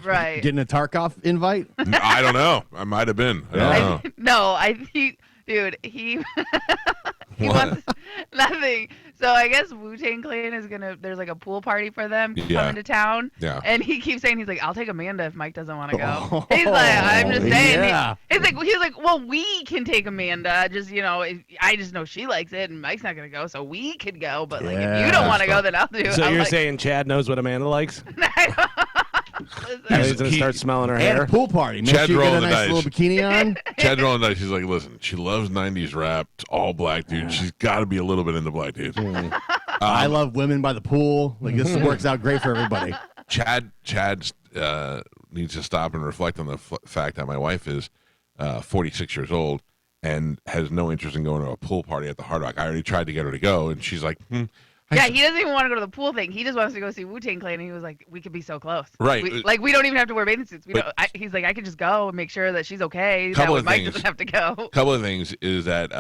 Right. Getting a Tarkov invite? I don't know. I might have been. I don't know. No, dude, he wants nothing. So I guess Wu-Tang Clan is there's like a pool party for them coming to town. Yeah. And he keeps saying, he's like, I'll take Amanda if Mike doesn't want to go. He's like, I'm just saying. Yeah. He's like, well, we can take Amanda. Just, I just know she likes it and Mike's not going to go. So we could go. But like, if you don't want to go, then I'll do it. So you're saying Chad knows what Amanda likes? He's going to start smelling her And hair. a pool party. Make Chad's sure you get a rolling the nice dice. little bikini on. Chad's rolling the dice. She's like, listen, she loves 90s rap. It's all black dude. She's got to be a little bit into black dudes. I love women by the pool. Like, this works out great for everybody. Chad needs to stop and reflect on the fact that my wife is 46 years old and has no interest in going to a pool party at the Hard Rock. I already tried to get her to go, and she's like, Yeah, he doesn't even want to go to the pool thing. He just wants to go see Wu-Tang Clan, and he was like, we could be so close. Right. We don't even have to wear bathing suits. He's like, I could just go and make sure that she's okay. That way Mike doesn't have to go. Couple of things is that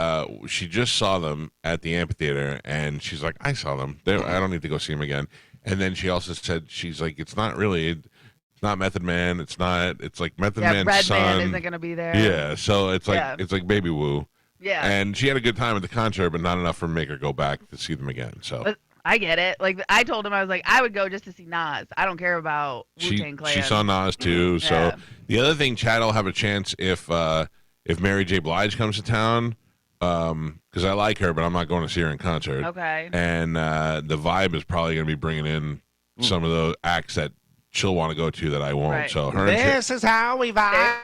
she just saw them at the amphitheater, and she's like, I saw them. I don't need to go see them again. And then she also said, she's like, it's not Method Man. It's like Method Man's Red son. Man isn't going to be there. Yeah, so it's like Baby Woo. Yeah. And she had a good time at the concert, but not enough for make her go back to see them again. So. But I get it. Like, I told him, I was like, I would go just to see Nas. I don't care about Wu-Tang Clan. She saw Nas too. So the other thing, Chad will have a chance if Mary J. Blige comes to town, because I like her, but I'm not going to see her in concert. Okay. And the Vibe is probably going to be bringing in some of the acts that she'll want to go to that I won't. Right. So her. This is how we vibe.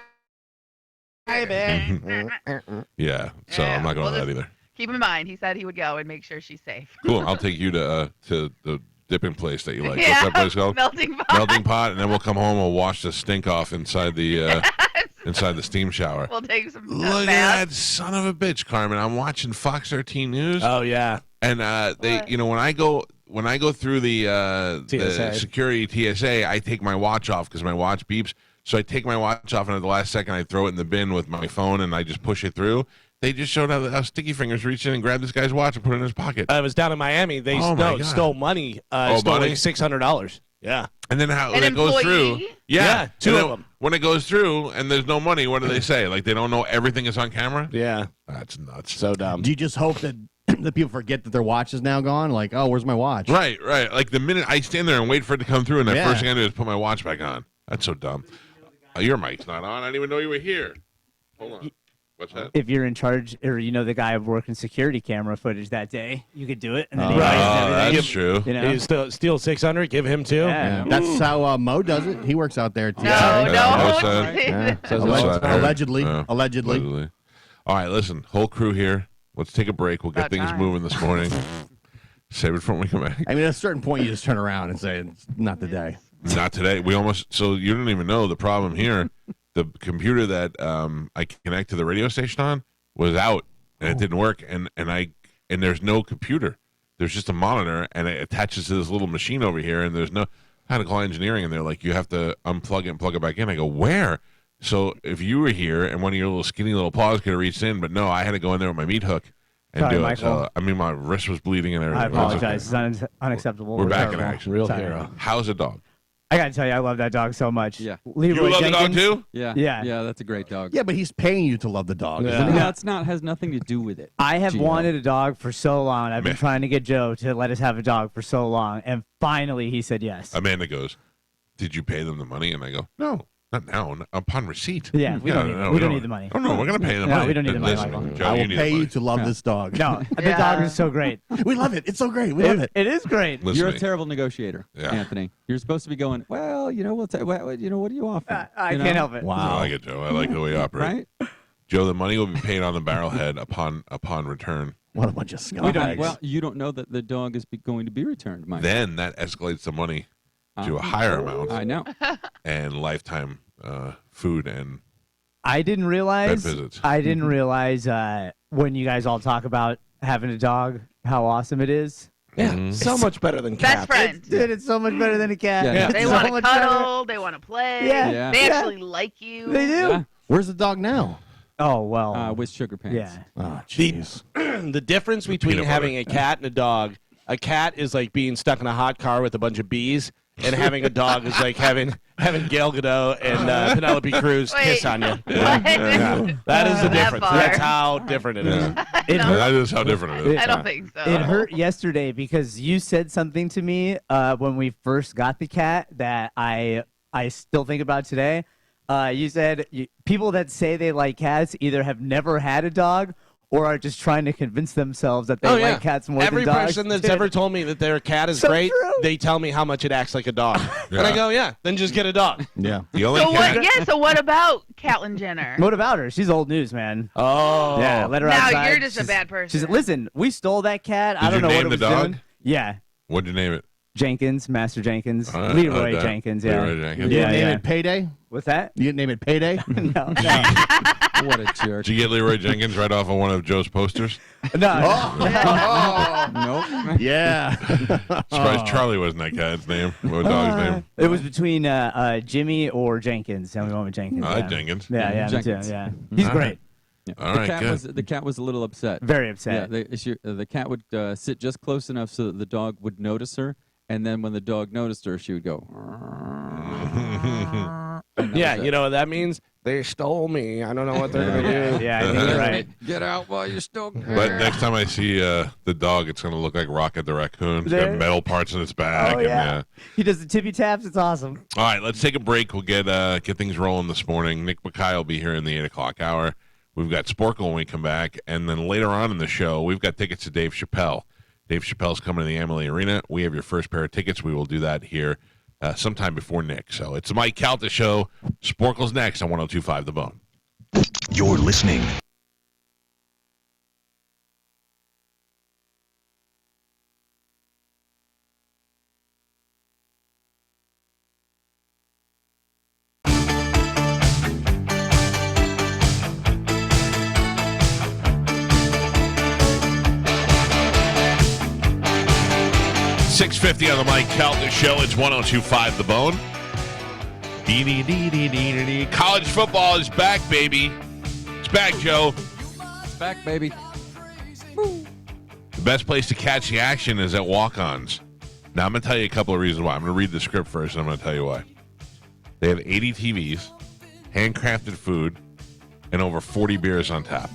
Yeah. So I'm not going to that either. Keep in mind, he said he would go and make sure she's safe. Cool. I'll take you to the dipping place that you like. Yeah, What's that place called? Melting Pot. Melting Pot, and then we'll come home. We'll wash the stink off inside the inside the steam shower. We'll take some. Look at that son of a bitch, Carmen. I'm watching Fox 13 News. Oh yeah. And they, when I go through the security TSA, I take my watch off because my watch beeps. So I take my watch off, and at the last second, I throw it in the bin with my phone, and I just push it through. They just showed how Sticky Fingers reached in and grabbed this guy's watch and put it in his pocket. I was down in Miami. They stole money. Stole money? like $600. Yeah. And then how An it goes through? employee? Yeah, two of them. When it goes through and there's no money, what do they say? Like they don't know everything is on camera? Yeah. That's nuts. So dumb. Do you just hope that the people forget that their watch is now gone? Like, oh, where's my watch? Right. Like the minute I stand there and wait for it to come through, and the Yeah. first thing I do is put my watch back on. That's so dumb. Your mic's not on. I didn't even know you were here. Hold on. What's that? If you're in charge, or the guy working security camera footage that day, you could do it. And then Oh, he buys everything. that's true. You know? You steal 600, give him two. Yeah. That's how Mo does it. He works out there at TSA. No. Yeah. Allegedly. Yeah. Allegedly. All right, listen. Whole crew here. Let's take a break. We'll get About things time. moving this morning. Save it for when we come back. I mean, at a certain point, you just turn around and say, it's not the day. Not today. So you don't even know the problem here. The computer that I connect to the radio station on was out, and it didn't work. And there's no computer. There's just a monitor, and it attaches to this little machine over here. And there's no. I had to call engineering, and they're like, you have to unplug it and plug it back in. I go, where? So if you were here and one of your little skinny little paws could have reached in, but no, I had to go in there with my meat hook and Sorry, do Michael. it. So my wrist was bleeding and everything. I apologize. It's unacceptable. We're back in terrible. action. Real Sorry. hero. How's a dog? I got to tell you, I love that dog so much. Yeah. Leroy You love Jenkins, the dog too? Yeah. Yeah. Yeah, that's a great dog. Yeah, but he's paying you to love the dog. Yeah. Isn't he? That's has nothing to do with it. I have Gio. wanted a dog for so long. I've been Meh. trying to get Joe to let us have a dog for so long, and finally he said yes. Amanda goes, did you pay them the money? And I go, no, not now. Upon receipt. Yeah, we don't need the money. Oh, no, we're going to pay the No, money. we don't need the money, Listen, Michael. Joe, I you will need pay the you money. to love this dog. No, the Yeah. dog is so great. We love it. It's so great. We love it. It is great. Listen You're to a me. terrible negotiator, Yeah. Anthony. You're supposed to be going, well, what do you offer? I can't help it. I Wow. like it, Joe. I like the way you operate. Right? Joe, the money will be paid on the barrelhead upon return. What a bunch of scumbags. Well, you don't know that the dog is going to be returned, Mike. Then that escalates the money to a higher amount I know. and lifetime food and I didn't realize. vet visits. I didn't realize when you guys all talk about having a dog, how awesome it is. Yeah. So much better than cats. Best friend. Dude, it's so much better than a cat. Yeah. It's They so want to much better. cuddle. They want to play. Yeah. Yeah. They Yeah. actually like you. They do. Yeah. Where's the dog now? Oh well. With sugar pants. yeah. Oh, jeez. The difference between peanut having a cat and a dog, a cat is like being stuck in a hot car with a bunch of bees, and having a dog is like having Gal Gadot and Penelope Cruz kiss on you. What? Yeah. That is the That difference. far. That's how different it is. That is how different it is. I don't think so. It hurt yesterday because you said something to me when we first got the cat that I still think about today. You said people that say they like cats either have never had a dog or are just trying to convince themselves that they like cats more Every than dogs. person that's ever told me that their cat is So great, true. they tell me how much it acts like a dog. And I go, yeah, then just get a dog. Yeah. The only So cat. what? Yeah. So what about Caitlyn Jenner? What about her? She's old news, man. Oh. Yeah, let her Now outside. you're just a She's- bad person. She's listen. We stole that cat. I Did don't you know name what it the was dog? doing. Yeah, What'd you name it? Jenkins, Master Jenkins, All right, Leroy that. Jenkins. Yeah. Leroy Jenkins. You didn't Yeah, name yeah. it Payday? What's that? You didn't name it Payday? No, What a jerk. Did you get Leroy Jenkins right off of one of Joe's posters? no. Nope. Yeah. Surprised Charlie wasn't that cat's name. What dog's name? It was between Jimmy or Jenkins, and we went with Jenkins. I like yeah. Jenkins. Yeah, yeah, me too. Jenkins. Yeah, he's All great. right. Yeah. All right, good. The cat was a little upset. Very Yeah, upset. the cat would sit just close enough so that the dog would notice her, and then when the dog noticed her, she would go. And that Yeah, was it. you know what that means? They stole me. I don't know what they're going to do. Yeah, I think you're right. Get out while you're still. But next time I see the dog, it's going to look like Rocket the Raccoon. It's got There- metal parts in its back. Oh, and, yeah. He does the tippy taps. It's awesome. All right, let's take a break. We'll get things rolling this morning. Nick Bakay will be here in the 8 o'clock hour. We've got Sporkle when we come back. And then later on in the show, we've got tickets to Dave Chappelle. Dave Chappelle's coming to the Amalie Arena. We have your first pair of tickets. We will do that here sometime before Nick. So it's the Mike Calta Show. Sporkle's next on 102.5 The Bone. You're listening. $6.50 on the Mike Calta Show. It's 102.5 The Bone. Dee-dee-dee-dee-dee-dee-dee. College football is back, baby. It's back, Joe. It's back, baby. The best place to catch the action is at walk-ons. Now, I'm going to tell you a couple of reasons why. I'm going to read the script first, and I'm going to tell you why. They have 80 TVs, handcrafted food, and over 40 beers on tap.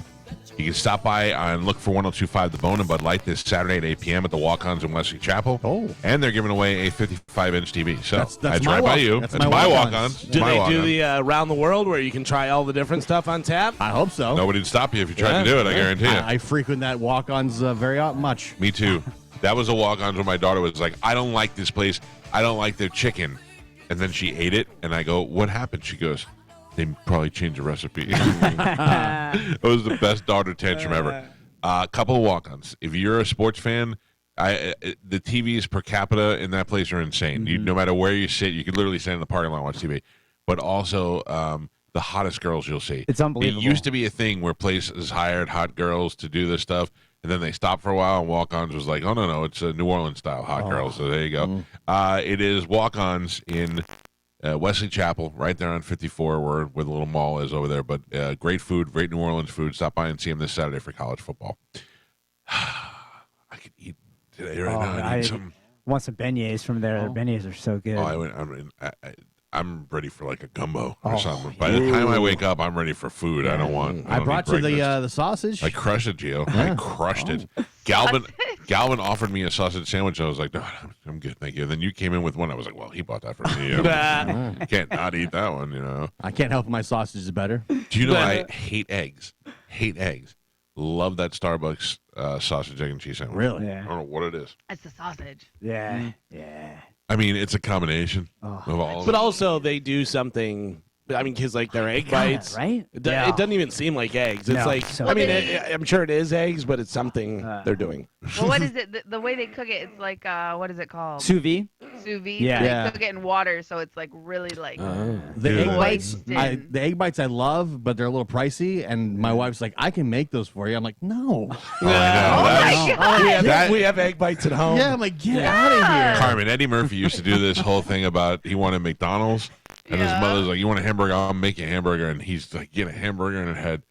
You can stop by and look for 102.5 The Bone and Bud Light this Saturday at 8 p.m. at the Walk-Ons in Wesley Chapel. Oh. And they're giving away a 55-inch TV. So That's that's my right by walk- you. that's That's my my walk-ons. walk-ons. Do My they walk-ons. do the around the world where you can try all the different stuff on tap? I hope so. Nobody'd stop you if you tried Yeah, to do it, I yeah. guarantee you. I frequent that walk-ons very much. Me too. That was a walk-on when my daughter was like, I don't like this place. I don't like their chicken. And then she ate it, and I go, what happened? She goes, they probably changed the recipe. It was the best daughter tantrum ever. A couple of walk-ons. If you're a sports fan, the TVs per capita in that place are insane. You, no matter where you sit, you could literally stand in the parking lot and watch TV. But also the hottest girls you'll see. It's unbelievable. It used to be a thing where places hired hot girls to do this stuff, and then they stopped for a while, and walk-ons was like, oh, no, it's a New Orleans-style hot girls. So there you go. It is walk-ons in Wesley Chapel, right there on 54, where the little mall is over there. But great food, great New Orleans food. Stop by and see them this Saturday for college football. I could eat today right now. I need some. want some beignets from there. Their beignets are so good. I'm ready for like a gumbo or something. By the time I wake up, I'm ready for food. I don't want. I brought you need breakfast. the sausage. I crushed it, Gio. I crushed it. Galvin offered me a sausage sandwich. I was like, no, I'm good, thank you. And then you came in with one. I was like, well, he bought that for me. You can't not eat that one, you know. I can't help it, my sausage is better. Do you know I hate eggs? Hate eggs. Love that Starbucks sausage, egg, and cheese sandwich. Really? I Yeah. don't know what it is. It's the sausage. Yeah. Yeah. I mean, it's a combination of all of But it. also, they do something. I mean, because like their egg bites, right? It Yeah. doesn't even seem like eggs. It's No. like So I mean, good. I'm sure it is eggs, but it's something they're doing. Well, what is it? The way they cook it, it's like what is it called? Sous vide. Sous vide. Yeah. So they Yeah. cook it in water, so it's like really like. The Dude. egg bites, Moist. the egg bites I love, but they're a little pricey. And my wife's like, I can make those for you. I'm like, no. Oh, I know. Oh That's- my god! That- we have egg bites at home. Yeah, I'm like, get out of here. Carmen, Eddie Murphy used to do this whole thing about he wanted McDonald's, and his Yeah. mother's like, "You want a hamburger? I'll make you a hamburger." And he's like, "Get a hamburger," and it had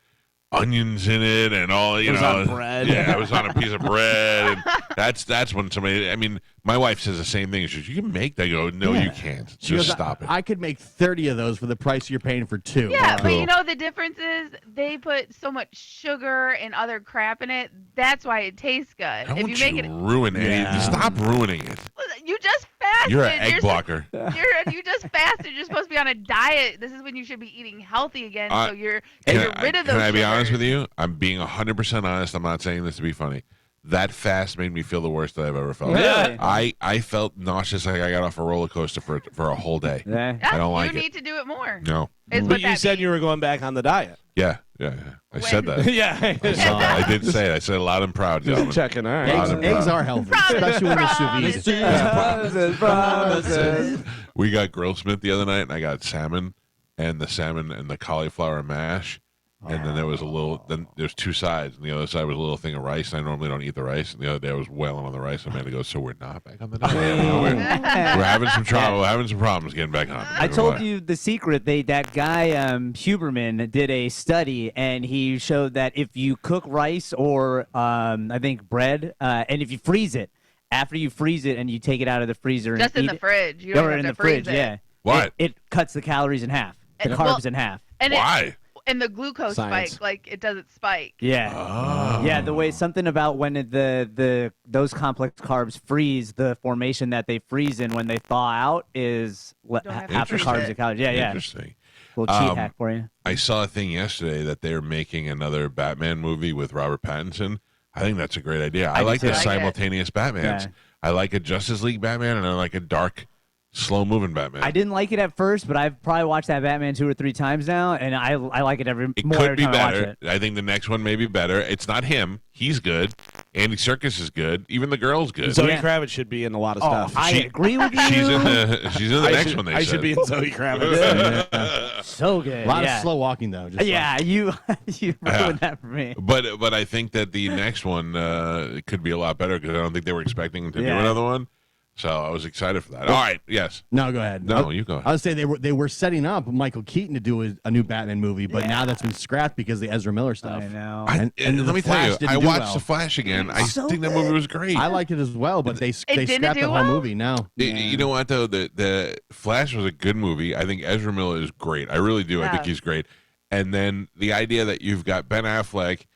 onions in it and all. You It was know, on bread. Yeah, it was on a piece of bread. And That's when somebody. I mean, my wife says the same thing. She goes, "You can make that." I go, "No, you can't. She Just goes, stop it." I could make 30 of those for the price you're paying for 2. Yeah, but Cool. you know the difference is they put so much sugar and other crap in it. That's why it tastes good. Don't If you make it, ruin it. Yeah. Stop ruining it. you just fasted. You're an egg blocker. You just fasted. You're supposed to be on a diet. This is when you should be eating healthy again. So you're rid of those. Can I be sugars. honest with you? I'm being 100% honest. I'm not saying this to be funny. That fast made me feel the worst that I've ever felt. Really? I felt nauseous, like I got off a roller coaster for a whole day. Yeah. I don't like you it. need to do it more. No. Is But what you that said means. you were going back on the diet. Yeah. I said that. Yeah. I did say it. I said it loud and proud, Just gentlemen. checking. All right. Eggs are healthy, especially when they're sous vide. Promises. We got Grill Smith the other night, and I got salmon and the cauliflower mash. And then there was a little. Then there's 2 sides, and the other side was a little thing of rice. And I normally don't eat the rice. And the other day I was wailing on the rice. And Amanda goes, "So we're not back on the diet. No, we're having some trouble. We're having some problems getting back on." I told you the secret. That guy Huberman did a study, and he showed that if you cook rice or I think bread, and if you freeze it, after you freeze it and you take it out of the freezer, Just and in eat the fridge. You it, don't or have in to the fridge, freeze it. yeah. What? It cuts the calories in half, the And- carbs well, in half. And Why? And the glucose Science. spike, like it doesn't spike. Yeah. Oh. Yeah, the way something about when those complex carbs freeze, the formation that they freeze in when they thaw out is Don't have to half the freeze carbs it. and calories. Yeah. Interesting. Little cheat hack for you. I saw a thing yesterday that they're making another Batman movie with Robert Pattinson. I think that's a great idea. I do like too. the I like it. simultaneous Batmans. Yeah. I like a Justice League Batman, and I like a dark, slow-moving Batman. I didn't like it at first, but I've probably watched that Batman 2 or 3 times now, and I like it every It more could every be time I watch better. it. I think the next one may be better. It's not him. He's good. Andy Serkis is good. Even the girl's good. Zoe Yeah. Kravitz should be in a lot of Oh, stuff. I She- agree with you. She's in the I next should, one. They I said. should be in Zoe Kravitz. So good. A lot yeah. of slow walking, though. Just Yeah, you ruined that for me. But I think that the next one could be a lot better because I don't think they were expecting to do Yeah. another one. So I was excited for that. All right. Yes. No, go ahead. No, you go ahead. I would say they were setting up Michael Keaton to do a new Batman movie, but now that's been scrapped because of the Ezra Miller stuff. I know. And and let The me tell Flash you, didn't I do watched well. The Flash again. I So think that movie was great. I liked it as well, but they didn't scrapped do the whole well? movie now. You know what though? The Flash was a good movie. I think Ezra Miller is great. I really do. I think Yeah. he's great. And then the idea that you've got Ben Affleck,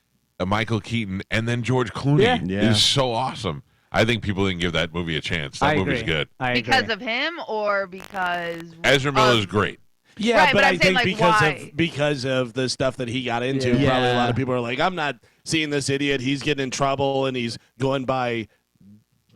Michael Keaton, and then George Clooney Yeah. is so awesome. I think people didn't give that movie a chance. That I movie's agree. good. I agree. Because of him or because Ezra Miller is great. Yeah, Right, but but I I'm saying, think like, because of the stuff that he got into, Yeah. probably a lot Yeah. of people are like, I'm not seeing this idiot. He's getting in trouble and he's going by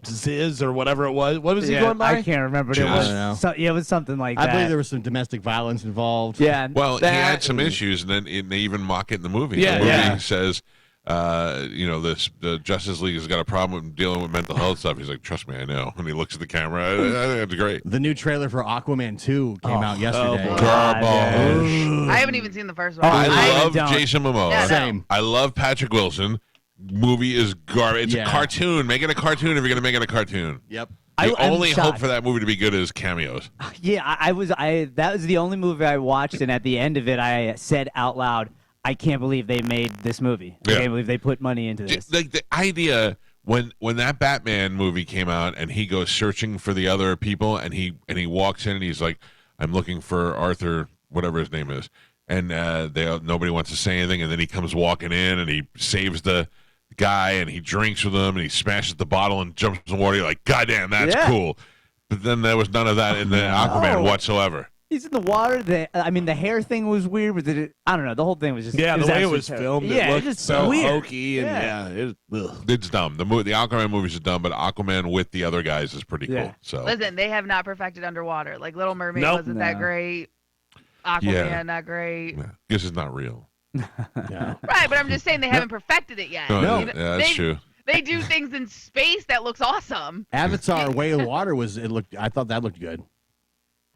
Ziz or whatever it was. What was he Yeah, going by? I can't remember. It Jizz. was I don't know. it was something like I that. believe there was some domestic violence involved. Yeah. Well, he That had some and- issues, and then they even mock it in the movie. Yeah, the movie yeah. says, the Justice League has got a problem with dealing with mental health stuff. He's like, trust me, I know. And he looks at the camera. I think it's great. The new trailer for Aquaman 2 came out yesterday. boy. Garbage. I haven't even seen the first one. Oh, I love don't. Jason Momoa. Yeah, no. Same. I love Patrick Wilson. Movie is garbage. It's Yeah. a cartoon. Make it a cartoon if you're going to make it a cartoon. Yep. The I'm only hope shocked. for that movie to be good is cameos. Yeah, that was the only movie I watched, and at the end of it, I said out loud, "I can't believe they made this movie. I Yeah. can't believe they put money into this." Like the idea when that Batman movie came out and he goes searching for the other people and he walks in and he's like, I'm looking for Arthur, whatever his name is, and nobody wants to say anything, and then he comes walking in and he saves the guy and he drinks with him and he smashes the bottle and jumps in the water. You're like, God damn, that's Yeah. cool. But then there was none of that in the Aquaman No. whatsoever. He's in the water. The hair thing was weird. I don't know. The whole thing was just Yeah, the way it actually was terrible. filmed, Yeah, it looked just so weird. hokey and ugh. It's dumb. The Aquaman movies is dumb, but Aquaman with the other guys is pretty Yeah. cool. So Listen, they have not perfected underwater. Like Little Mermaid Nope. wasn't that No. great. Aquaman, Yeah. not great. yeah, guess it's not real. Yeah. Right, but I'm just saying they haven't perfected it yet. No, No. You know, yeah, that's they, true. They do things in space that looks awesome. Avatar: Way of Water I thought that looked good.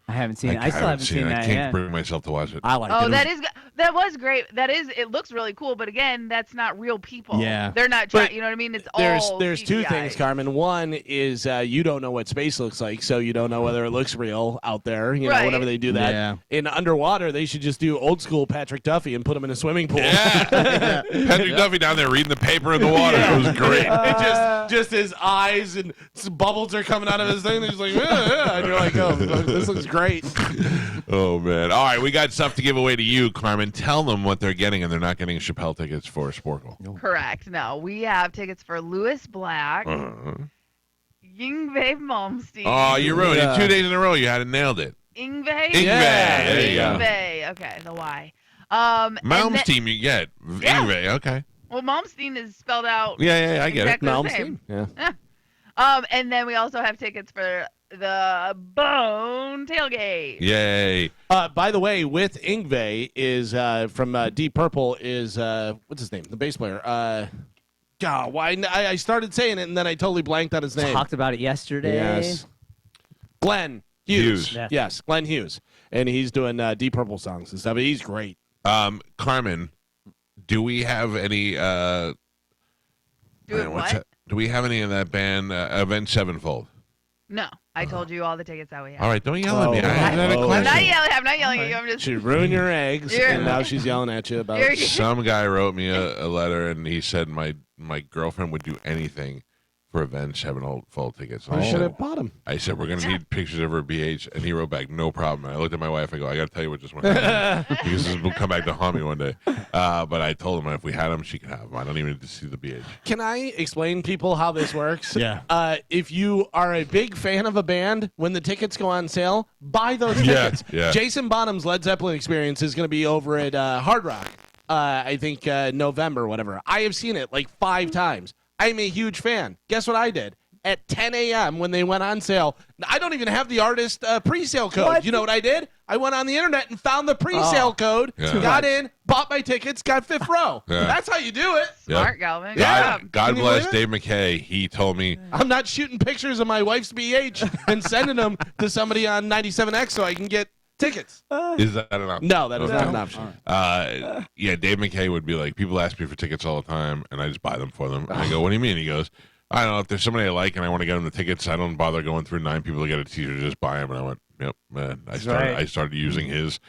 I haven't seen it. I still haven't seen it. that. I can't Yeah. bring myself to watch it. I like Oh, it. that was great. It looks really cool, but again, that's not real people. Yeah. They're not trying, you know what I mean? It's all There's two CGI. things, Carmen. One is you don't know what space looks like, so you don't know whether it looks real out there. You know, Right. whenever they do that. Yeah. In underwater, they should just do old school Patrick Duffy and put him in a swimming pool. Yeah. Patrick Duffy down there reading the paper in the water. It was great. It just his eyes and some bubbles are coming out of his thing. And he's like, and you're like, oh, this looks great. Oh, man. All right, we got stuff to give away to you, Carmen. Tell them what they're getting, and they're not getting Chappelle tickets for Sporkle. Correct. No, we have tickets for Lewis Black, Yngwie Malmsteen. Oh, you ruined it. 2 days in a row. You had it nailed it. Yngwie? Yeah, there you go. Yngwie. Okay, the Y. Malmsteen you get. Yeah. Yngwie, okay. Well, Malmsteen is spelled out. Yeah, I get exactly it. the same. Yeah. And then we also have tickets for the Bone Tailgate. Yay. By the way, with Yngwie is from Deep Purple is what's his name? The bass player. God, why? I started saying it and then I totally blanked on his name. Talked about it yesterday. Yes. Glenn Hughes. Hughes. Yes, Glenn Hughes, and he's doing Deep Purple songs and stuff. He's great. Carmen, do we have any Do we have any of that band Avenged Sevenfold? No, I told you all the tickets that we have. All right, don't yell at me. I had a I'm question. not yelling at you. I'm just. She ruined your eggs, and now she's yelling at you about it. Some guy wrote me a letter, and he said my girlfriend would do anything for Avenged Sevenfold tickets. And I should have bought him. I said, we're going to need pictures of her BH. And he wrote back, no problem. And I looked at my wife. I go, I got to tell you what just went on. Because this will come back to haunt me one day. But I told him if we had them, she could have them. I don't even need to see the BH. Can I explain people how this works? Yeah. If you are a big fan of a band, when the tickets go on sale, buy those Yeah, tickets. yeah. Jason Bonham's Led Zeppelin experience is going to be over at Hard Rock. I think November or whatever. I have seen it like 5 times. I'm a huge fan. Guess what I did? At 10 a.m. when they went on sale, I don't even have the artist pre-sale code. What? You know what I did? I went on the internet and found the pre-sale code, Yeah. got in, bought my tickets, got 5th row. Yeah. That's how you do it. Smart, Galvin. Yeah. God Can you bless believe Dave McKay. He told me, I'm not shooting pictures of my wife's BH and sending them to somebody on 97X so I can get tickets. is that an option? No, that is Okay. not an option. Yeah, Dave McKay would be like, people ask me for tickets all the time, and I just buy them for them. And I go, what do you mean? He goes, I don't know. If there's somebody I like and I want to get them the tickets, I don't bother going through 9 people to get a t-shirt. Just buy them. And I went, yep, man. I started using his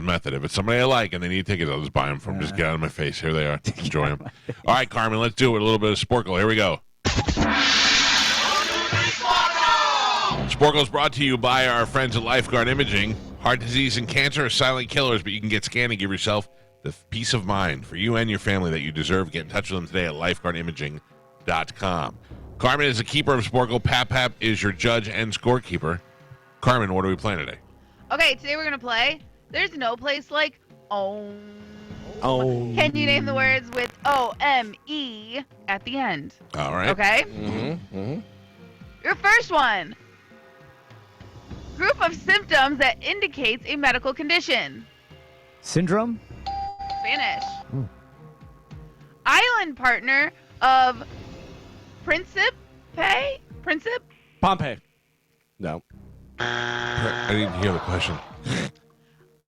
method. If it's somebody I like and they need tickets, I'll just buy them from. Just get out of my face. Here they are. Enjoy them. All right, Carmen, let's do it with a little bit of Sporkle. Here we go. Sporkle is brought to you by our friends at Lifeguard Imaging. Heart disease and cancer are silent killers, but you can get scanned and give yourself the peace of mind for you and your family that you deserve. Get in touch with them today at lifeguardimaging.com. Carmen is the keeper of Sporkle. Pap is your judge and scorekeeper. Carmen, what are we playing today? Okay, today we're going to play There's No Place Like Home. Oh. Can you name the words with O-M-E at the end? All right. Okay? Mm-hmm. Your first one. Group of symptoms that indicates a medical condition. Syndrome? Spanish. Island partner of Principe? Pompeii. No. I didn't hear the question.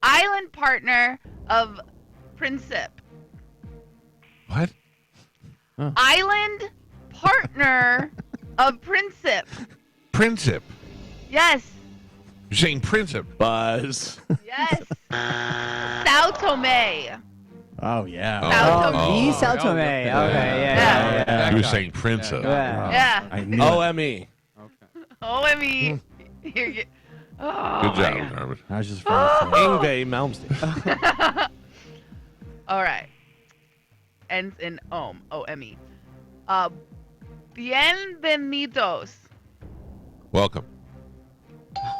Island partner of Principe. What? Island partner of Principe. Princip. Yes. You're saying Princip. Buzz. Yes. Sao Tome. Oh, yeah. Sao Tome. Sao Tome. Okay, yeah. He was saying Princip. Yeah. Yeah. I knew it. OME. O-M-E. Here you Oh, Good job, my God. Carmen. I was just Yngwie Malmsteen. All right. Ends in O-M-E. Bienvenidos. Welcome.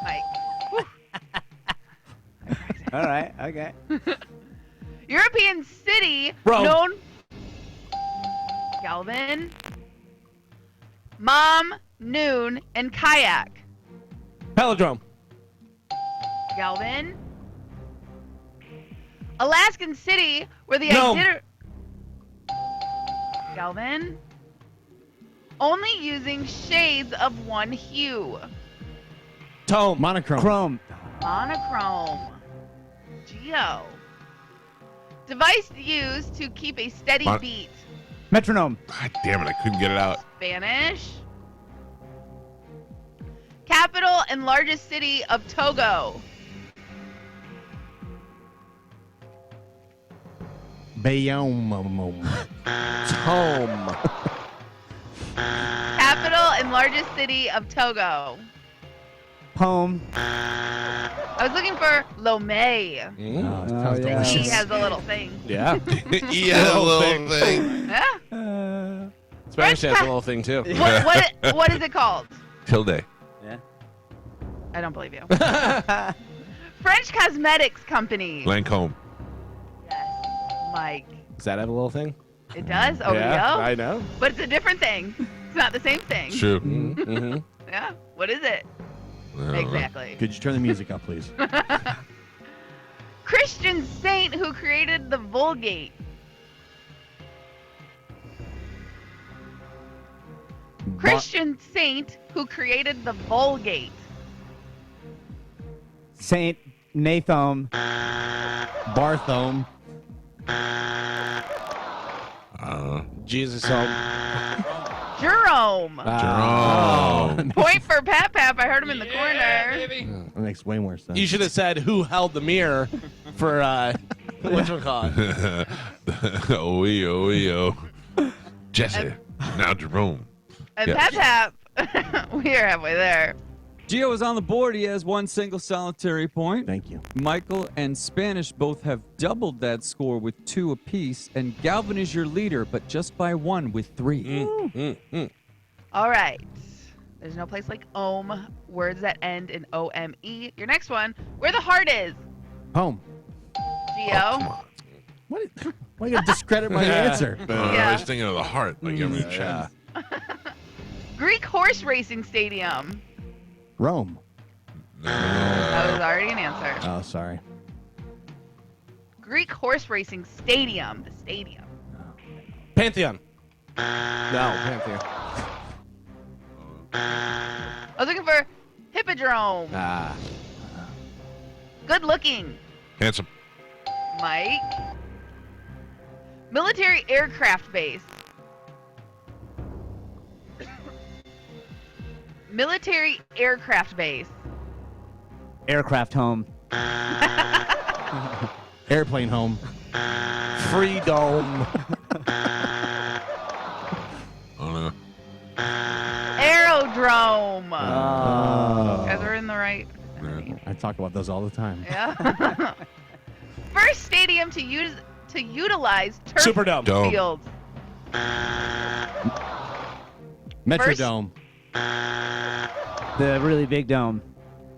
Mike. All right, okay. European city Rome. known. Galvin. Mom, noon, and kayak. Pelodrome. Galvin. Alaskan city where the No. itinerary. Galvin. Only using shades of one hue. Tome. Monochrome. Chrome. Monochrome. Geo. Device used to keep a steady beat. Metronome. God damn it, I couldn't get it out. Spanish. Capital and largest city of Togo. Bayonne. Home. Capital and largest city of Togo. Poem. I was looking for Lomé. Oh, it sounds yeah. He delicious. has a little thing. Yeah. Yeah, a little thing. Yeah. Spanish has a little thing too. What is it called? Tilde. Yeah. I don't believe you. French cosmetics company. Lancome. Yes, Mike. Does that have a little thing? It does. Oh, Yeah, yeah. I know. But it's a different thing. It's not the same thing. True. Mm-hmm. Yeah. What is it? I don't know. Exactly. Could you turn the music up, please? Christian saint who created the Vulgate. Christian saint who created the Vulgate. Saint Nathom. Barthome. Jesus home. Jerome. Jerome. Point for Pap Pap. I heard him in the corner. That makes way more sense. You should have said who held the mirror for whatchamacallit. Oh. Jesse. Now Jerome. And Yeah. Pap Pap, we are halfway there. Gio is on the board. He has one single solitary point. Thank you. Michael and Spanish both have doubled that score with 2 apiece, and Galvin is your leader, but just by 1 with 3. All right. There's no place like Ohm. Words that end in O-M-E. Your next one, where the heart is. Home. Geo. What? Why you gotta discredit my answer? I Yeah. was thinking of the heart. Like, give me a chance. Greek horse racing stadium. Rome. That was already an answer. Oh, sorry. Greek horse racing stadium. The stadium. Pantheon. No, Pantheon. I was looking for hippodrome. Good looking. Handsome. Mike. Military aircraft base. Military aircraft base. Aircraft home. Airplane home. Freedom. Oh, no. Aerodrome. Oh. Guys are in the right. I talk about those all the time. Yeah. First stadium to utilize turf Superdome. Dome. fields. Metrodome. The really big dome.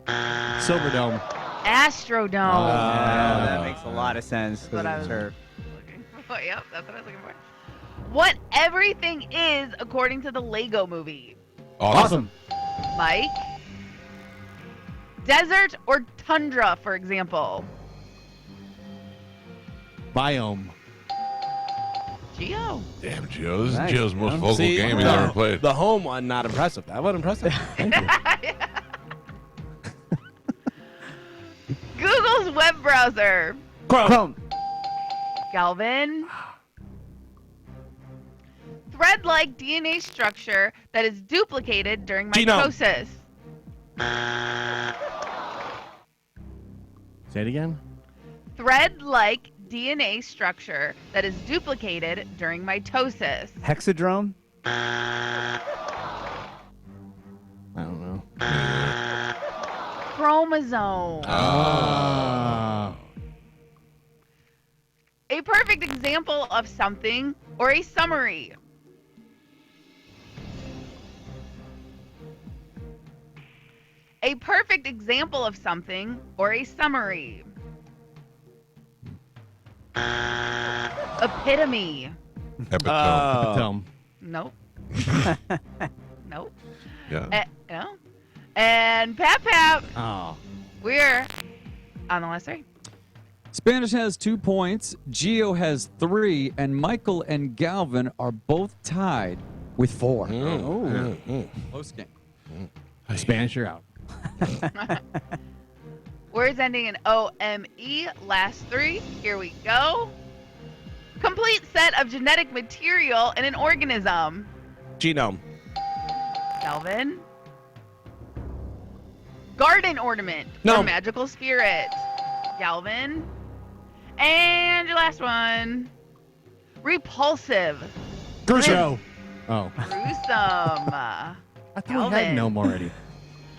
Silverdome. Astrodome. Yeah, that makes a lot of sense. That's what I was Turf. looking for. Yep, that's what I was looking for. What everything is according to the Lego movie. Awesome. Mike. Desert or tundra, for example. Biome. Geo. Damn, Gio. This is Nice. Gio's most vocal See, game he's ever played. The home one, not impressive. That was impressive. Google's web browser. Chrome. Galvin. Thread-like DNA structure that is duplicated during Genome. mitosis. Say it again. Thread-like DNA structure that is duplicated during mitosis. Hexadrome. I don't know. Chromosome. Oh. A perfect example of something or a summary. A perfect example of something or a summary. Epitome. Epitome. Epitome. Nope. Nope. Yeah. No. And Pap Pap, Oh. we're on the last 3. Spanish has 2 points, Gio has 3, and Michael and Galvin are both tied with 4. Close game. Spanish, you're out. Words ending in O-M-E. Last 3. Here we go. Complete set of genetic material in an organism. Genome. Calvin. Garden ornament. No. Or magical spirit. Galvin. And your last one. Repulsive. Gruesome. Oh. Gruesome. I thought we Calvin. had gnome already.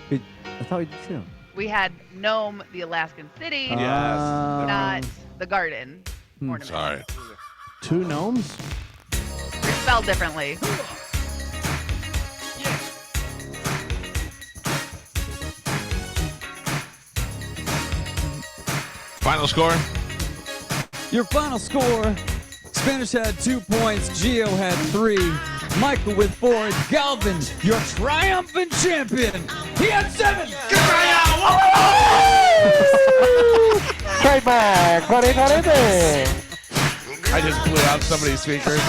I thought we did too. We had Nome, the Alaskan city, Yes. not the garden ornament. Sorry. 2 gnomes? They're spelled differently. Final score? Your final score: Spanish had 2 points, Gio had 3, Michael with 4, Galvin, your triumphant champion. He had 7. Trademark 2020. I just blew out somebody's speakers.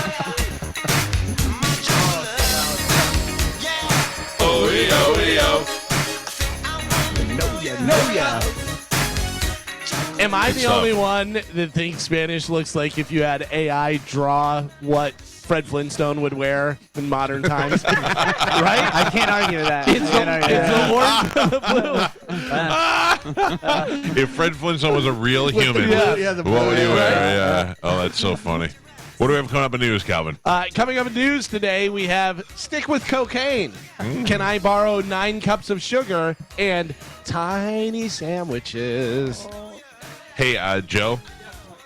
Am I the only one that thinks Spanish looks like if you had AI draw what Fred Flintstone would wear in modern times? Right? I can't argue with that. If Fred Flintstone was a real human, Yeah, the what would he blue, wear? right? Yeah. Oh, that's so funny. What do we have coming up in news, Calvin? Coming up in news today, we have Stick with Cocaine. Can I borrow 9 cups of sugar and tiny sandwiches? Hey, Joe,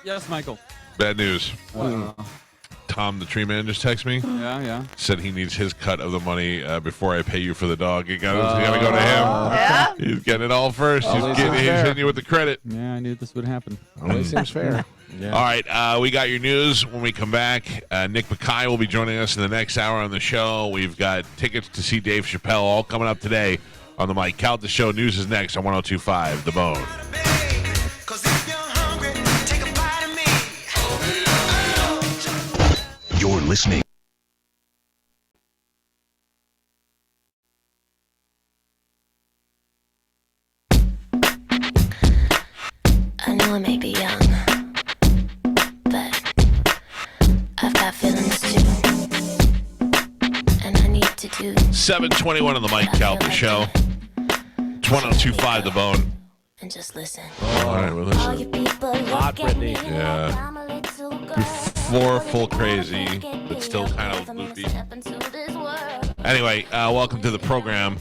Yes, Michael. bad news. Tom, the tree man, just texted me. Yeah. Said he needs his cut of the money before I pay you for the dog. It's gotta go to him. Yeah? He's getting it all first. He's Always seems fair. hitting you with the credit. Yeah, I knew this would happen. Always seems fair. All right, we got your news. When we come back, Nick Bakay will be joining us in the next hour on the show. We've got tickets to see Dave Chappelle all coming up today on the Mike Calta Show. News is next on 102.5 The Bone. You're listening. I know I may be young, but I've got feelings too, and I need to do 7:21 on the Mike Calta Show. 102.5 The Bone. and just listen. All right, we're All listening. you people Hot, look at me Brittany. Yeah. like I'm a little girl. Before full crazy, but still kind of loopy. Anyway, welcome to the program.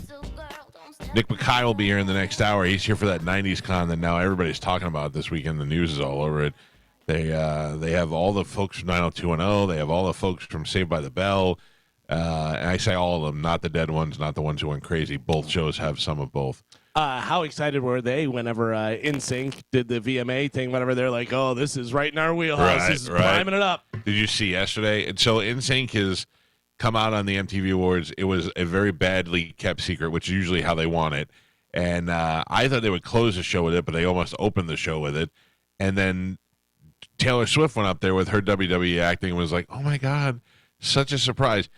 Nick Bakay will be here in the next hour. He's here for that 90s con that now everybody's talking about this weekend. The news is all over it. They have all the folks from 90210. They have all the folks from Saved by the Bell. And I say all of them, not the dead ones, not the ones who went crazy. Both shows have some of both. How excited were they whenever NSYNC did the VMA thing? Whenever they're like, "Oh, this is right in our wheelhouse. Right, This is right. priming it up." Did you see yesterday? And so NSYNC has come out on the MTV Awards. It was a very badly kept secret, which is usually how they want it. And I thought they would close the show with it, but they almost opened the show with it. And then Taylor Swift went up there with her WWE acting and was like, "Oh my God, such a surprise."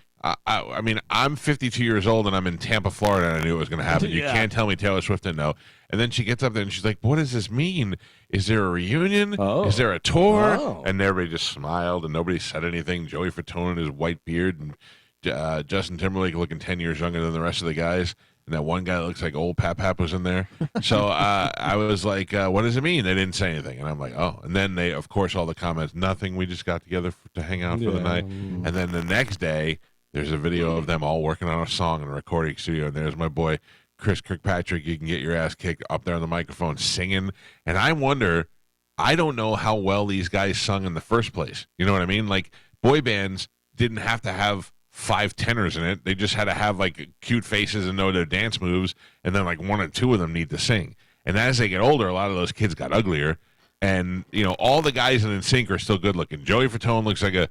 I mean, I'm 52 years old and I'm in Tampa, Florida, and I knew it was going to happen. You Yeah. can't tell me Taylor Swift didn't know. And then she gets up there and she's like, "What does this mean? Is there a reunion? Oh. Is there a tour?" Oh. And everybody just smiled and nobody said anything. Joey Fatone and his white beard and Justin Timberlake looking 10 years younger than the rest of the guys. And that one guy that looks like old Pap was in there. So I was like, what does it mean? They didn't say anything. And I'm like, oh. And then they, of course, all the comments, nothing. We just got together to hang out for the night. And then the next day, there's a video of them all working on a song in a recording studio. And there's my boy, Chris Kirkpatrick. You can get your ass kicked up there on the microphone singing. And I wonder, I don't know how well these guys sung in the first place. You know what I mean? Like, boy bands didn't have to have 5 tenors in it. They just had to have like cute faces and know their dance moves, and then like 1 or 2 of them need to sing. And as they get older, a lot of those kids got uglier. And you know, all the guys in NSYNC are still good looking. Joey Fatone looks like a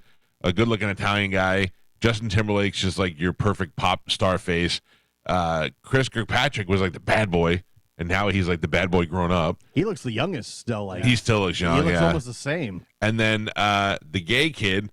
good looking Italian guy. Justin Timberlake's just like your perfect pop star face. Chris Kirkpatrick was like the bad boy, and now he's like the bad boy grown up. He looks the youngest still. Like He still looks young. he looks Yeah. almost the same. And then the gay kid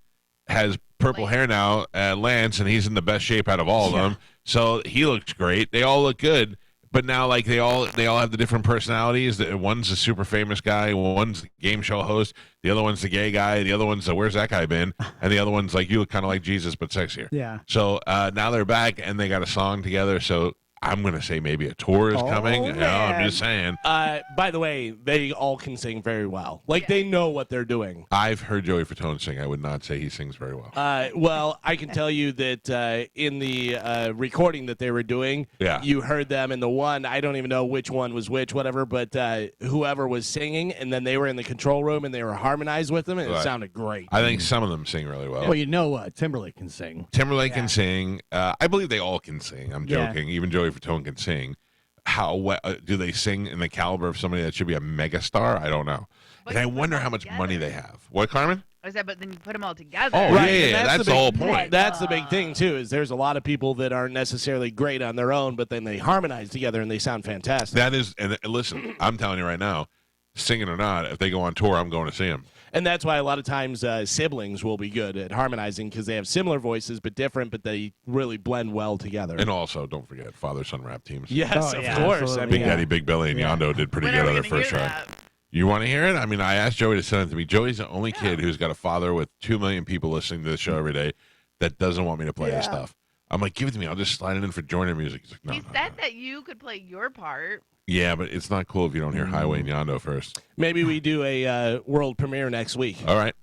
has purple hair now, Lance, and he's in the best shape out of all of them. So he looks great. They all look good. But now, like they all have the different personalities. One's a super famous guy, one's a game show host, the other one's the gay guy, the other one's the where's that guy been, and the other one's like you look kind of like Jesus but sexier. Yeah. So now they're back and they got a song together. So I'm gonna say maybe a tour is coming. You know, I'm just saying. By the way, they all can sing very well. Like they know what they're doing. I've heard Joey Fatone sing. I would not say he sings very well. Well, I can tell you that in the recording that they were doing, you heard them in the one. I don't even know which one was which, whatever. But whoever was singing, and then they were in the control room and they were harmonized with them, and it sounded great. I think some of them sing really well. Well, you know, Timberlake can sing. Timberlake can sing. I believe they all can sing. I'm joking. Even Joey Fatone can sing. How do they sing in the caliber of somebody that should be a megastar? I don't know. But and I wonder how much money they have. What, Carmen? I said, but then you put them all together. Oh, Right, yeah, that's the whole point. That's the big thing too. Is there's a lot of people that aren't necessarily great on their own, but then they harmonize together and they sound fantastic. That is, and listen, I'm telling you right now, singing or not, if they go on tour, I'm going to see them. And that's why a lot of times siblings will be good at harmonizing because they have similar voices but different, but they really blend well together. And also, don't forget father-son rap teams. Yes, of course. I mean, Big Daddy, Big Belly, and Yondo did pretty good on their first try. You want to hear it? I mean, I asked Joey to send it to me. Joey's the only kid who's got a father with 2 million people listening to the show every day that doesn't want me to play his stuff. I'm like, give it to me. I'll just slide it in for joiner music. He's like, no. He said that you could play your part. Yeah, but it's not cool if you don't hear Highway and Yondo first. Maybe we do a world premiere next week. All right,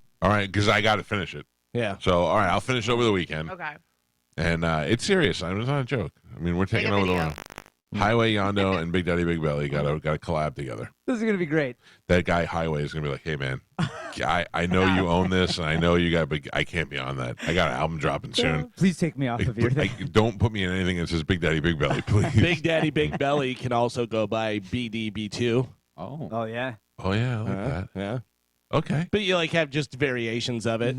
because I got to finish it. Yeah. So, all right, I'll finish over the weekend. Okay. And it's serious. It's not a joke. I mean, we're taking over the world. Highway, Yondo, and Big Daddy, Big Belly got to collab together. This is gonna be great. That guy Highway is gonna be like, hey man, I know you own this, and I know you got, but I can't be on that. I got an album dropping soon. Please take me off of your thing. Don't put me in anything that says Big Daddy, Big Belly, please. Big Daddy, Big Belly can also go by BDB2. Oh yeah. Oh yeah, I like that. Yeah. Okay. But you like have just variations of it.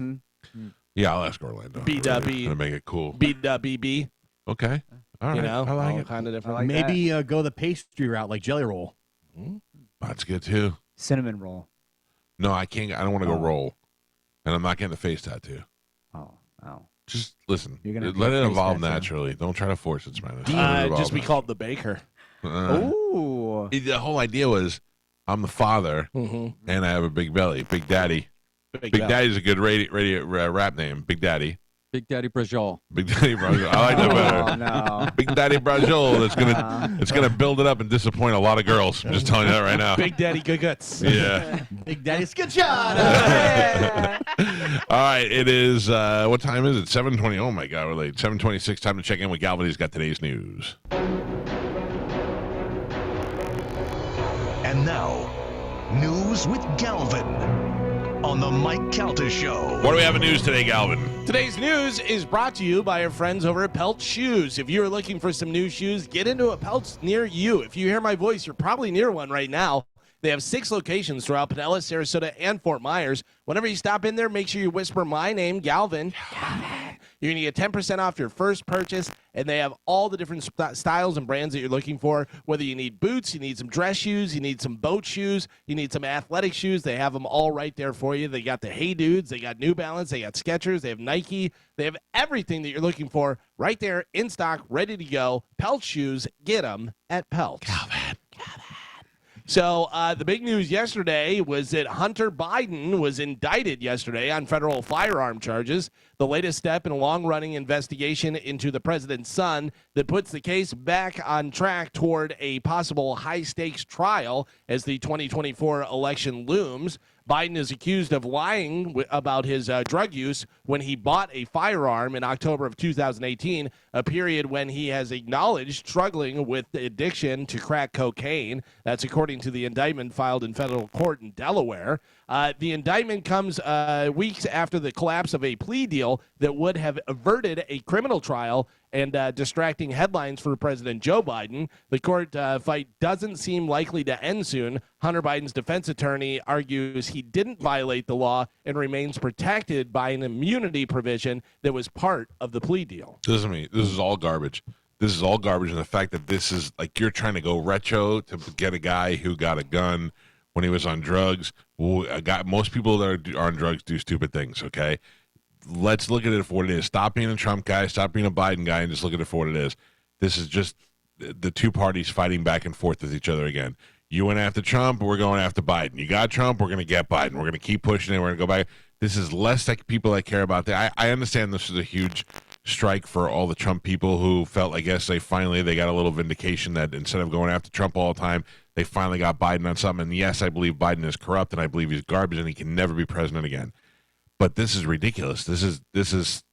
Yeah, I'll ask Orlando. BW. Gonna make it cool. BWB. Okay. All right. You know, I like all it. kind of different. I like Maybe go the pastry route like Jelly Roll. That's good too. Cinnamon roll. No, I can't. I don't want to go roll, and I'm not getting the face tattoo. Oh. Just listen. You're gonna Let get it a face evolve tattoo. naturally. Don't try to force it, Sabrina. Just be called the baker. Ooh. The whole idea was, I'm the father, and I have a big belly, Big Daddy. Big Daddy's a good radio rap name, Big Daddy. Big Daddy Brajol. Big Daddy Brajol. I like that better. Oh no. Big Daddy Brajol. It's gonna build it up and disappoint a lot of girls. I'm just telling you that right now. Big Daddy Good Guts. Yeah. Big Daddy Skitchada. All right. It is. What time is it? 7:20. Oh my God, we're late. 7:26. Time to check in with Galvin. He's got today's news. And now, news with Galvin on the Mike Calta Show. What do we have in news today, Galvin? Today's news is brought to you by our friends over at Pelt Shoes. If you're looking for some new shoes, get into a Pelt's near you. If you hear my voice, you're probably near one right now. They have 6 locations throughout Pinellas, Sarasota, and Fort Myers. Whenever you stop in there, make sure you whisper my name, Galvin. You're going to get 10% off your first purchase, and they have all the different styles and brands that you're looking for. Whether you need boots, you need some dress shoes, you need some boat shoes, you need some athletic shoes, they have them all right there for you. They got the Hey Dudes, they got New Balance, they got Skechers, they have Nike. They have everything that you're looking for right there in stock, ready to go. Pelt Shoes, get them at Pelt. Galvin. So the big news yesterday was that Hunter Biden was indicted yesterday on federal firearm charges, the latest step in a long-running investigation into the president's son that puts the case back on track toward a possible high-stakes trial as the 2024 election looms. Biden is accused of lying about his drug use when he bought a firearm in October of 2018, a period when he has acknowledged struggling with addiction to crack cocaine. That's according to the indictment filed in federal court in Delaware. The indictment comes weeks after the collapse of a plea deal that would have averted a criminal trial and distracting headlines for President Joe Biden. The court fight doesn't seem likely to end soon. Hunter Biden's defense attorney argues he didn't violate the law and remains protected by an immunity provision that was part of the plea deal. Listen to me. This is all garbage. This is all garbage. And the fact that this is like you're trying to go retro to get a guy who got a gun when he was on drugs. Most people that are on drugs do stupid things, okay? Let's look at it for what it is. Stop being a Trump guy. Stop being a Biden guy and just look at it for what it is. This is just the two parties fighting back and forth with each other again. You went after Trump, we're going after Biden. You got Trump, we're going to get Biden. We're going to keep pushing it. We're going to go back. This is less like people that care about that. I understand this is a huge strike for all the Trump people who felt, I guess, they got a little vindication that instead of going after Trump all the time, they finally got Biden on something. And yes, I believe Biden is corrupt, and I believe he's garbage, and he can never be president again. But this is ridiculous. This is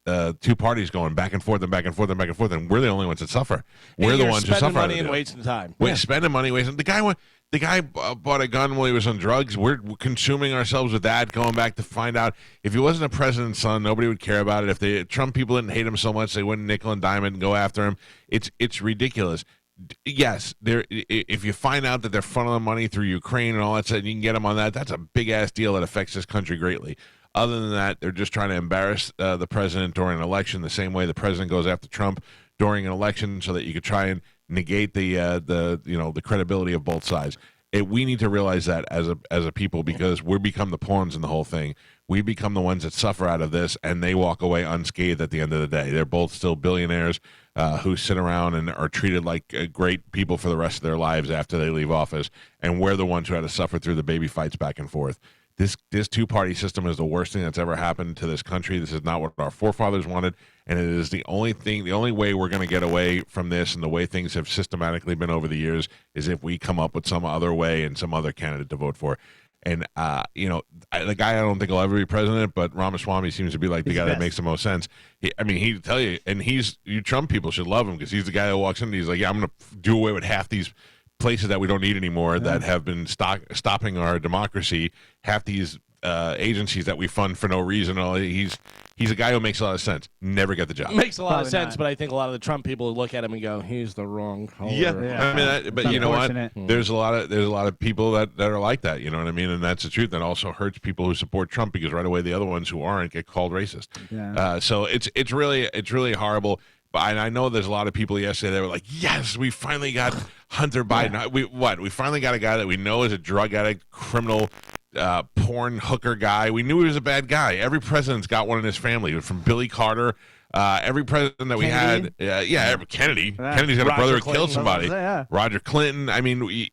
two parties going back and forth and back and forth and back and forth, and we're the only ones that suffer. We're the ones who suffer. Spending money and wasting time. Spending money, wasting. The guy bought a gun while he was on drugs. We're consuming ourselves with that, going back to find out if he wasn't a president's son, nobody would care about it. If the Trump people didn't hate him so much, they wouldn't nickel and dime it and go after him. It's ridiculous. Yes, if you find out that they're funneling money through Ukraine and all that stuff, you can get them on that. That's a big-ass deal that affects this country greatly. Other than that, they're just trying to embarrass the president during an election the same way the president goes after Trump during an election so that you could try and negate the credibility of both sides. We need to realize that as a people, because we become the pawns in the whole thing. We become the ones that suffer out of this, and they walk away unscathed at the end of the day. They're both still billionaires who sit around and are treated like great people for the rest of their lives after they leave office, and we're the ones who had to suffer through the baby fights back and forth. This two-party system is the worst thing that's ever happened to this country. This is not what our forefathers wanted, and it is the only way we're going to get away from this, and the way things have systematically been over the years, is if we come up with some other way and some other candidate to vote for. And, the guy I don't think will ever be president, but Ramaswamy seems to be like the guy that makes the most sense. He'd tell you, and you Trump people should love him because he's the guy that walks in and he's like, yeah, I'm going to do away with half these places that we don't need anymore that have been stopping our democracy, half these agencies that we fund for no reason. He's a guy who makes a lot of sense. Never get the job. Makes a lot of sense, but I think a lot of the Trump people look at him and go, "He's the wrong color." Yeah. But you know what? There's a lot of people that are like that. You know what I mean? And that's the truth. That also hurts people who support Trump because right away the other ones who aren't get called racist. Yeah. So it's really horrible. But I know there's a lot of people yesterday that were like, "Yes, we finally got Hunter Biden." Yeah. We finally got a guy that we know is a drug addict, criminal, porn hooker guy. We knew he was a bad guy. Every president's got one in his family, from Billy Carter. Every president that we had, Kennedy. Kennedy's got a brother who killed somebody. Roger Clinton.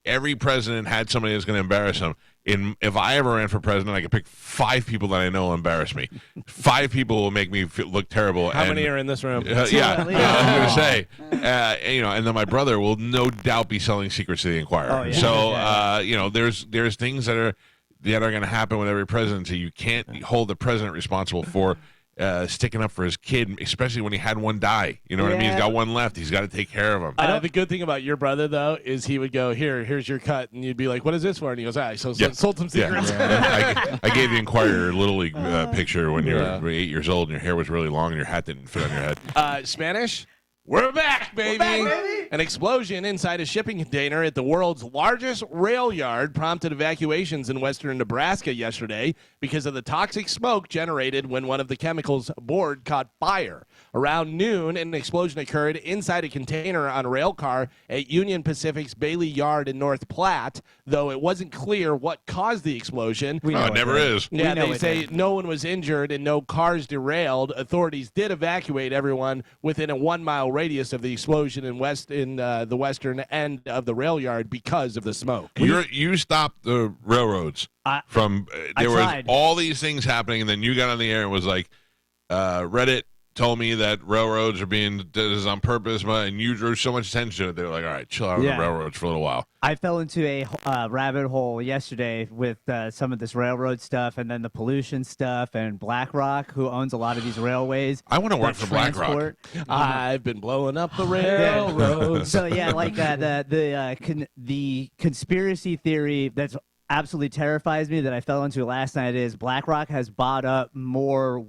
Every president had somebody that's going to embarrass him. If I ever ran for president, I could pick 5 people that I know will embarrass me. 5 people will make me look terrible. How many are in this room? I was going to say, and then my brother will no doubt be selling secrets to the Inquirer. Oh, yeah. So, there's things that are going to happen with every presidency. You can't hold the president responsible for sticking up for his kid, especially when he had one die. You know what I mean? He's got one left. He's got to take care of him. The good thing about your brother, though, is he would go, here's your cut. And you'd be like, what is this for? And he goes, I sold some secrets. Yeah. I gave the Inquirer a Little League picture when you were 8 years old and your hair was really long and your hat didn't fit on your head. Spanish? We're back, baby. An explosion inside a shipping container at the world's largest rail yard prompted evacuations in western Nebraska yesterday because of the toxic smoke generated when one of the chemicals aboard caught fire. Around noon, an explosion occurred inside a container on a rail car at Union Pacific's Bailey Yard in North Platte, though it wasn't clear what caused the explosion. It never is. Yeah, they say no one was injured and no cars derailed. Authorities did evacuate everyone within a 1-mile radius of the explosion in the western end of the rail yard because of the smoke. You stopped the railroads from there was all these things happening, and then you got on the air and was like, Reddit told me that railroads are being this on purpose, and you drew so much attention to it. They were like, all right, chill out on the railroads for a little while. I fell into a rabbit hole yesterday with some of this railroad stuff and then the pollution stuff and BlackRock, who owns a lot of these railways. I want to work for BlackRock. I've been blowing up the railroads. So, like the conspiracy theory that's absolutely terrifies me that I fell into last night is BlackRock has bought up more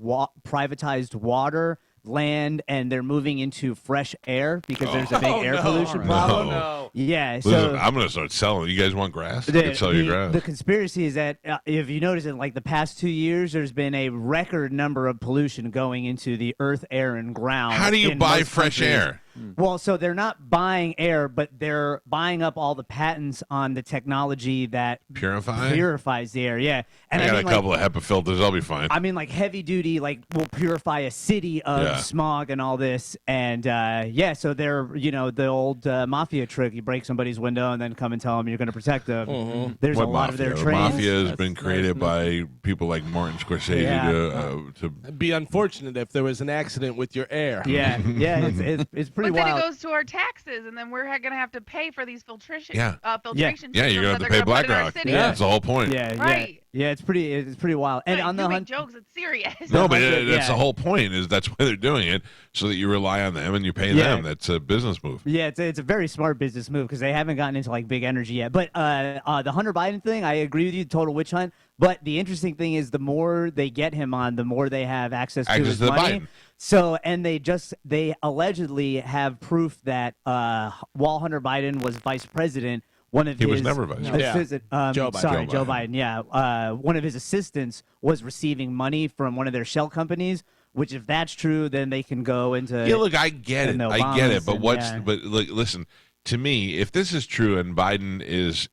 privatized water, land, and they're moving into fresh air because there's a big air pollution problem. No. Yeah, so I'm going to start selling. You guys want grass? I can sell you grass. The conspiracy is that if you notice in like the past 2 years, there's been a record number of pollution going into the earth, air, and ground. How do you buy fresh air? Well, so they're not buying air, but they're buying up all the patents on the technology that purifies the air. Yeah, and I got a couple of HEPA filters. I'll be fine. I mean, like heavy duty, like will purify a city of smog and all this. And so they're the old mafia trick: you break somebody's window and then come and tell them you're going to protect them. There's a lot of their trains. Mafia has been created by people like Martin Scorsese to be unfortunate if there was an accident with your air. Yeah, it's pretty but wild. then it goes to our taxes, and then we're going to have to pay for these filtration. Yeah, systems you're going to have to that pay they're gonna put in our BlackRock. city. Yeah, that's the whole point. Yeah, it's pretty wild. And on the make jokes, it's serious. No, but that's the whole point. Is that's why they're doing it, so that you rely on them and you pay them. That's a business move. Yeah, it's a very smart business move because they haven't gotten into like big energy yet. But the Hunter Biden thing, I agree with you, total witch hunt. But the interesting thing is, the more they get him on, the more they have access to his money. Biden. So, and they allegedly have proof that while Hunter Biden was vice president, he was never vice president. Joe Biden. Yeah, one of his assistants was receiving money from one of their shell companies. Which, if that's true, then they can go into. Yeah, look, I get it. But listen. To me, if this is true and Biden is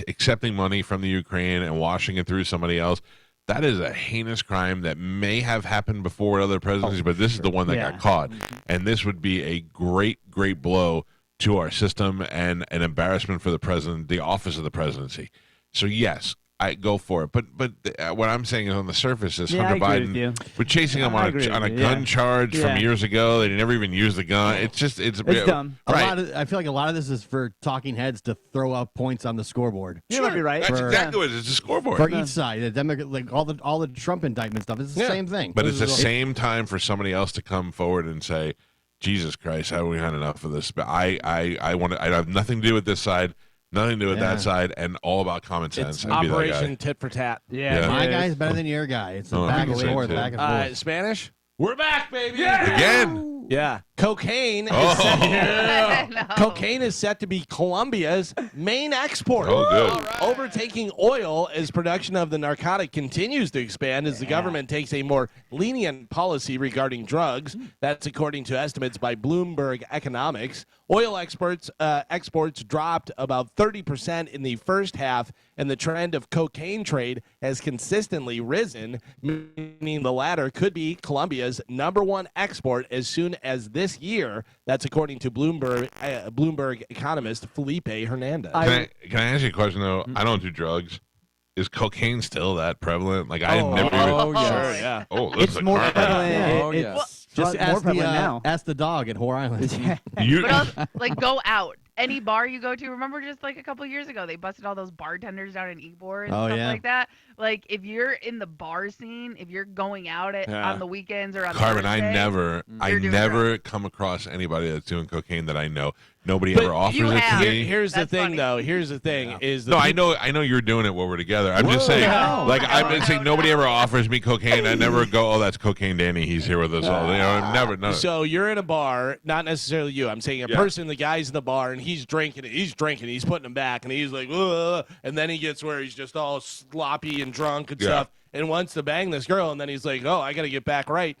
accepting money from the Ukraine and washing it through somebody else, that is a heinous crime that may have happened before other presidencies, but this is the one that got caught. And this would be a great, great blow to our system and an embarrassment for the president, the office of the presidency. So, yes, I go for it. But what I'm saying is, on the surface, is Hunter Biden, we're chasing him on a gun charge from years ago. They never even used the gun. It's dumb. I feel like a lot of this is for talking heads to throw up points on the scoreboard. You might be right. That's exactly what it is. It's a scoreboard. For each side. The Democrat, like all the Trump indictment stuff, it's the same thing. But it's the same time for somebody else to come forward and say, Jesus Christ, have we had enough of this? But I have nothing to do with this side. Nothing to do with that side, and all about common sense. It's Operation Tit for Tat. My guy's better than your guy. It's back and forth, back and forth. Spanish? We're back, baby. Again. Yeah. Cocaine is set to be Colombia's main export. Oh, good. Overtaking oil as production of the narcotic continues to expand as the government takes a more lenient policy regarding drugs. That's according to estimates by Bloomberg Economics. Oil exports dropped about 30% in the first half, and the trend of cocaine trade has consistently risen, meaning the latter could be Colombia's #1 export as soon as this year. That's according to Bloomberg economist Felipe Hernandez. Can I ask you a question, though? I don't do drugs. Is cocaine still that prevalent? Like, I never even... Oh, yeah. Oh, this it's more prevalent. Just more prevalent now. Ask the dog at Whore Island. But also, like, go out. Any bar you go to, remember just like a couple of years ago, they busted all those bartenders down in Ybor and stuff like that. Like, if you're in the bar scene, if you're going out on the weekends or on Carmen, Thursday, I never come across anybody that's doing cocaine that I know. Nobody ever offers it to me. Here's the thing, though. Here's the thing. I know you're doing it while we're together. I'm just saying, I'm saying nobody ever offers me cocaine. I never go, oh, that's Cocaine Danny. He's here with us all. Never. So you're in a bar, not necessarily you. I'm saying a person, the guy's in the bar, and he's drinking it. He's putting them back, and he's like, ugh, and then he gets where he's just all sloppy and drunk and stuff. And wants to bang this girl, and then he's like, "Oh, I got to get back right."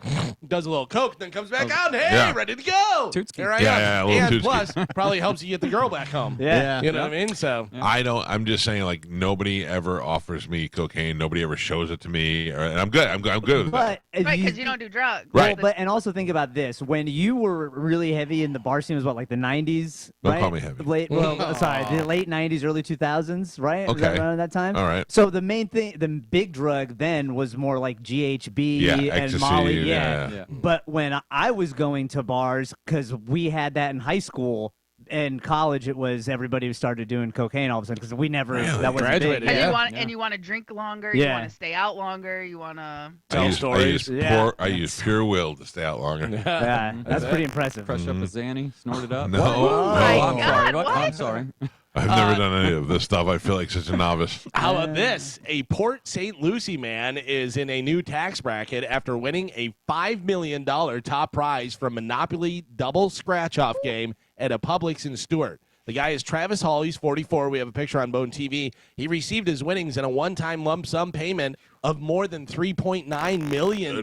Does a little coke, then comes back out, and hey, ready to go. Here I am. And plus, probably helps you get the girl back home. Yeah. You know what I mean? So I'm just saying, like, nobody ever offers me cocaine. Nobody ever shows it to me, and I'm good. I'm good with that. Right, because you don't do drugs. Right. But and also think about this: when you were really heavy in the bar scene, was what, like the '90s? Don't call me heavy. The late '90s, early 2000s, right? Okay. Was that around that time? All right. So the main thing, the big drug then was more like GHB and ecstasy, Molly. yeah. But when I was going to bars, because we had that in high school. In college, it was everybody who started doing cocaine all of a sudden because we never that was graduated. big. And you want to drink longer. You want to stay out longer. You want to tell stories. I use pure will to stay out longer. Yeah, that's pretty impressive. Crush up a Zanny, snort it up. No, I'm sorry. I've never done any of this stuff. I feel like such a novice. How about this? A Port St. Lucie man is in a new tax bracket after winning a $5 million top prize from Monopoly double scratch-off game at a Publix in Stewart. The guy is Travis Hall. He's 44. We have a picture on Bone TV. He received his winnings in a one-time lump sum payment of more than $3.9 million.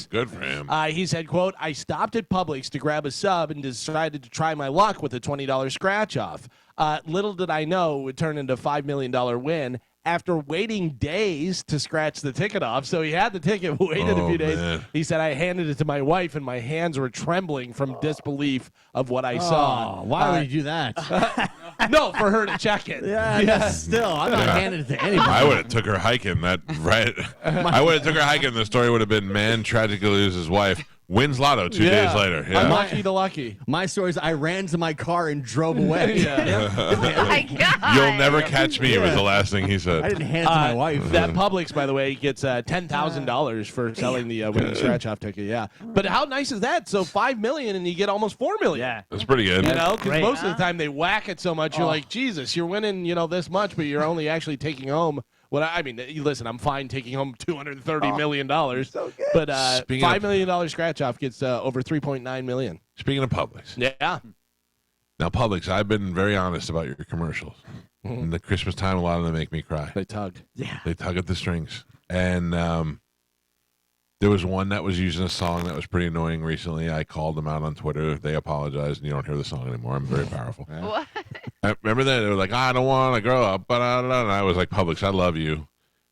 Good for him. He said, quote, I stopped at Publix to grab a sub and decided to try my luck with a $20 scratch-off. Little did I know it would turn into a $5 million win after waiting days to scratch the ticket off. So he had the ticket, waited a few days. Man. He said, I handed it to my wife, and my hands were trembling from disbelief of what I saw. Why would you do that? No, for her to check it. Yeah. Still, I'm not handing it to anybody. I would have took her hiking. I would have took her hiking. The story would have been man tragically loses his wife, wins lotto 2 days later. Yeah. Unlucky to lucky. My story is I ran to my car and drove away. Oh my God. You'll never catch me was the last thing he said. I didn't hand it to my wife. That Publix, by the way, gets $10,000 for selling the winning scratch-off ticket. Yeah, but how nice is that? So $5 million and you get almost $4 million. Yeah. That's pretty good. You know, because most of the time they whack it so much, you're like, Jesus, you're winning, this much, but you're only actually taking home. Listen, I'm fine taking home $230 million, so but $5 million scratch-off gets over $3.9 million. Speaking of Publix. Yeah. Now, Publix, I've been very honest about your commercials. In the Christmas time, a lot of them make me cry. They tug. Yeah. They tug at the strings. And there was one that was using a song that was pretty annoying recently. I called them out on Twitter. They apologized, and you don't hear the song anymore. I'm very powerful. What? Remember that? They were like, I don't want to grow up. And I was like, Publix, I love you.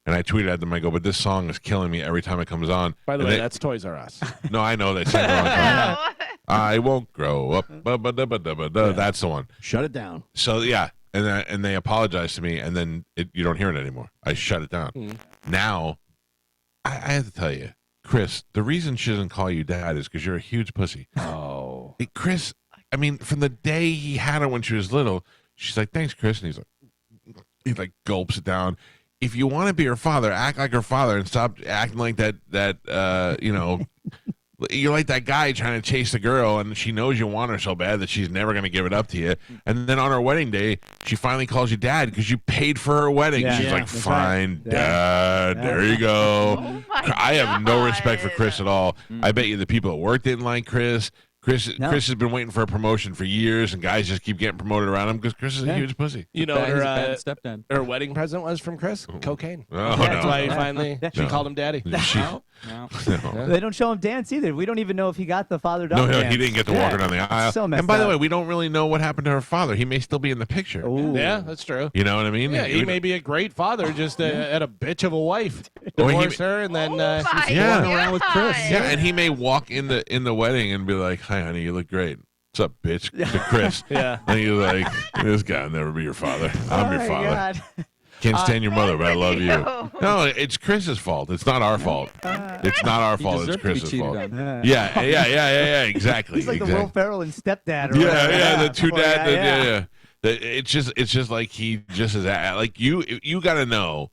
And I tweeted at them, I go, but this song is killing me every time it comes on. By the way, that's Toys R Us. No, I know. They sang the wrong song. I won't grow up. That's the one. Shut it down. So, yeah. And they apologized to me, and then you don't hear it anymore. I shut it down. Now, I have to tell you, Chris, the reason she doesn't call you dad is because you're a huge pussy. Oh. Hey, Chris, I mean, from the day he had her when she was little, she's like, thanks, Chris. And he gulps it down. If you want to be her father, act like her father and stop acting like that you're like that guy trying to chase the girl, and she knows you want her so bad that she's never going to give it up to you. And then on her wedding day, she finally calls you dad because you paid for her wedding. Yeah. She's Yeah, like, that's fine, right. Dad, there you go. Oh my I have no respect for God. Chris at all. I bet you the people at work didn't like Chris. Chris has been waiting for a promotion for years, and guys just keep getting promoted around him because Chris is a huge pussy. You know what He's a bad stepdad. her wedding present was from Chris? Cocaine. Oh, That's no. why he finally, she called him daddy. No. They don't show him dance either. We don't even know if he got the father-daughter No, dance. he didn't get to walk her down the aisle. So messed And by the up. way, we don't really know what happened to her father. He may still be in the picture. Ooh. Yeah, that's true. You know what I mean? Yeah, he may be a great father, just had a bitch of a wife. Or he Divorce her, and then Oh my Yeah. God. around with Chris. Yeah, and he may walk in the wedding and be like, "Hi, honey, you look great. What's up, bitch?" To Chris. Yeah. And you're like, "This guy will never be your father. I'm your Oh my father. God. Can't stand your mother, but I love you." you. No, it's Chris's fault. It's not our fault. It's not our fault. It's deserve to be Chris's cheated fault. on. Yeah. Exactly. He's like the exactly. Will Ferrell and stepdad. Or Yeah, whatever. yeah, the two Oh, dad. yeah. It's just like he just is like you got to know,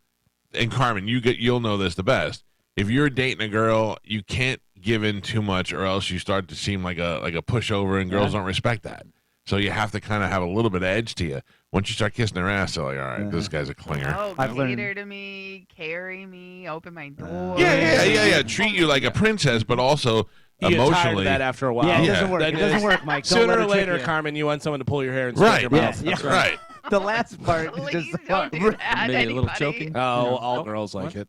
and Carmen, you'll know this the best. If you're dating a girl, you can't give in too much, or else you start to seem like a pushover, and girls don't respect that. So you have to kind of have a little bit of edge to you. Once you start kissing their ass, they're like, all right, this guy's a clinger. Oh, I've learned- cater to me, carry me, open my door. Yeah. Treat you like a princess, but also you get tired of emotionally. that after a while. Yeah, it Yeah. doesn't work. That It doesn't is- work, Mike. Don't Sooner let or her trick later, you. Carmen, you want someone to pull your hair and stick Right. your Yeah, mouth. yeah. Right. The last part is Please just don't do that, Maybe a little anybody. choking. Oh, all girls like it.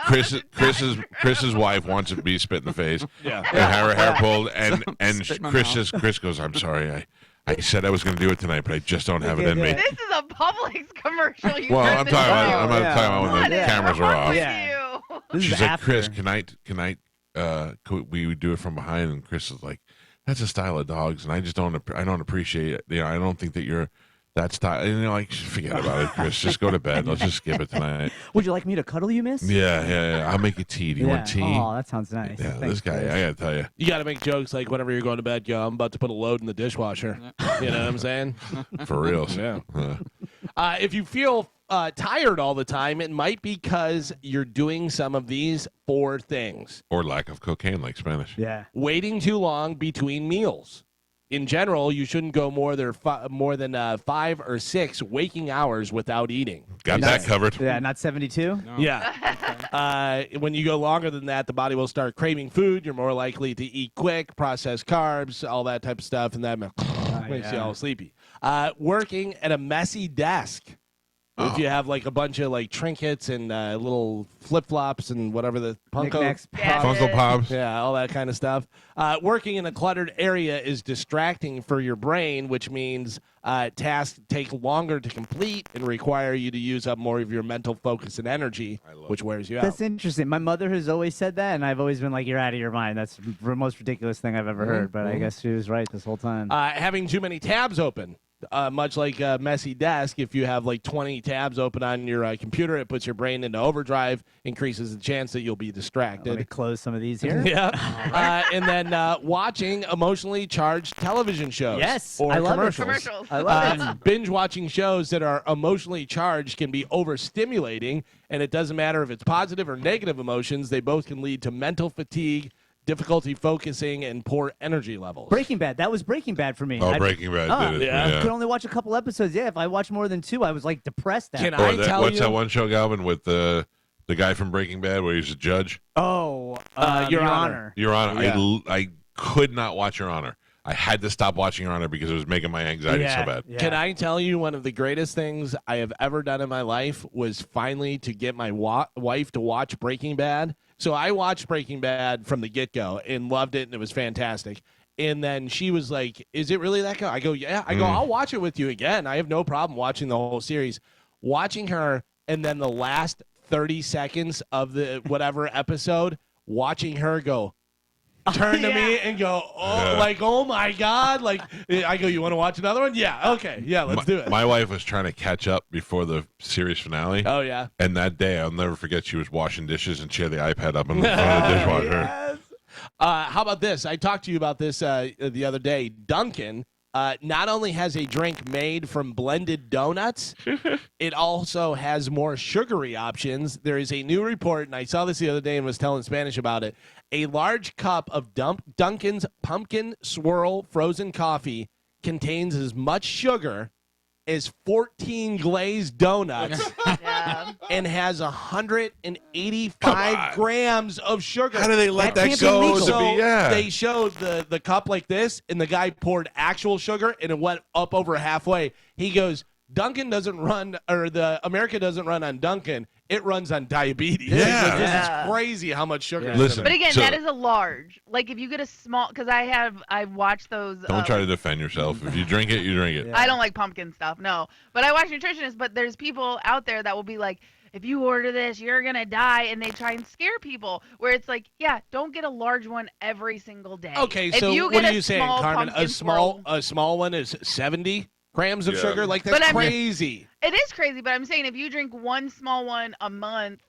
Chris's wife wants to be spit in the face. Yeah. And have her hair pulled, and Spit in my Chris goes, I'm sorry, I said I was going to do it tonight, but I just don't have it in me. This is a Publix commercial. You Well, heard I'm this talking about now. I'm not Yeah. talking about when What the is cameras are wrong off. with Yeah. you? This She's is like, after. Chris, could we do it from behind? And Chris is like, that's a style of dogs, and I don't appreciate it. You know, I don't think that you're that style. And you're like, forget about it, Chris. Just go to bed. Let's just skip it tonight. Would you like me to cuddle you, miss? Yeah. I'll make you tea. Do you want tea? Oh, that sounds nice. Yeah, Thanks, this guy, Chris. I gotta tell you. You got to make jokes like whenever you're going to bed, go, I'm about to put a load in the dishwasher. You know what I'm saying? For real. Yeah. Uh, If you feel tired all the time, it might be because you're doing some of these 4 things. or lack of cocaine, like Spanish. Yeah. Waiting too long between meals. In general, you shouldn't go more than 5 or 6 waking hours without eating. Got that covered. Yeah, not 72? Yeah. When you go longer than that, the body will start craving food. You're more likely to eat quick, processed carbs, all that type of stuff, and that makes you all sleepy. Working at a messy desk. If you have like a bunch of like trinkets and little flip flops and whatever the Knickknacks, Funko Pops. yeah, all that kind of stuff. Working in a cluttered area is distracting for your brain, which means tasks take longer to complete and require you to use up more of your mental focus and energy, which wears you out. That's interesting. My mother has always said that, and I've always been like, "You're out of your mind." That's the most ridiculous thing I've ever heard. But I guess she was right this whole time. Having too many tabs open. Much like a messy desk, if you have like 20 tabs open on your computer, it puts your brain into overdrive, increases the chance that you'll be distracted. Let me close some of these here. Yeah. And then watching emotionally charged television shows. Yes, or I love it. Commercials. I love it. Binge watching shows that are emotionally charged can be overstimulating, and it doesn't matter if it's positive or negative emotions. They both can lead to mental fatigue, difficulty focusing, and poor energy levels. Breaking Bad. That was Breaking Bad for me. Oh, Breaking Bad did it. yeah. I could only watch a couple episodes. Yeah, if I watched more than 2, I was like depressed. Can Or I tell what's you? that one show, Galvin, with the guy from Breaking Bad where he's a judge? Oh, Your Honor. Your Honor. Yeah. I could not watch Your Honor. I had to stop watching Your Honor because it was making my anxiety so bad. Yeah. Can I tell you one of the greatest things I have ever done in my life was finally to get my wife to watch Breaking Bad. So I watched Breaking Bad from the get-go and loved it, and it was fantastic. And then she was like, "Is it really that good?" I go, "Yeah." I go, "I'll watch it with you again. I have no problem watching the whole series." Watching her, and then the last 30 seconds of the whatever episode, watching her go, turn to me and go, oh my God. Like, I go, "You want to watch another one?" "Yeah, okay. Yeah, let's do it." My wife was trying to catch up before the series finale. Oh, yeah. And that day, I'll never forget, she was washing dishes and she had the iPad up in front of the dishwasher. How about this? I talked to you about this the other day. Dunkin' not only has a drink made from blended donuts, it also has more sugary options. There is a new report, and I saw this the other day and was telling Spanish about it. A large cup of Dunkin's pumpkin swirl frozen coffee contains as much sugar as 14 glazed donuts and has 185 grams of sugar. How do they let that can't be go? legal. To be, They showed the cup like this, and the guy poured actual sugar, and it went up over halfway. He goes, "Dunkin' doesn't run, or the America doesn't run on Dunkin'. It runs on diabetes." Yeah. This is crazy how much sugar. is Listen, in But it. again, So- that is a large. Like if you get a small, because I've watched those. Don't try to defend yourself. If you drink it, you drink it. I don't like pumpkin stuff, no. But I watch nutritionists. But there's people out there that will be like, "If you order this, you're gonna die," and they try and scare people. Where it's like, yeah, don't get a large one every single day. Okay, If so you what get are a you saying, small Carmen? pumpkin A small one is 70 grams of Yeah. sugar? Like, But that's I'm just- crazy. It is crazy, but I'm saying if you drink one small one a month,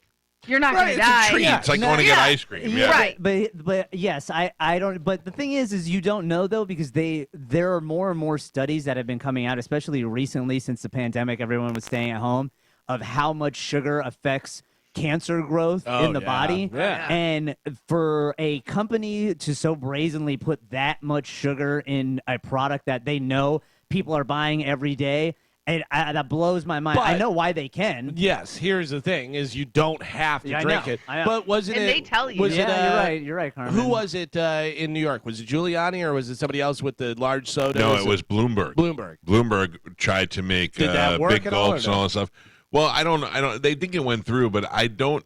you're not Right, gonna it's die. a treat. It's like going to get ice cream. Yeah. Right. But yes, I don't. But the thing is you don't know though, because there are more and more studies that have been coming out, especially recently since the pandemic. Everyone was staying at home, of how much sugar affects cancer growth in the body. Yeah. And for a company to so brazenly put that much sugar in a product that they know people are buying every day, that blows my mind. I But- know why they can. Yes, here's the thing: is you don't have to Yeah, I drink know. it. I know. But wasn't And it? they tell you. Was Yeah, it? you're right, Carmen. Who was it in New York? Was it Giuliani or was it somebody else with the large soda? No, it was Bloomberg. Bloomberg. Bloomberg tried to make Did that work big at all, or gulps no? and all that stuff. Well, I don't. They think it went through, but I don't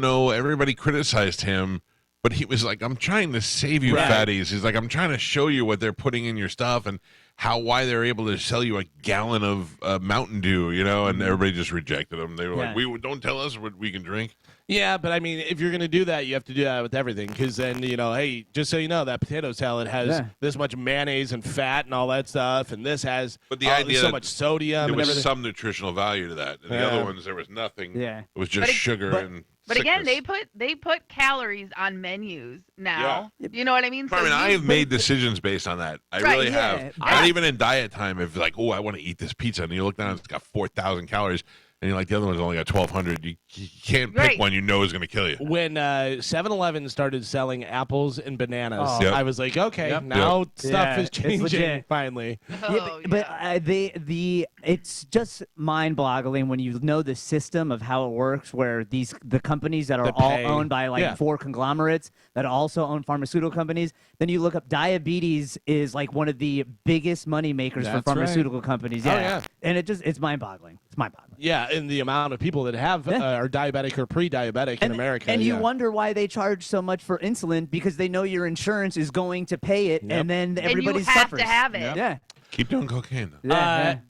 know. Everybody criticized him, but he was like, "I'm trying to save you, Right. fatties." He's like, "I'm trying to show you what they're putting in your stuff and why they're able to sell you a gallon of Mountain Dew, and everybody just rejected him. They were like, Yeah. "We don't tell us what we can drink." Yeah, but I mean, if you're going to do that, you have to do that with everything, because then, hey, just so you know, that potato salad has this much mayonnaise and fat and all that stuff, and this has But the idea so that much sodium There and was everything. some nutritional value to that, and the Yeah. other ones there was nothing. Yeah. It was just sugar and. But again, sickness. they put calories on menus now. You know what I mean? Carmen, you- I have made decisions based on that. I Right, really yeah. have. Not even in diet time. If like, I want to eat this pizza, and you look down, it's got 4,000 calories, and you're like, the other one's only got 1,200. You can't pick Right. one you know is going to kill you. When 7-Eleven started selling apples and bananas, Oh. Yep. I was like, okay, Yep. now Yep. stuff Yeah, is it's changing legit. finally. Oh, But yeah. it's just mind-boggling when you know the system of how it works, where the companies that are The all pay. owned by Yeah. 4 conglomerates that also own pharmaceutical companies. Then you look up diabetes is like one of the biggest money makers for That's right. pharmaceutical companies. Oh, yeah. And it's mind-boggling. It's mind-boggling. Yeah, and the amount of people that have are diabetic or pre-diabetic in America. And you wonder why they charge so much for insulin, because they know your insurance is going to pay it, and then everybody and you have suffers. to have it. Yeah. Keep doing cocaine, though.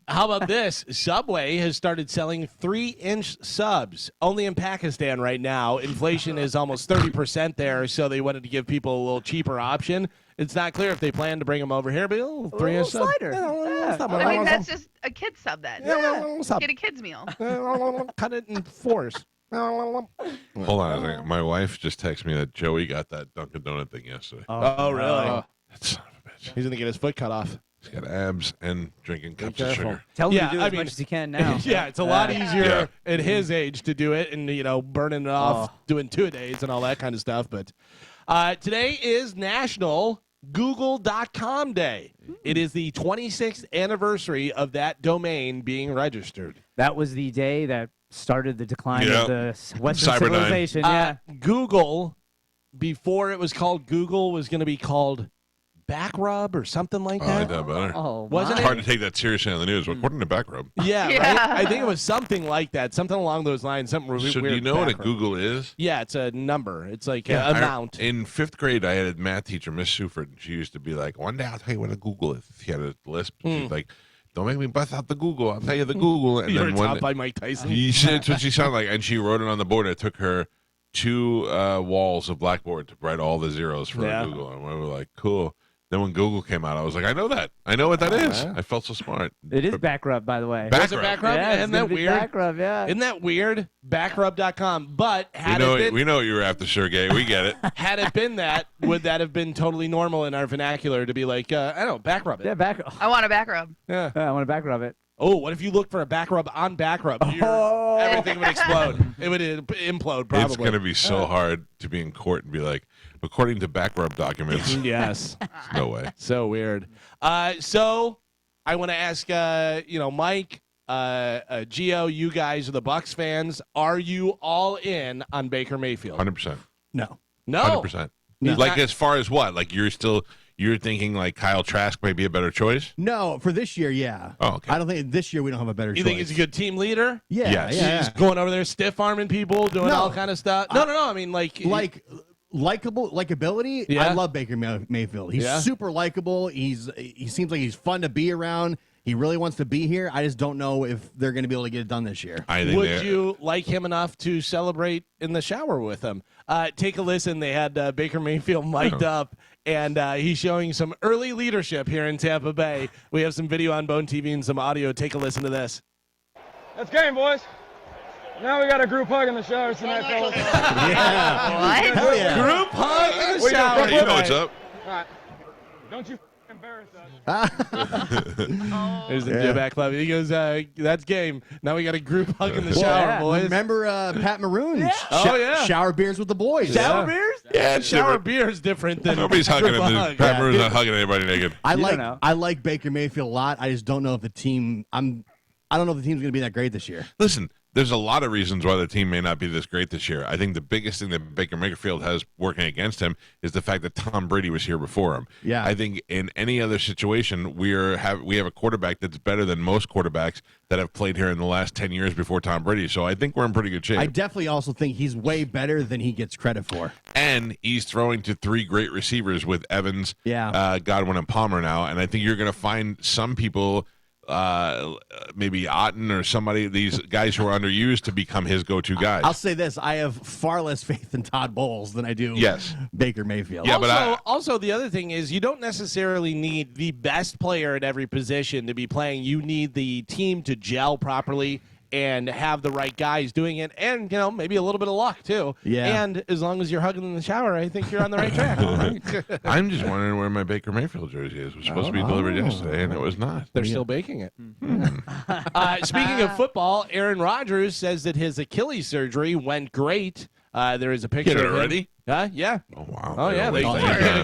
How about this? Subway has started selling 3-inch subs only in Pakistan right now. Inflation is almost 30% there, so they wanted to give people a little cheaper option. It's not clear if they plan to bring them over here, but 3-inch sub. slider. I mean, that's just a kid's sub then. Get a kid's meal. Cut it in fours. Hold on a second. My wife just texted me that Joey got that Dunkin' Donut thing yesterday. Oh, really? That son of a bitch. He's going to get his foot cut off. He's got abs and drinking cups of sugar. Tell him to do as much as he can now. Yeah, it's a lot easier at his age to do it and, burning it off, doing 2-a-days and all that kind of stuff. But today is National Google.com Day. It is the 26th anniversary of that domain being registered. That was the day that started the decline of the Western Cyber civilization. Google, before it was called Google, was going to be called Backrub or something like I that. like that better. Wasn't It's it? hard to take that seriously on the news. According to Backrub. Yeah, Yeah. right? I think it was something like that, something along those lines, something really So weird. do you know what a Backrub. Google is? Yeah, it's a number. It's like an amount. In 5th grade, I had a math teacher, Miss Suford, and she used to be like, one day I'll tell you what a Google is. She had a lisp. She's like, don't make me bust out the Google. I'll tell you the Google. And You were then taught by Mike Tyson. that's what she sounded like. And she wrote it on the board. It took her 2 walls of blackboard to write all the zeros for the Google. And we were like, cool. Then when Google came out, I was like, I know that. I know what that is. I felt so smart. It is Backrub, by the way. Was it Backrub? Yeah, Isn't that weird? Backrub, yeah. Isn't that weird? Backrub.com. But had We know you were after Sergey. We get it. had it been that, would that have been totally normal in our vernacular to be like, I don't know, backrub it? Yeah, Backrub. I want a back rub. Yeah. I want to Backrub it. Oh, what if you looked for a backrub on backrub? Everything would explode. It would implode, probably. It's going to be so hard to be in court and be like, according to Backrub documents. Yes. No way. So weird. So I want to ask, Mike, Gio, you guys are the Bucks fans. Are you all in on Baker Mayfield? 100%. No. No. 100%. Like, as far as what? Like, you're thinking like Kyle Trask might be a better choice? No, for this year, yeah. Oh, okay. I don't think this year we don't have a better choice. You think he's a good team leader? Yeah, Yes. yeah. He's going over there stiff arming people, doing all kind of stuff. No. I mean, likability. Yeah. I love Baker Mayfield. He's super likable. He seems like he's fun to be around. He really wants to be here. I just don't know if they're going to be able to get it done this year. Would you like him enough to celebrate in the shower with him? Take a listen. They had Baker Mayfield mic'd up, and he's showing some early leadership here in Tampa Bay. We have some video on Bone TV and some audio. Take a listen to this. That's game, boys. Now we got a group hug in the shower tonight, fellas. Yeah. What? Hell yeah. Group hug in the What you shower. doing, You know what's up. All right. Don't you embarrass us. There's the J-Back Club. He goes, that's game. Now we got a group hug in the shower, boys. Remember Pat Maroon? Yeah. Oh, yeah. Shower beers with the boys. Shower beers? Yeah, it's Shower different. beer is different than Nobody's hugging group him. hug. Pat Maroon's not hugging anybody naked. I You don't know. like Baker Mayfield a lot. I just don't know if the team. I don't know if the team's going to be that great this year. Listen, there's a lot of reasons why the team may not be this great this year. I think the biggest thing that Baker Mayfield has working against him is the fact that Tom Brady was here before him. Yeah. I think in any other situation, we have a quarterback that's better than most quarterbacks that have played here in the last 10 years before Tom Brady. So I think we're in pretty good shape. I definitely also think he's way better than he gets credit for. And he's throwing to 3 great receivers with Evans, Godwin, and Palmer now. And I think you're going to find some people, maybe Otten or somebody, these guys who are underused, to become his go-to guys. I'll say this: I have far less faith in Todd Bowles than I do Baker Mayfield. Yeah, also the other thing is you don't necessarily need the best player at every position to be playing. You need the team to gel properly and have the right guys doing it, and maybe a little bit of luck too. Yeah. And as long as you're hugging in the shower, I think you're on the right track. I'm just wondering where my Baker Mayfield jersey is. It was supposed to be delivered yesterday, and it was not. They're still baking it. Speaking of football, Aaron Rodgers says that his Achilles surgery went great. There is a picture Get it of him. already? Yeah. Oh, wow. Oh, yeah. They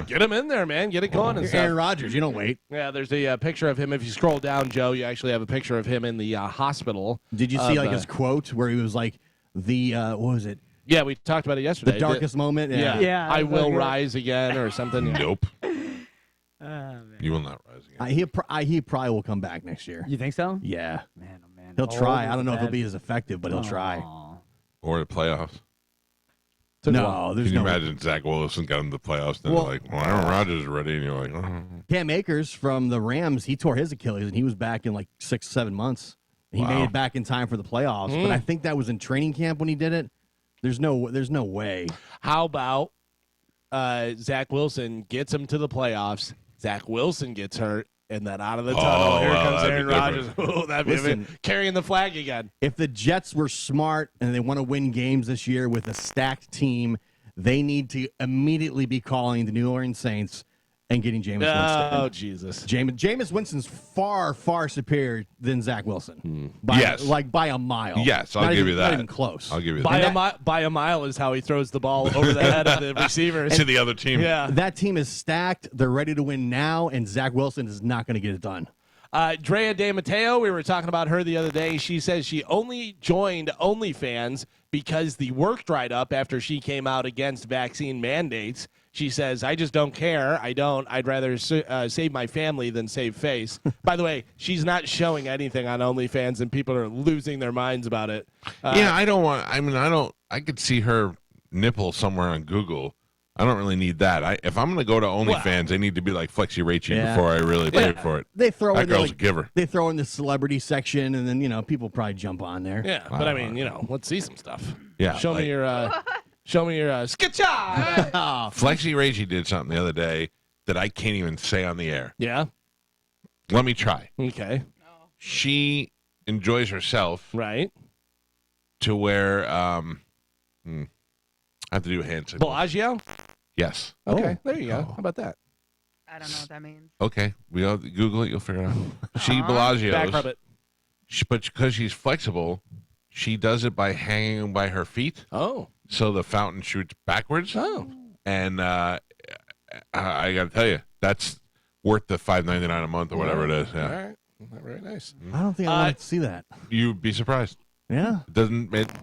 get him in there, man. Get it going and You're stuff. Aaron Rodgers. You don't wait. Yeah, there's a picture of him. If you scroll down, Joe, you actually have a picture of him in the hospital. Did you see his quote where he was like, what was it? Yeah, we talked about it yesterday. The darkest moment? Yeah. I will rise again or something. Nope. You will not rise again. He probably will come back next year. You think so? Yeah. Man, oh man. man. He'll try. Oh, I don't know if bad. he'll be as effective, but he'll try. Aw. Or the playoffs. No, there's Can you no. imagine Zach Wilson got him to the playoffs? And Well- they're like, well, Aaron Rodgers is ready. And you're like, oh. Cam Akers from the Rams, he tore his Achilles, and he was back in like 6-7 months. He Wow. made it back in time for the playoffs, but I think that was in training camp when he did it. There's no way. How about Zach Wilson gets him to the playoffs? Zach Wilson gets hurt, and then out of the tunnel, here wow, comes that'd Aaron be Rodgers. different. Oh, that'd be Listen. carrying the flag again. If the Jets were smart and they want to win games this year with a stacked team, they need to immediately be calling the New Orleans Saints and getting Jameis Oh, Winston. Jesus. Jameis Winston's far, far superior than Zach Wilson. Yes. By a mile. Yes, I'll Not give even- you that. Not even close. I'll give you By that. a mile is how he throws the ball over the head of the receivers. To the other team. Yeah. That team is stacked. They're ready to win now, and Zach Wilson is not going to get it done. Drea De Matteo, we were talking about her the other day. She says she only joined OnlyFans because the work dried up after she came out against vaccine mandates. She says, I just don't care. I'd rather save my family than save face. By the way, she's not showing anything on OnlyFans, and people are losing their minds about it. I could see her nipple somewhere on Google. I don't really need that. If I'm going to go to OnlyFans, they need to be like Flexi Rachy before I really pay for it. They throw That in girl's a giver. They throw in the celebrity section, and then people probably jump on there. Yeah, but I mean, let's see some stuff. Yeah, Show me your sketcha. Flexi Rachy did something the other day that I can't even say on the air. Yeah. Let me try. Okay. She enjoys herself Right. to where I have to do a hand signal. Bellagio. Yes. Okay. There you go. How about that? I don't know what that means. Okay. We all Google it. You'll figure it out. She Back rub Bellagio's, it. but because she's flexible, she does it by hanging by her feet. Oh. So the fountain shoots backwards. Oh. And I got to tell you, that's worth the $5.99 a month or whatever it is. Yeah. All right. Very nice. I don't think I want to see that. You'd be surprised. Yeah.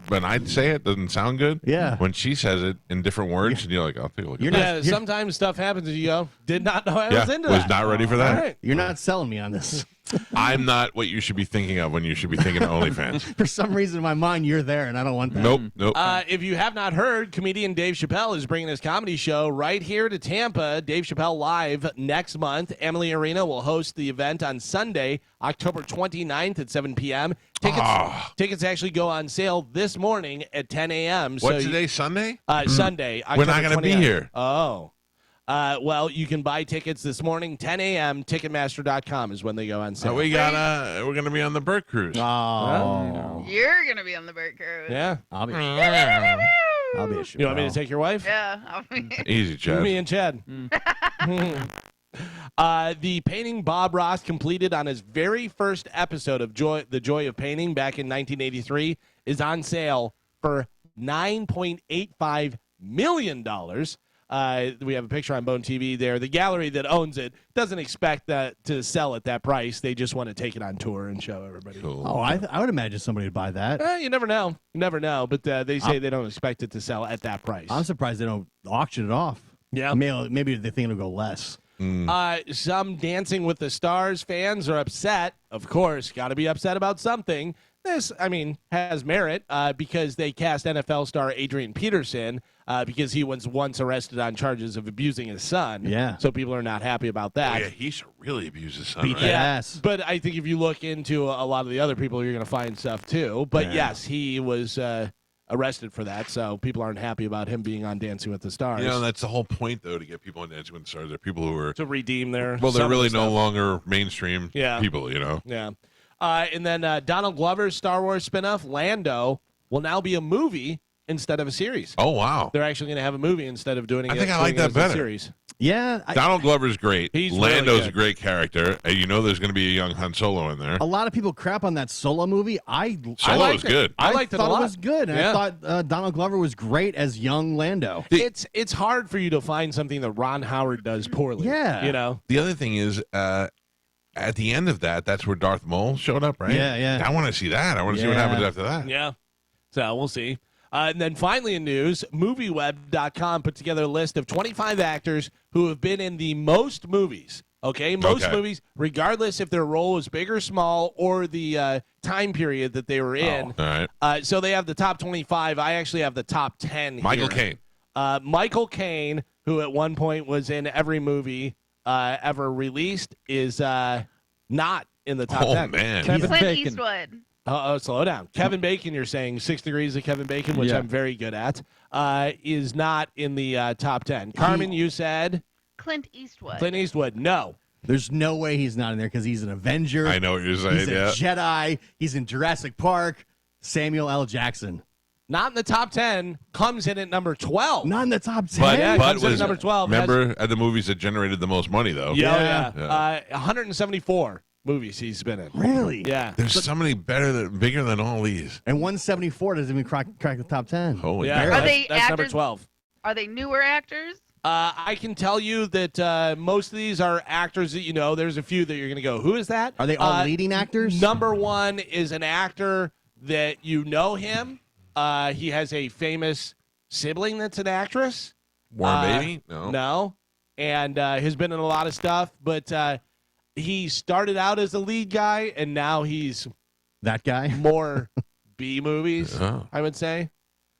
When I say it, doesn't sound good. Yeah. When she says it in different words, and you're like, I'll take a look You're at not- that. Yeah, sometimes stuff happens and you go, did not know I was into was that. not ready for that. All right. You're not selling me on this. I'm not what you should be thinking of when you should be thinking of OnlyFans. For some reason in my mind, you're there, and I don't want that. Nope. If you have not heard, comedian Dave Chappelle is bringing his comedy show right here to Tampa. Dave Chappelle Live next month. Emily Arena will host the event on Sunday, October 29th at 7 p.m. Tickets actually go on sale this morning at 10 a.m. What's today, Sunday? Sunday, We're October not going to be 29th. here. Oh. Well, you can buy tickets this morning, 10 a.m. Ticketmaster.com is when they go on sale. We're going to be on the Burt Cruise. Oh. You're gonna be on the Burt Cruise. Yeah. I'll be a Chappelle. You want me to take your wife? Yeah. I'll be- Easy, Chad. Me and Chad. The painting Bob Ross completed on his very first episode of The Joy of Painting back in 1983 is on sale for $9.85 million. We have a picture on Bone TV there. The gallery that owns it doesn't expect that to sell at that price. They just want to take it on tour and show everybody. Cool. Oh, I would imagine somebody would buy that. You never know. You never know. But they say they don't expect it to sell at that price. I'm surprised they don't auction it off. Yeah. Maybe they think it'll go less. Some Dancing with the Stars fans are upset. Of course, got to be upset about something. This, has merit because they cast NFL star Adrian Peterson because he was once arrested on charges of abusing his son. Yeah. So people are not happy about that. Oh, yeah, he should really abuse his son. Beat Right? that Yeah, ass. but I think if you look into a lot of the other people, you're going to find stuff too. But Yeah. yes, he was arrested for that, so people aren't happy about him being on Dancing with the Stars. That's the whole point, though, to get people on Dancing with the Stars. There are people who are, to redeem their well, they're some of really the no stuff. longer mainstream Yeah. people, Yeah. And then Donald Glover's Star Wars spinoff, Lando, will now be a movie instead of a series. Oh, wow. They're actually going to have a movie instead of doing it. I think I doing like it that as a better. Series. Yeah. Donald Glover's great. He's Lando's really a great character. And there's going to be a young Han Solo in there. A lot of people crap on that Solo movie. Solo was good. I liked it a thought lot. it was good. And Yeah. I thought Donald Glover was great as young Lando. It's hard for you to find something that Ron Howard does poorly. Yeah. The other thing is, at the end of that, that's where Darth Maul showed up, right? Yeah. I want to see that. I want to see what Yeah. happens after that. Yeah. So we'll see. And then finally in news, MovieWeb.com put together a list of 25 actors who have been in the most movies Okay, most Okay. movies, regardless if their role was big or small or the time period that they were in. All right. So they have the top 25. I actually have the top 10 Michael here. Caine. Michael Caine, who at one point was in every movie ever released, is not in the top 10. Oh, man. Kevin Clint Bacon. Eastwood. Slow down. Kevin Bacon, you're saying 6 Degrees of Kevin Bacon, which Yeah. I'm very good at, is not in the top 10. Carmen, you said Clint Eastwood. Clint Eastwood. No. There's no way he's not in there because he's an Avenger. I know what you're saying. He's a Yeah. Jedi. He's in Jurassic Park. Samuel L. Jackson. Not in the top 10. Comes in at number 12. Not in the top 10. But, Yeah, but comes in at was number 12. remember at the movies that generated the most money though. Yeah. Yeah. 174 movies he's been in. Really? Yeah. There's so many bigger than all these. And 174 doesn't even crack the top 10. Holy Yeah, cow. Are they that's number actors? 12. Are they newer actors? I can tell you that most of these are actors that you know. There's a few that you're going to go, who is that? Are they all leading actors? Number one is an actor that you know him. He has a famous sibling that's an actress. Warren Beatty? No. No. And has been in a lot of stuff. But he started out as a lead guy, and now he's That guy? more B movies, Oh. I would say.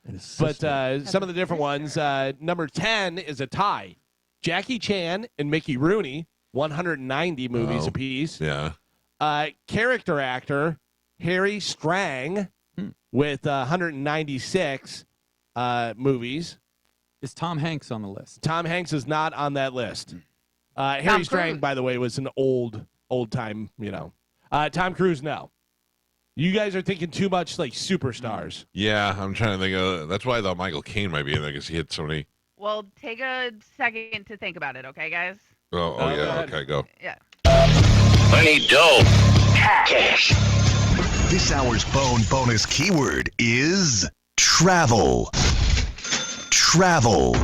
And his But sister. some of the different ones, number 10 is a tie. Jackie Chan and Mickey Rooney, 190 movies Oh. apiece. Yeah. Character actor Harry Strang with 196 movies. Is Tom Hanks on the list? Tom Hanks is not on that list. Harry Strang, Cruise. by the way, was an old time, Tom Cruise, no. You guys are thinking too much like superstars. Yeah, I'm trying to think of. That's why I thought Michael Caine might be in there because he had so many. Well, take a second to think about it, okay, guys? Oh, go yeah. ahead. Okay, go. Yeah. I need dough. Cash. This hour's phone bonus keyword is travel. Travel.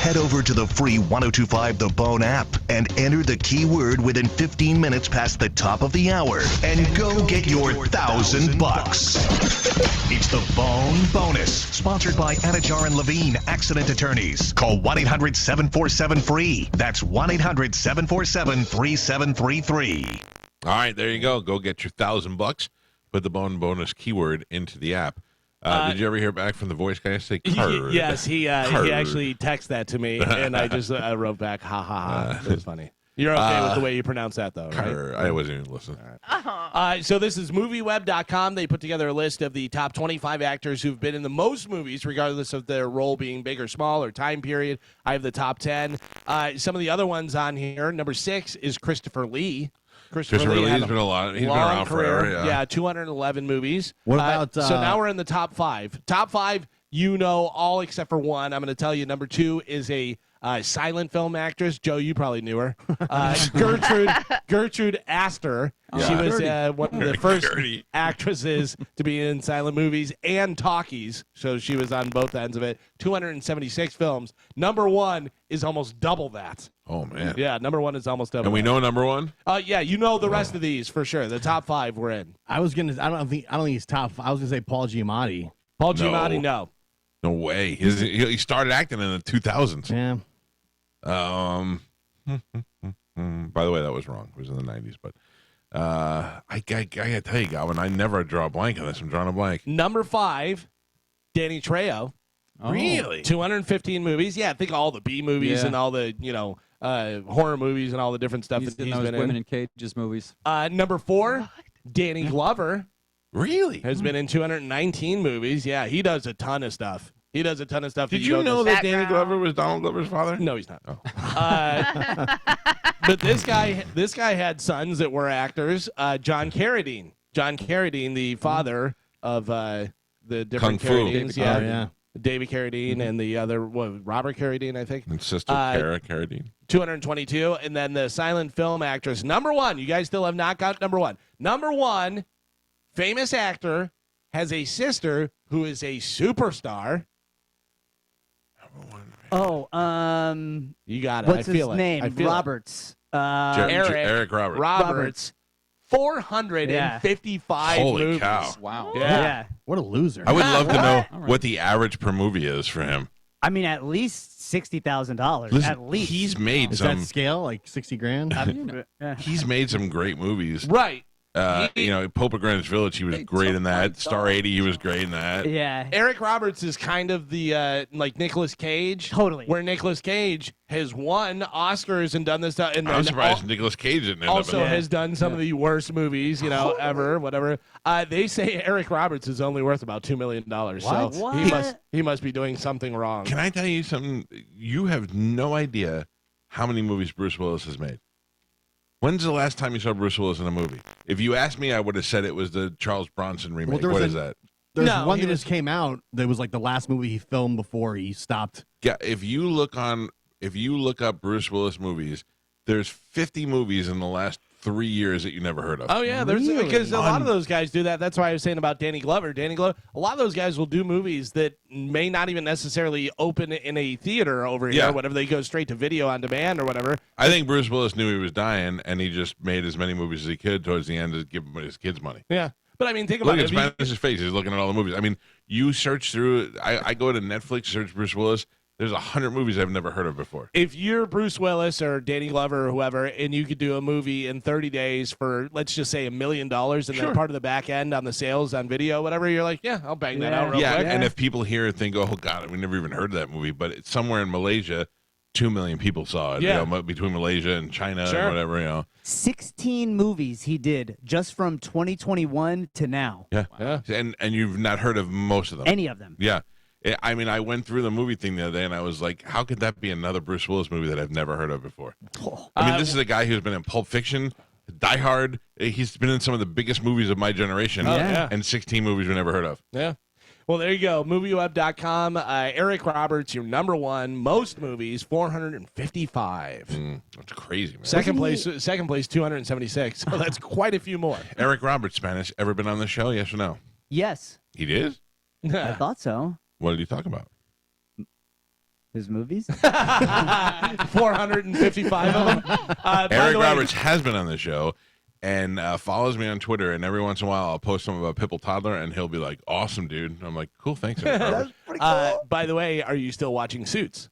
Head over to the free 1025 The Bone app and enter the keyword within 15 minutes past the top of the hour and go get your $1,000. It's the Bone Bonus, sponsored by Anajar and Levine Accident Attorneys. Call 1-800-747-FREE. That's 1-800-747-3733. All right, there you go. Go get your $1,000. Put the Bone Bonus keyword into the app. Did you ever hear back from the voice guy? Say card. Yes, he Card. actually texted that to me, and I just wrote back, ha, ha, ha. It was funny. You're okay with the way you pronounce that, though, right? Card. I wasn't even listening. So this is MovieWeb.com. They put together a list of the top 25 actors who've been in the most movies, regardless of their role being big or small or time period. I have the top 10. Some of the other ones on here. Number 6 is Christopher Lee. Christopher Lee's had a been a lot. He's been long around career. forever. Yeah. 211 movies. What about, so now we're in the top 5. Top 5, you know all except for one. I'm going to tell you. Number 2 is a silent film actress. Joe, you probably knew her. Gertrude Astor. Yeah. She was one of the first Gertie. actresses to be in silent movies and talkies. So she was on both ends of it. 276 films. Number 1 is almost double that. Oh man. Yeah, number 1 is almost double. And we that. know number 1. Yeah, you know the rest of these for sure. The top 5 we're in. I don't think he's top. I was gonna say Paul Giamatti. Paul No. Giamatti, no. No way. He started acting in the 2000s. Yeah. By the way, that was wrong. It was in the 90s, but I gotta tell you, Galvin, I never draw a blank on this. I'm drawing a blank. Number 5, Danny Trejo. Oh. Really? 215 movies. Yeah, think all the B movies Yeah. and all the, horror movies and all the different stuff He's that in he's those been Women in. in Cages movies. Number 4, Danny Glover Really? has been in 219 movies. Yeah, he does a ton of stuff. Did that you don't know that Background. Danny Glover was Donald Glover's father? No, he's not. Oh. But this guy had sons that were actors. John Carradine. John Carradine, the father of the different Kung Fu. Carradines. Oh, yeah. David Carradine and the other, Robert Carradine, I think. And sister Cara Carradine. 222. And then the silent film actress. Number 1. You guys still have not got number 1. Number 1, famous actor, has a sister who is a superstar. Oh, You got it. what's I feel his it. name? I feel it. Roberts. Eric Roberts. Roberts. 455 Holy movies. cow. Wow. Yeah. What a loser. I would love to know All right. what the average per movie is for him. I mean, at least $60,000. At least. He's made Is some. that scale like 60 grand? He's made some great movies. Right. Pope of Greenwich Village, he was great in that. Star 80, he was great in that. Yeah. Eric Roberts is kind of the like Nicolas Cage. Totally. Where Nicolas Cage has won Oscars and done this stuff. And I'm surprised Nicolas Cage didn't end also up in has done some of the worst movies, ever, whatever. They say Eric Roberts is only worth about $2 million. So he must be doing something wrong. Can I tell you something? You have no idea how many movies Bruce Willis has made. When's the last time you saw Bruce Willis in a movie? If you asked me, I would have said it was the Charles Bronson remake. What is that? There's one that just came out that was like the last movie he filmed before he stopped. Yeah, if you look up Bruce Willis movies, there's 50 movies in the last 3 years that you never heard of. Oh yeah, because a lot of those guys do that. That's why I was saying about Danny Glover. A lot of those guys will do movies that may not even necessarily open in a theater over here, or whatever. They go straight to video on demand or whatever. I think Bruce Willis knew he was dying, and he just made as many movies as he could towards the end to give his kids money. Yeah. But I mean, think about it. Look at Spanish's face. He's looking at all the movies. I mean, you search through. I go to Netflix, search Bruce Willis. There's 100 movies I've never heard of before. If you're Bruce Willis or Danny Glover or whoever, and you could do a movie in 30 days for, let's just say, $1 million, and then part of the back end on the sales on video, whatever, you're like, yeah, I'll bang that out real quick. And if people here think, oh, God, we never even heard of that movie, but it's somewhere in Malaysia, 2 million people saw it, between Malaysia and China and whatever, 16 movies he did just from 2021 to now. Yeah. And you've not heard of most of them. Any of them. Yeah. I mean, I went through the movie thing the other day, and I was like, how could that be another Bruce Willis movie that I've never heard of before? I mean, this is a guy who's been in Pulp Fiction, Die Hard. He's been in some of the biggest movies of my generation, and 16 movies we never heard of. Yeah. Well, there you go. MovieWeb.com. Eric Roberts, your number one. Most movies, 455. That's crazy, man. Second place, 276. So that's quite a few more. Eric Roberts, Spanish, ever been on the show? Yes or no? Yes. He did? I thought so. What did he talk about? His movies? 455 of them. Eric Roberts has been on the show and follows me on Twitter, and every once in a while I'll post something about Pipple Toddler, and he'll be like, awesome, dude. And I'm like, cool, thanks, Eric Roberts. That's pretty cool. By the way, are you still watching Suits?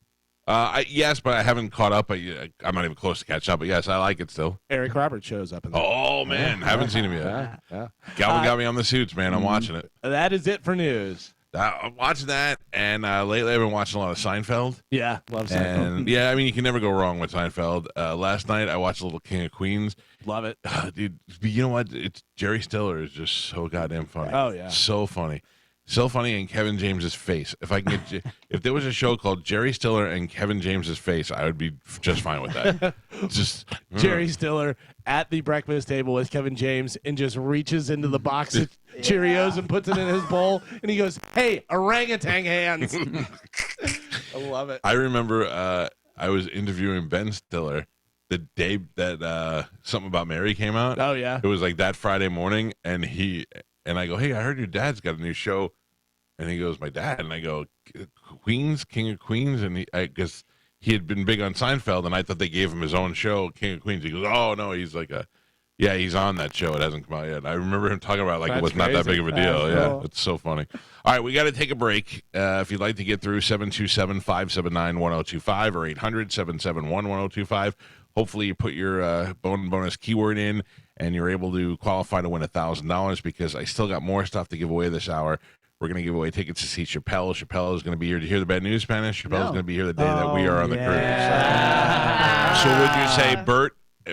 Yes, but I haven't caught up. I'm not even close to catch up, but yes, I like it still. Eric Roberts shows up in there. Oh, man, haven't seen him yet. Galvin got me on the Suits, man. I'm watching it. That is it for news. I'm watching that, and lately I've been watching a lot of Seinfeld. Yeah, love Seinfeld. And I mean, you can never go wrong with Seinfeld. Last night I watched a little King of Queens. Love it. Dude, you know what? It's Jerry Stiller is just so goddamn funny. Oh, yeah. So funny. So funny, and Kevin James's face. If I can get, if there was a show called Jerry Stiller and Kevin James's face, I would be just fine with that. Just Jerry Stiller at the breakfast table with Kevin James and just reaches into the box of Cheerios and puts it in his bowl, and he goes, "Hey, orangutan hands." I love it. I remember I was interviewing Ben Stiller the day that Something About Mary came out. Oh yeah, it was like that Friday morning, and I go, "Hey, I heard your dad's got a new show," and he goes, "My dad," and I go, "Queens, King of Queens," and because he had been big on Seinfeld, and I thought they gave him his own show, King of Queens. He goes, "Oh no, he's like he's on that show. It hasn't come out yet." I remember him talking about it like That's it was not that big of a deal. That's cool. It's so funny. All right, we got to take a break. If you'd like to get through, 727-579-1025 or 800-771-1025. Hopefully you put your bonus keyword in, and you're able to qualify to win $1,000 because I still got more stuff to give away this hour. We're going to give away tickets to see Chappelle. Chappelle is going to be here to hear the bad news, Spanish. Chappelle is going to be here the day that we are on the cruise. So would you say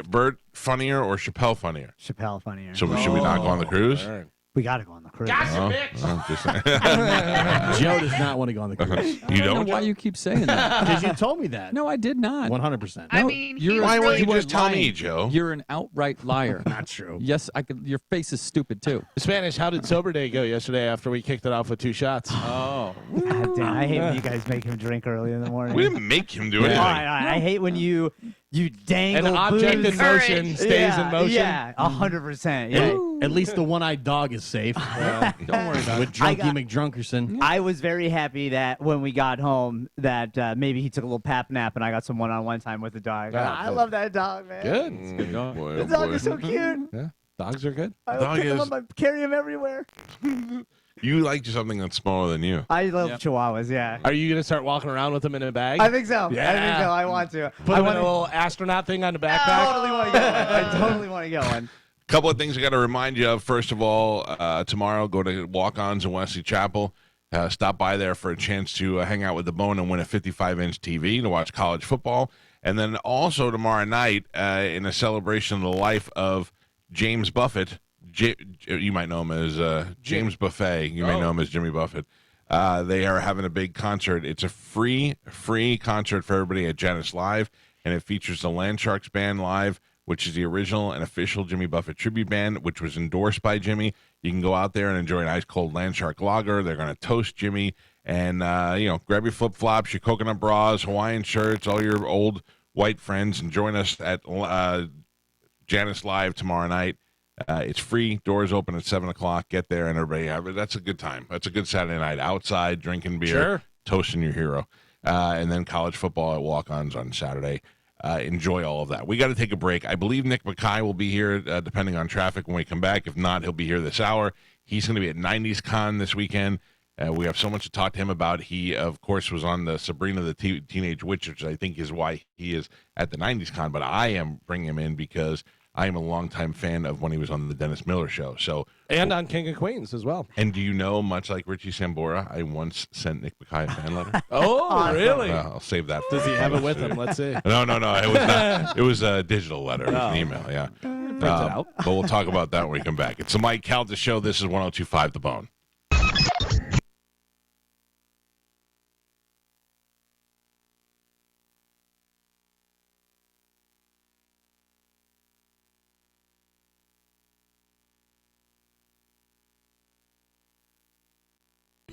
Bert funnier or Chappelle funnier? Chappelle funnier. So should we not go on the cruise? Right. We got to go on the cruise. Gotcha, bitch. Joe does not want to go on the cruise. You I don't know why you keep saying that. Because you told me that. No, I did not. 100%. I mean, why won't you were just tell me, lying. Joe? You're an outright liar. Not true. Yes, I could. Your face is stupid too. Spanish, how did Sober Day go yesterday after we kicked it off with 2 shots? Oh, God damn, I hate when you guys make him drink early in the morning. We didn't make him do anything. I hate when you dangle An object booze. in motion stays in motion. Yeah, 100%. Yeah. At least the one-eyed dog is safe. don't worry about With it. Drunky McDrunkerson. I was very happy that when we got home that maybe he took a little pap nap and I got some one-on-one time with the dog. I love that dog, man. Good. Good dog. Boy, The dog is so cute. Yeah, dogs are good. I Dog pick him is- up, I carry him everywhere. You like something that's smaller than you. I love Chihuahuas. Yeah. Are you gonna start walking around with them in a bag? I think so. Yeah. I think so. I want to. Put I a want little astronaut thing on the backpack. I totally want to get one. I totally want to get one. Couple of things I got to remind you of. First of all, tomorrow go to Walk-Ons in Wesley Chapel. Stop by there for a chance to hang out with the Bone and win a 55-inch TV to watch college football. And then also tomorrow night, in a celebration of the life of James Buffett, you might know him as James Buffet. You may know him as Jimmy Buffett. They are having a big concert. It's a free concert for everybody at Janus Live, and it features the Landsharks Band Live, which is the original and official Jimmy Buffett tribute band, which was endorsed by Jimmy. You can go out there and enjoy an ice-cold Landshark lager. They're going to toast Jimmy and, grab your flip-flops, your coconut bras, Hawaiian shirts, all your old white friends, and join us at Janus Live tomorrow night. It's free. Doors open at 7 o'clock. Get there, and everybody, that's a good time. That's a good Saturday night. Outside, drinking beer, toasting your hero. And then college football at Walk-Ons on Saturday. Enjoy all of that. We got to take a break. I believe Nick Bakay will be here, depending on traffic, when we come back. If not, he'll be here this hour. He's going to be at 90s Con this weekend. We have so much to talk to him about. He, of course, was on the Sabrina the Teenage Witch, which I think is why he is at the 90s Con. But I am bringing him in because I am a longtime fan of when he was on the Dennis Miller Show. And on King of Queens as well. And do you know, much like Richie Sambora, I once sent Nick Bakay a fan letter. Oh, really? I'll save that. Does he have it with him? Let's see. No. It was not. It was a digital letter. It was an email. Yeah. Print it out. But we'll talk about that when we come back. It's the Mike Calta Show. This is 102.5 The Bone.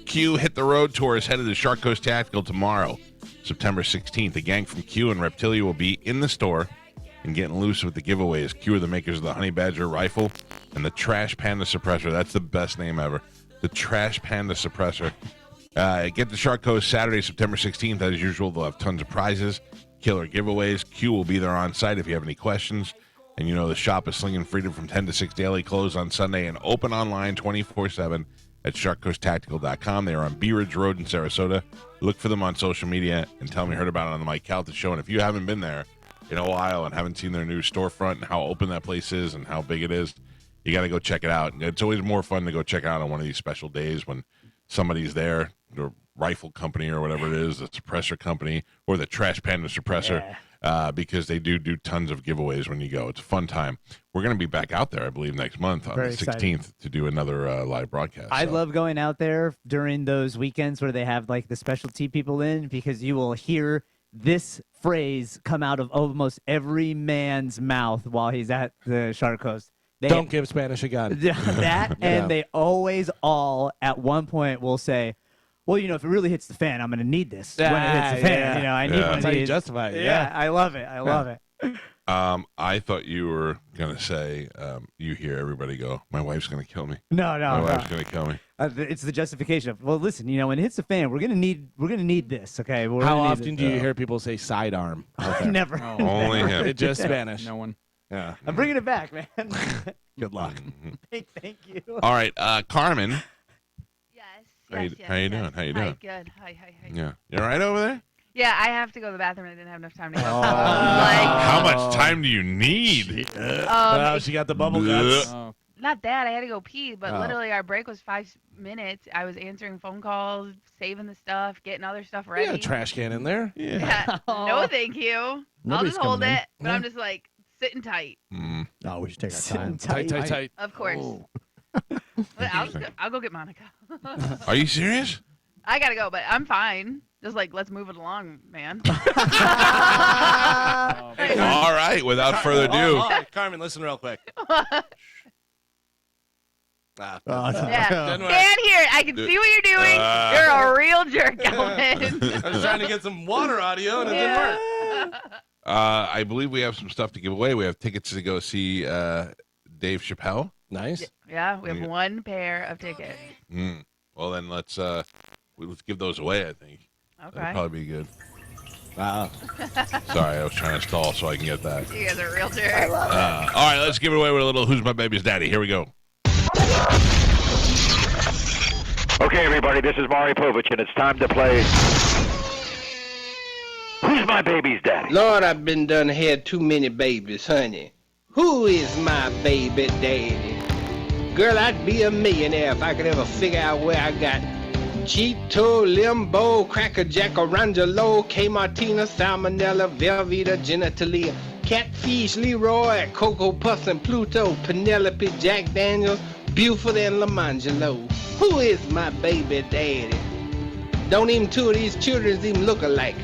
Q Hit the Road Tour is headed to Shark Coast Tactical tomorrow, September 16th. The gang from Q and Reptilia will be in the store and getting loose with the giveaways. Q are the makers of the Honey Badger rifle and the Trash Panda suppressor. That's the best name ever. The Trash Panda suppressor. Get to Shark Coast Saturday, September 16th. As usual, they'll have tons of prizes, killer giveaways. Q will be there on site if you have any questions. And you know the shop is slinging freedom from 10 to 6 daily, closed on Sunday, and open online 24/7 at sharkcoasttactical.com. They are on Bee Ridge Road in Sarasota. Look for them on social media and tell them you heard about it on the Mike Calta Show. And if you haven't been there in a while and haven't seen their new storefront and how open that place is and how big it is, you got to go check it out. It's always more fun to go check it out on one of these special days when somebody's there, the rifle company or whatever it is, the suppressor company, or the Trash Panda suppressor, because they do tons of giveaways when you go. It's a fun time. We're going to be back out there, I believe, next month on Very the 16th exciting. to do another live broadcast. I love going out there during those weekends where they have like the specialty people in, because you will hear this phrase come out of almost every man's mouth while he's at the Shark Coast. Don't give Spanish a gun. That, and they always all at one point will say, well, if it really hits the fan, I'm going to need this when it hits the fan. I need one of That's how you these. justify it. Yeah, I love it. I love it. I thought you were going to say, you hear everybody go, my wife's going to kill me. No. My wife's going to kill me. It's the justification of, well, listen, when it hits the fan, we're gonna need this, okay? How often do you hear people say sidearm? Never. Only him. It's just Spanish. No one. Yeah. I'm bringing it back, man. Good luck. Thank you. All right, Carmen. Yes. How you doing? How you doing? Hi, good. Hi. Yeah. You all right over there? Yeah, I have to go to the bathroom. I didn't have enough time to go. How much time do you need? She got the bubble guts. Not that. I had to go pee, but literally our break was 5 minutes. I was answering phone calls, saving the stuff, getting other stuff ready. You got a trash can in there. Yeah. No, thank you. Nobody's I'll just hold coming in. it, but I'm just like sitting tight. Oh, we should take our time. Tight. Of course. But I'll go get Monica. Are you serious? I gotta go, but I'm fine. Just like, let's move it along, man. All right, without further ado. Carmen, listen real quick. Yeah, stand here. I can see what you're doing. You're a real jerk, Calvin. I was trying to get some water audio and it didn't work. I believe we have some stuff to give away. We have tickets to go see Dave Chappelle. Nice. Yeah, we have one pair of tickets. Well, then let's give those away, I think. Okay. That'd probably be good. Wow. Sorry, I was trying to stall so I can get that. You guys are real jerks. All right, let's give it away with a little Who's My Baby's Daddy. Here we go. Okay, everybody, this is Maury Povich, and it's time to play Who's My Baby's Daddy? Lord, I've been done had too many babies, honey. Who is my baby daddy? Girl, I'd be a millionaire if I could ever figure out where I got Cheeto, Limbo, Cracker Jack, Orangelo, K. Martina, Salmonella, Velveeta, Genitalia, Catfish, Leroy, Cocoa Puffs and Pluto, Penelope, Jack Daniels, Buford and Lamangelo. Who is my baby daddy? Don't even two of these children even look alike.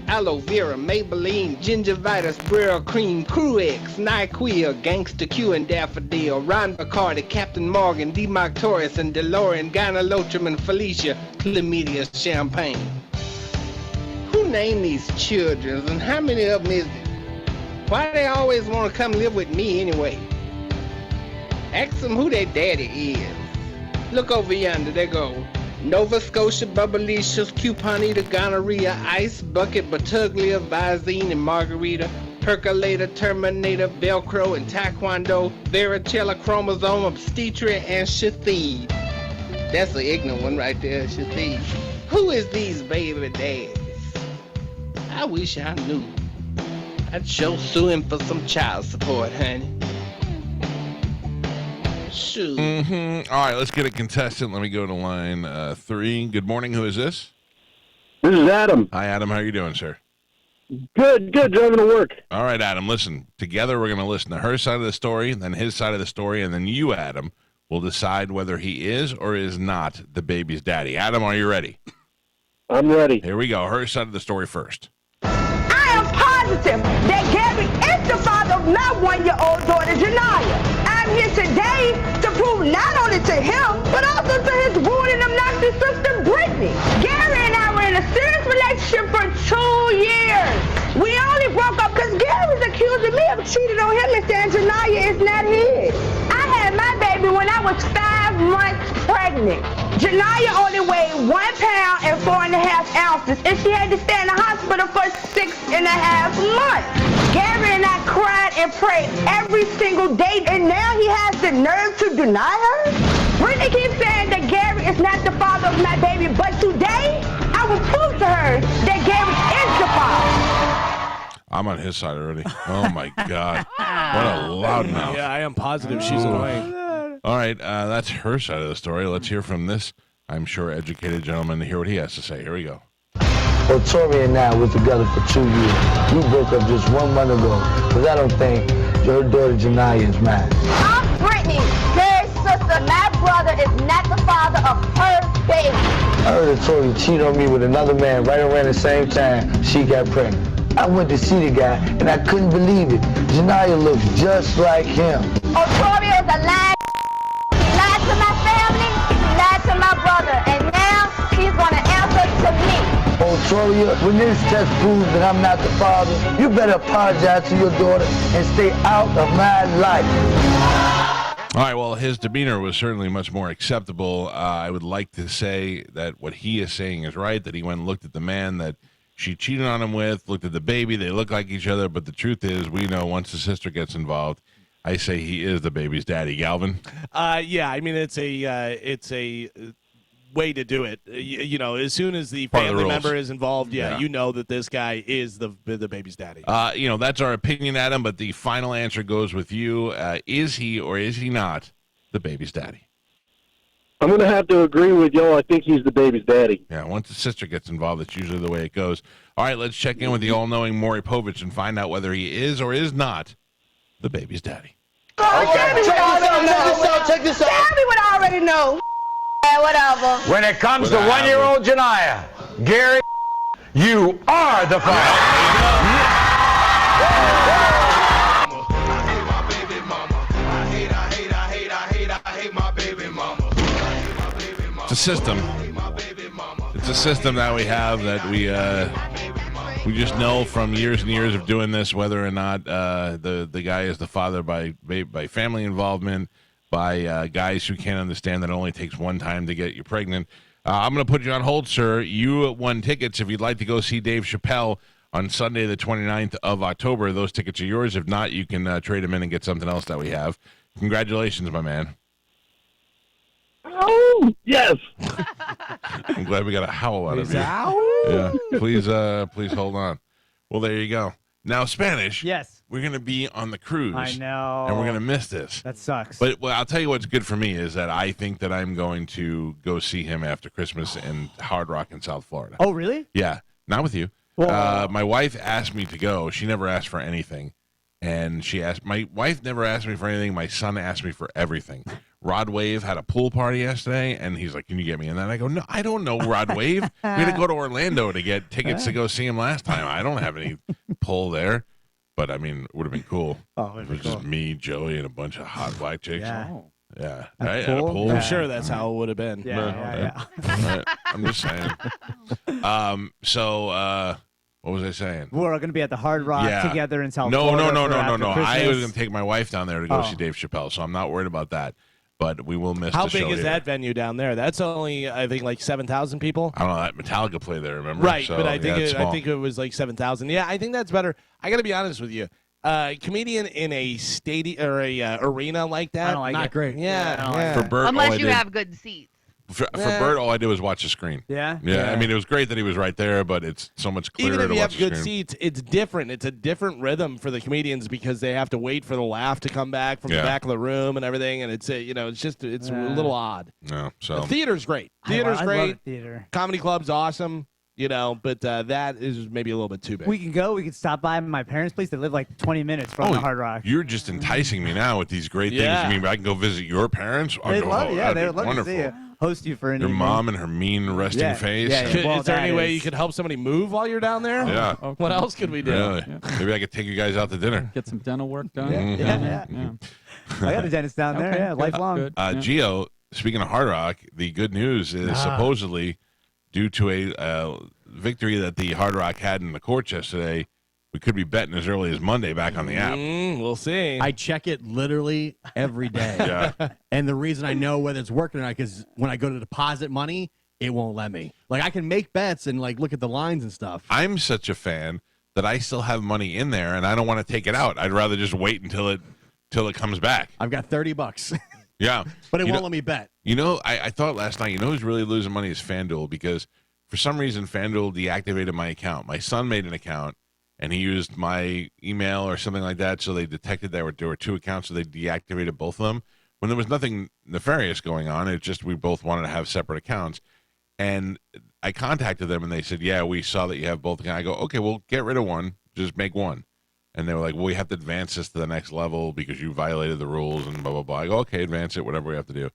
Aloe Vera, Maybelline, Gingivitis, Brill Cream, Cruex, NyQuil, Gangsta Q and Daffodil, Ron Bacardi, Captain Morgan, D-Mark Torres and DeLorean, Gynolotrum and Felicia, Chlamydia Champagne. Who named these children and how many of them is it? Why they always want to come live with me anyway? Ask them who their daddy is. Look over yonder, they go. Nova Scotia, Bubblicious, Cuponita, Gonorrhea, Ice Bucket, Batuglia, Visine, and Margarita, Percolator, Terminator, Velcro, and Taekwondo, Varicella, Chromosome, Obstetria, and Shathid. That's an ignorant one right there, Shathid. Who is these baby daddies? I wish I knew. I'd show sue him for some child support, honey. Shoot. All right, let's get a contestant. Let me go to line 3. Good morning. Who is this? This is Adam. Hi, Adam. How are you doing, sir? Good. Driving to work. All right, Adam. Listen, together we're going to listen to her side of the story, then his side of the story, and then you, Adam, will decide whether he is or is not the baby's daddy. Adam, are you ready? I'm ready. Here we go. Her side of the story first. I am positive that Gary is the father of my 1-year-old daughter, Janaya. I'm here today to prove not only to him, but also to his rude and obnoxious sister, Brittany. Gary and I were in a serious relationship for 2 years. We only broke up because Gary's accusing me of cheating on him and saying Janaya is not his. I had my baby when I was 5 months pregnant. Janaya only weighed 1 pound and 4.5 ounces, and she had to stay in the hospital for 6.5 months. Gary and I cried and prayed every single day, and now he has the nerve to deny her? Brittany keeps saying that Gary is not the father of my baby, but today, I will prove to her that Gary is the father. I'm on his side already. Oh, my God. What a loudmouth. Yeah, I am positive she's annoying. All right, that's her side of the story. Let's hear from this, I'm sure, educated gentleman to hear what he has to say. Here we go. Well, Tori and I were together for 2 years. We broke up just 1 month ago, because I don't think your daughter Janaya is mine. I'm Brittany, Gary's sister. My brother is not the father of her baby. I heard that Tori cheated on me with another man right around the same time she got pregnant. I went to see the guy, and I couldn't believe it. Janaya looks just like him. Oh, Tori is a lie. She lied to my family, she lied to my brother, and now she's going to answer to me. Oh, Toria, when this test proves that I'm not the father, you better apologize to your daughter and stay out of my life. All right, well, his demeanor was certainly much more acceptable. I would like to say that what he is saying is right, that he went and looked at the man that she cheated on him with, looked at the baby, they look like each other, but the truth is, we know once the sister gets involved, I say he is the baby's daddy. Galvin? Yeah, I mean, it's a way to do it. You know, as soon as the family member is involved, you know that this guy is the baby's daddy. You know, that's our opinion, Adam, but the final answer goes with you. Is he or is he not the baby's daddy? I'm going to have to agree with y'all. I think he's the baby's daddy. Yeah, once the sister gets involved, that's usually the way it goes. All right, let's check in with the all-knowing Maury Povich and find out whether he is or is not the baby's daddy. Check this out. Gabby would already know. Whatever. When it comes to 1-year-old Janaya, Gary, you are the father. It's a system. It's a system that we have that we just know from years and years of doing this whether or not the guy is the father by family involvement, by guys who can't understand that it only takes one time to get you pregnant. I'm going to put you on hold, sir. You won tickets if you'd like to go see Dave Chappelle on Sunday, the 29th of October. Those tickets are yours. If not, you can trade them in and get something else that we have. Congratulations, my man. Oh, yes. I'm glad we got a howl out of you. Ow. Yeah. Please hold on. Well, there you go. Now, Spanish. Yes. We're going to be on the cruise. I know. And we're going to miss this. That sucks. But I'll tell you what's good for me is that I think that I'm going to go see him after Christmas in Hard Rock in South Florida. Oh, really? Yeah. Not with you. My wife asked me to go. She never asked for anything. And my wife never asked me for anything. My son asked me for everything. Rod Wave had a pool party yesterday, and he's like, "Can you get me in that?" I go, "No, I don't know Rod Wave. We had to go to Orlando to get tickets to go see him last time. I don't have any pull there." But, I mean, it would have been cool. Oh, it was just me, Joey, and a bunch of hot black chicks. Yeah. Yeah. At Right? pool? At a pool. Yeah. I'm sure that's how it would have been. Yeah. Right. I'm just saying. What was I saying? We're going to be at the Hard Rock together in South Florida. No. Christmas. I was going to take my wife down there to go see Dave Chappelle, so I'm not worried about that. But we will miss How the show big is here. that venue down there? That's only, I think, like 7,000 people. I don't know. That Metallica played there, remember? Right, So, but I yeah, think it was like 7,000. Yeah, I think that's better. I got to be honest with you. Comedian in a stadium or a arena like that, I don't like Not it. great. Yeah. For Bert, Unless you have good seats. For Bert, all I did was watch the screen. Yeah? Yeah, I mean, it was great that he was right there, but it's so much clearer Even if to you watch have the good screen. seats, it's different. It's a different rhythm for the comedians because they have to wait for the laugh to come back from the back of the room and everything, and it's it's a little odd. No, so The theater's great. I love theater. Comedy club's awesome. But that is maybe a little bit too big. We can go. We can stop by my parents' place. They live like 20 minutes from the Hard Rock. You're just enticing me now with these great Yeah. things. You mean I can go visit your parents? They love, that'd they be would love wonderful. to see you. Host you for an Your evening. mom and her mean resting face. Well, is there any that way is- you could help somebody move while you're down there? Yeah. What else could we do? Really? Maybe I could take you guys out to dinner. Get some dental work done. Yeah. I got a dentist down there. Okay, Yeah, good, lifelong. good. Gio, speaking of Hard Rock, the good news is supposedly due to a victory that the Hard Rock had in the courts yesterday, we could be betting as early as Monday back on the app. We'll see. I check it literally every day. Yeah. And the reason I know whether it's working or not is when I go to deposit money, it won't let me. Like, I can make bets and, like, look at the lines and stuff. I'm such a fan that I still have money in there, and I don't want to take it out. I'd rather just wait until it comes back. I've got $30. Yeah. But it won't let me bet. I thought last night, who's really losing money is FanDuel, because for some reason FanDuel deactivated my account. My son made an account, and he used my email or something like that, so they detected there were two accounts, so they deactivated both of them. When there was nothing nefarious going on, it's just we both wanted to have separate accounts. And I contacted them, and they said, yeah, we saw that you have both accounts. I go, okay, well, get rid of one. Just make one. And they were like, well, we have to advance this to the next level because you violated the rules and blah, blah, blah. I go, okay, advance it, whatever we have to do.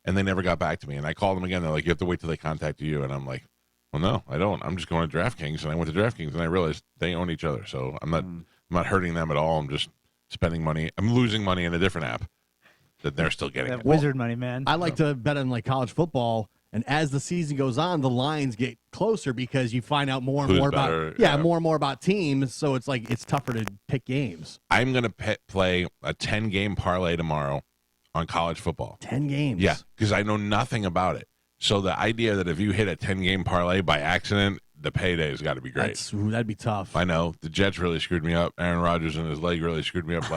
And they never got back to me. And I called them again. They're like, you have to wait till they contact you. And I'm like, well, no, I don't. I'm just going to DraftKings. And I went to DraftKings, and I realized they own each other. So I'm not hurting them at all. I'm just spending money. I'm losing money in a different app that they're still getting. That wizard money, man. I like to bet on, like, college football. And as the season goes on, the lines get closer because you find out more and Who's more better, about more and more about teams. So it's like it's tougher to pick games. I'm going to play a 10-game parlay tomorrow on college football. 10 games. Yeah, because I know nothing about it. So the idea that if you hit a 10-game parlay by accident, the payday has got to be great. That'd be tough. I know. The Jets really screwed me up. Aaron Rodgers and his leg really screwed me up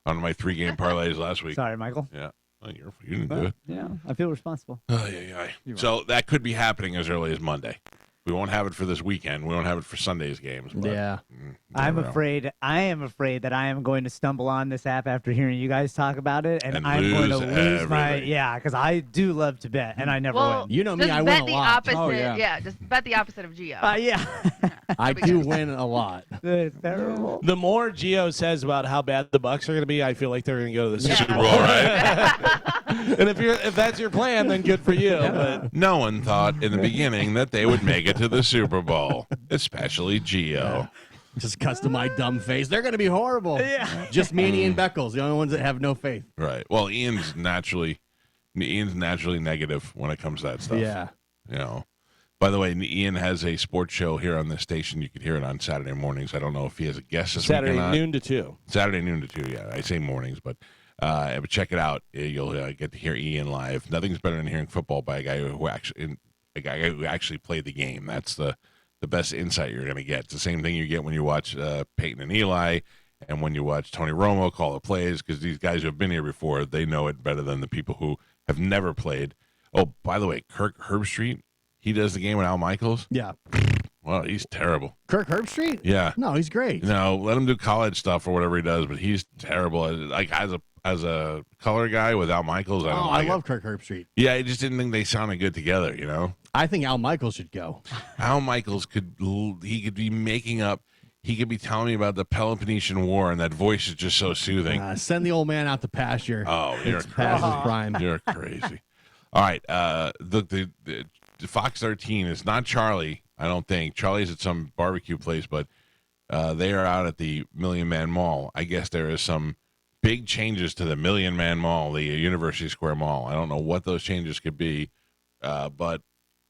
on my 3-game parlays last week. Sorry, Michael. Yeah. Oh, you didn't do it. Yeah, I feel responsible. Oh, yeah. So that could be happening as early as Monday. We won't have it for this weekend. We won't have it for Sunday's games. But, yeah. I am afraid that I am going to stumble on this app after hearing you guys talk about it, and I'm going to lose because I do love to bet, and I never win. You know me, I bet win a the lot. opposite. Oh, yeah. Just bet the opposite of Gio. Yeah. I do win a lot. It's terrible. The more Gio says about how bad the Bucks are going to be, I feel like they're going to go to the Super Bowl, right? And if that's your plan, then good for you. But No one thought in the beginning that they would make it to the Super Bowl, especially Gio. Just custom my dumb face. They're going to be horrible. Yeah. Just me and Ian Beckles, the only ones that have no faith. Right. Well, Ian's naturally negative when it comes to that stuff. Yeah. By the way, Ian has a sports show here on this station. You can hear it on Saturday mornings. I don't know if he has a guest this Saturday weekend. noon to 2. Saturday noon to 2, yeah. I say mornings, but check it out. You'll get to hear Ian live. Nothing's better than hearing football by a guy who actually played the game. That's the best insight you're going to get. It's the same thing you get when you watch Peyton and Eli and when you watch Tony Romo call the plays, because these guys who have been here before, they know it better than the people who have never played. Oh, by the way, Kirk Herbstreit, he does the game with Al Michaels. Yeah. Well, he's terrible. Kirk Herbstreit? Yeah. No, he's great. No, let him do college stuff or whatever he does, but he's terrible. Like as a color guy with Al Michaels, I love Kirk Herbstreit. Yeah, I just didn't think they sounded good together, you know? I think Al Michaels should go. Al Michaels could be making up. He could be telling me about the Peloponnesian War, and that voice is just so soothing. Send the old man out to pasture. Oh, you're it's past his prime. You're crazy. All right, the Fox 13 is not Charlie. I don't think Charlie's at some barbecue place, but they are out at the Million Man Mall. I guess there is some big changes to the Million Man Mall, the University Square Mall. I don't know what those changes could be, but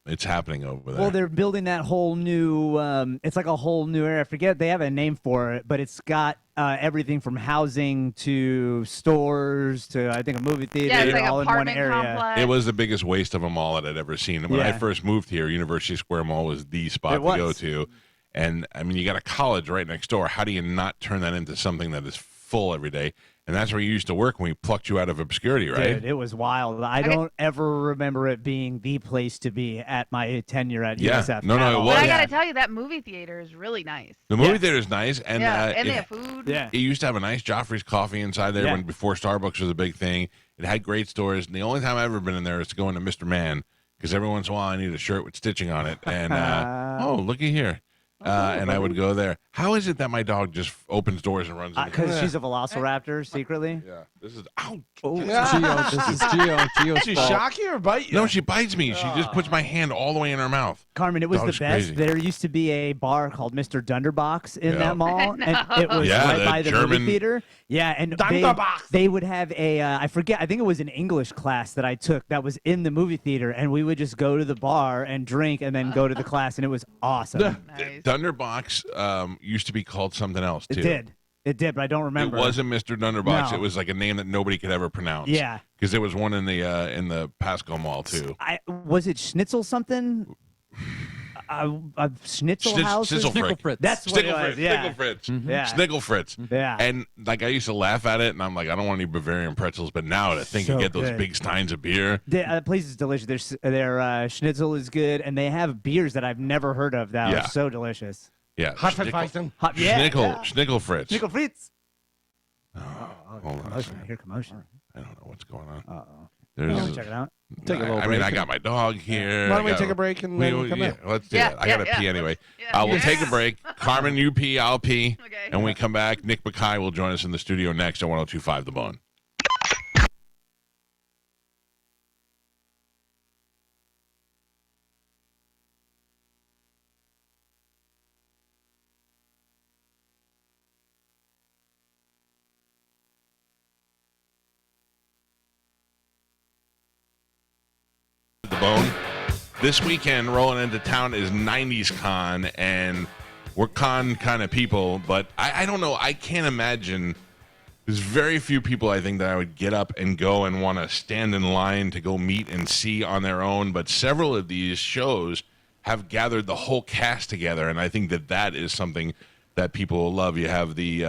it's happening over there. Well, they're building that whole new, it's like a whole new area. I forget, they have a name for it, but it's got everything from housing to stores to, I think, a movie theater, Yeah, it's like all in one apartment area. complex. It was the biggest waste of a mall that I'd ever seen. When I Yeah. first moved here, University Square Mall was the spot to go to. And, I mean, you got a college right next door. How do you not turn that into something that is full every day? And that's where you used to work when we plucked you out of obscurity, right? Dude, it was wild. I don't ever remember it being the place to be at my tenure at USF. No, it was. But I gotta tell you, that movie theater is really nice. The movie theater is nice, and and they have food. Yeah, it used to have a nice Joffrey's coffee inside there before Starbucks was a big thing. It had great stores, and the only time I've ever been in there is to go into Mr. Man, because every once in a while I need a shirt with stitching on it, and oh, looky here. And I would go there. How is it that my dog just opens doors and runs? Because she's a velociraptor secretly. Yeah. This is ouch. Oh, Gio, this is Gio. Gio's She fault. shock you or bite you? No, she bites me. She just puts my hand all the way in her mouth. Carmen, it was Dog's the best. crazy. There used to be a bar called Mr. Dunderbox in Yeah. that mall, and it was right the by the German- movie theater. Yeah, and they would have a, I forget, I think it was an English class that I took that was in the movie theater, and we would just go to the bar and drink and then go to the class, and it was awesome. Thunderbox used to be called something else, too. It did, but I don't remember. It wasn't Mr. Dunderbox. No. It was like a name that nobody could ever pronounce. Yeah. Because there was one in the Pasco Mall, too. Was it Schnitzel something? Schnitzel House? Snickle Fritz. That's what it was. Yeah. Snickle Fritz. Yeah. Snickle Fritz. Yeah. And like I used to laugh at it, and I'm like, I don't want any Bavarian pretzels. But now to think you So get those good. big steins of beer. The place is delicious. Their Schnitzel is good, and they have beers that I've never heard of that are so delicious. Yeah. Hefeweizen. Snickle Fritz. Snickle Fritz. Hold on. Commotion. I hear commotion. I don't know what's going on. Uh-oh. There's Check it out. Take a little I mean, break. I got my dog here. Why don't we I got- take a break and then come back? Let's do it. I got to pee anyway. We'll take a break. Carmen, you pee, I'll pee. Okay. And when we come back, Nick Bakay will join us in the studio next on 102.5 The Bone. The Bone. This weekend, rolling into town is 90s Con, and we're con kind of people, but I don't know. I can't imagine. There's very few people, I think, that I would get up and go and want to stand in line to go meet and see on their own, but several of these shows have gathered the whole cast together, and I think that is something that people will love. You have the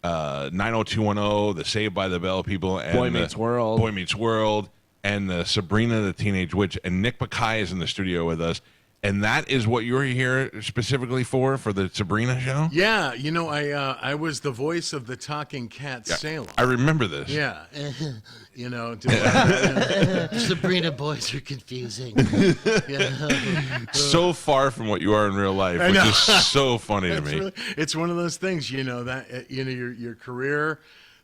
90210, the Saved by the Bell people, and Boy Meets World. Boy Meets World, and the Sabrina the Teenage Witch, and Nick Bakay is in the studio with us. And that is what you're here specifically for the Sabrina show? Yeah, you know, I was the voice of the talking cat Salem. I remember this. Yeah. You know, Sabrina boys are confusing. So far from what you are in real life, which is so funny to me. It's one of those things, you know, that you know your career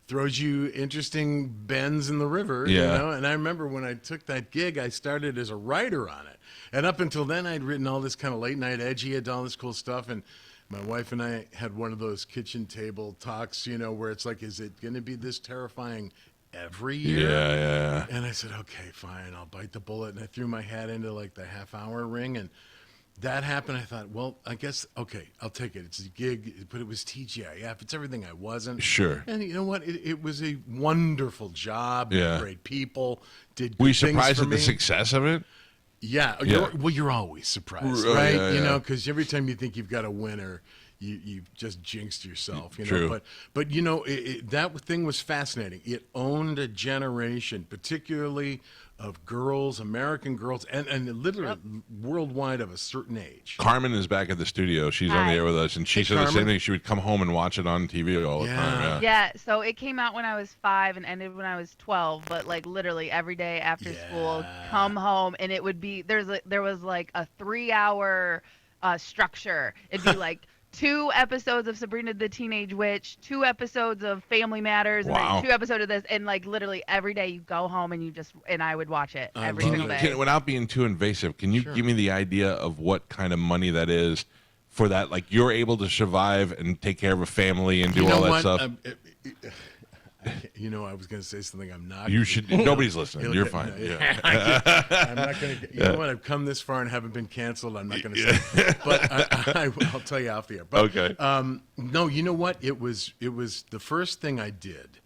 throws you interesting bends in the river, you know. And I remember when I took that gig, I started as a writer on it. And up until then, I'd written all this kind of late night edgy, had done all this cool stuff. And my wife and I had one of those kitchen table talks, you know, where it's like, is it going to be this terrifying every year? Yeah. And I said, okay, fine, I'll bite the bullet. And I threw my hat into like the half-hour ring. And that happened. I thought, well, I guess, okay, I'll take it. It's a gig, but it was TGIF. It's everything I wasn't. Sure. And you know what? It was a wonderful job. Yeah. Great people. Did Were you good things surprised for at the me. success of it? Yeah. You're always surprised, Oh, right? yeah, You yeah. know, because every time you think you've got a winner, you just jinxed yourself. You know, True. But you know, that thing was fascinating. It owned a generation, particularly of girls, American girls, and literally worldwide of a certain age. Carmen is back at the studio. She's on the air with us, and she said the same thing. She would come home and watch it on TV all the time. Yeah, so it came out when I was 5 and ended when I was 12, but like literally every day after school, come home, and it would be there was like a 3-hour structure. It'd be like 2 episodes of Sabrina the Teenage Witch, 2 episodes of Family Matters, and then 2 episodes of this, and like literally every day you go home and I would watch it every single day. Without being too invasive, can you give me the idea of what kind of money that is for that? Like, you're able to survive and take care of a family and do all that stuff. You know, I was going to say something I'm not. You should. Nobody's listening. You're fine. I'm not going to. You know what? I've come this far and haven't been canceled. I'm not going to say. But I'll tell you off the air. But, okay. No, you know what? It was the first thing I did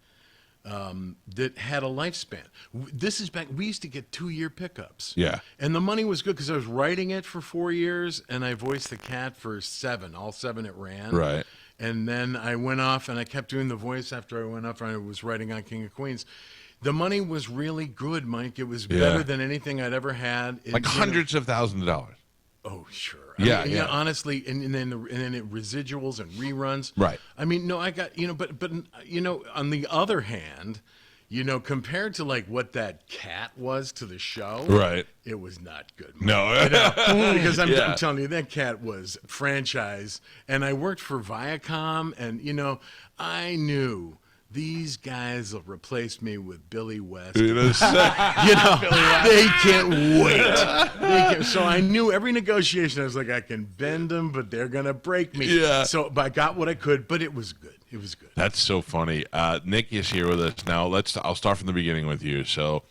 that had a lifespan. This is back. We used to get 2-year pickups. Yeah. And the money was good because I was writing it for 4 years and I voiced the cat for 7. All 7 it ran. Right. And then I went off and I kept doing the voice after I went off and I was writing on King of Queens. The money was really good, Mike. It was better than anything I'd ever had. Like hundreds of thousands of dollars. Oh, sure. I mean, honestly, and then residuals and reruns. Right. I mean, no, I got, but on the other hand, compared to like what that cat was to the show, right? It was not good. No, because I'm telling you, that cat was franchise, and I worked for Viacom, and I knew these guys will replace me with Billy West. They can't wait. So I knew every negotiation. I was like, I can bend them, but they're gonna break me. Yeah. So, but I got what I could. But it was good. It was good. That's so funny. Nick is here with us now. I'll start from the beginning with you. So,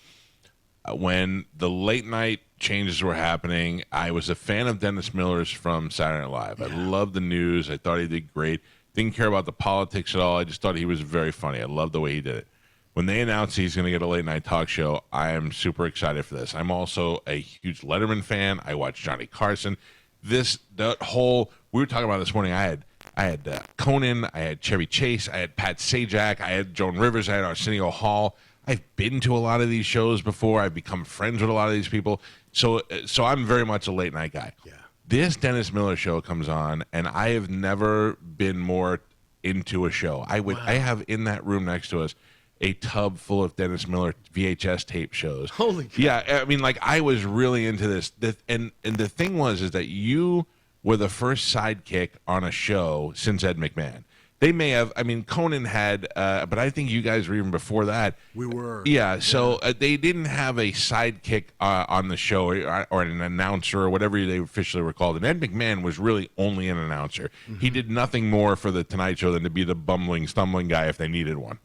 when the late night changes were happening, I was a fan of Dennis Miller's from Saturday Night Live. I loved the news. I thought he did great. Didn't care about the politics at all. I just thought he was very funny. I loved the way he did it. When they announced he's going to get a late night talk show, I am super excited for this. I'm also a huge Letterman fan. I watch Johnny Carson. We were talking about this morning. I had Conan, I had Chevy Chase, I had Pat Sajak, I had Joan Rivers, I had Arsenio Hall. I've been to a lot of these shows before. I've become friends with a lot of these people. So I'm very much a late night guy. Yeah. This Dennis Miller show comes on, and I have never been more into a show. I have in that room next to us a tub full of Dennis Miller VHS tape shows. Holy cow. Yeah, I mean, like, I was really into this. And the thing is that you were the first sidekick on a show since Ed McMahon. They may have, Conan had, but I think you guys were even before that. We were. Yeah, so they didn't have a sidekick on the show or an announcer or whatever they officially were called. And Ed McMahon was really only an announcer. Mm-hmm. He did nothing more for the Tonight Show than to be the bumbling, stumbling guy if they needed one.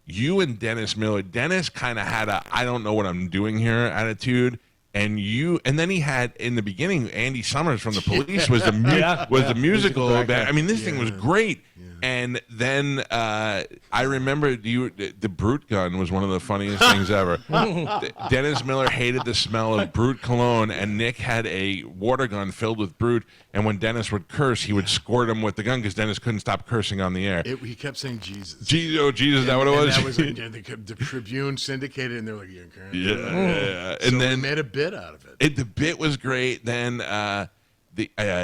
You and Dennis Miller, Dennis kind of had a I don't know what I'm doing here attitude. And then he had in the beginning Andy Summers from the Police was the musical band. I mean, this thing was great. Yeah. And then I remember the Brute gun was one of the funniest things ever. Dennis Miller hated the smell of Brute cologne, and Nick had a water gun filled with Brute. And when Dennis would curse, he would squirt him with the gun because Dennis couldn't stop cursing on the air. He kept saying Jesus. Jesus, is that what it was? That was the Tribune syndicated, and they're like, yeah. So and then made a bit out of it. The bit was great. Then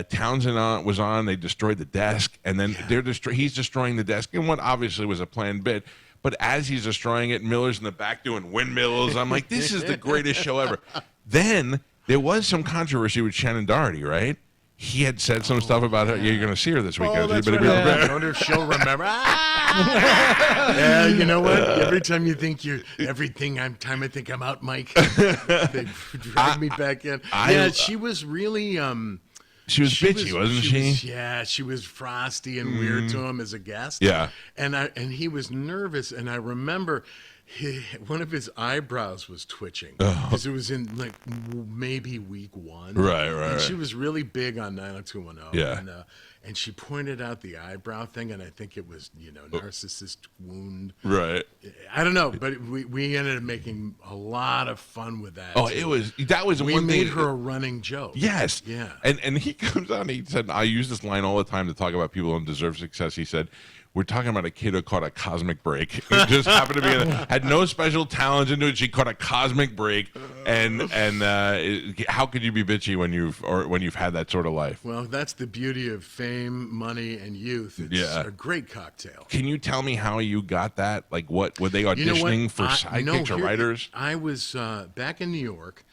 Townsend was on. They destroyed the desk, and then he's destroying the desk in what obviously was a planned bit. But as he's destroying it, Miller's in the back doing windmills. I'm like, this is the greatest show ever. Then there was some controversy with Shannon Doherty, right? He had said some stuff about her. Yeah, you're going to see her this weekend. That's right. I wonder if she'll remember. Yeah, you know what? Every time you think time I think I'm out, Mike, they drag me back in. She was really. She was bitchy, wasn't she? She was frosty and weird to him as a guest. Yeah, and he was nervous, and I remember one of his eyebrows was twitching because it was in like maybe week 1. Right. And she was really big on 90210. Yeah. And she pointed out the eyebrow thing, and I think it was, narcissist wound. Right. I don't know, but we ended up making a lot of fun with that. Oh, too. that was we one made thing. her a running joke. Yes. Yeah. And he comes on. He said, I use this line all the time to talk about people who deserve success. He said, we're talking about a kid who caught a cosmic break. He just happened to be had no special talents into it. She caught a cosmic break, and how could you be bitchy when you've had that sort of life? Well, that's the beauty of fame, money, and youth. It's a great cocktail. Can you tell me how you got that? Like, what were they auditioning for sidekicks or writers? I was back in New York.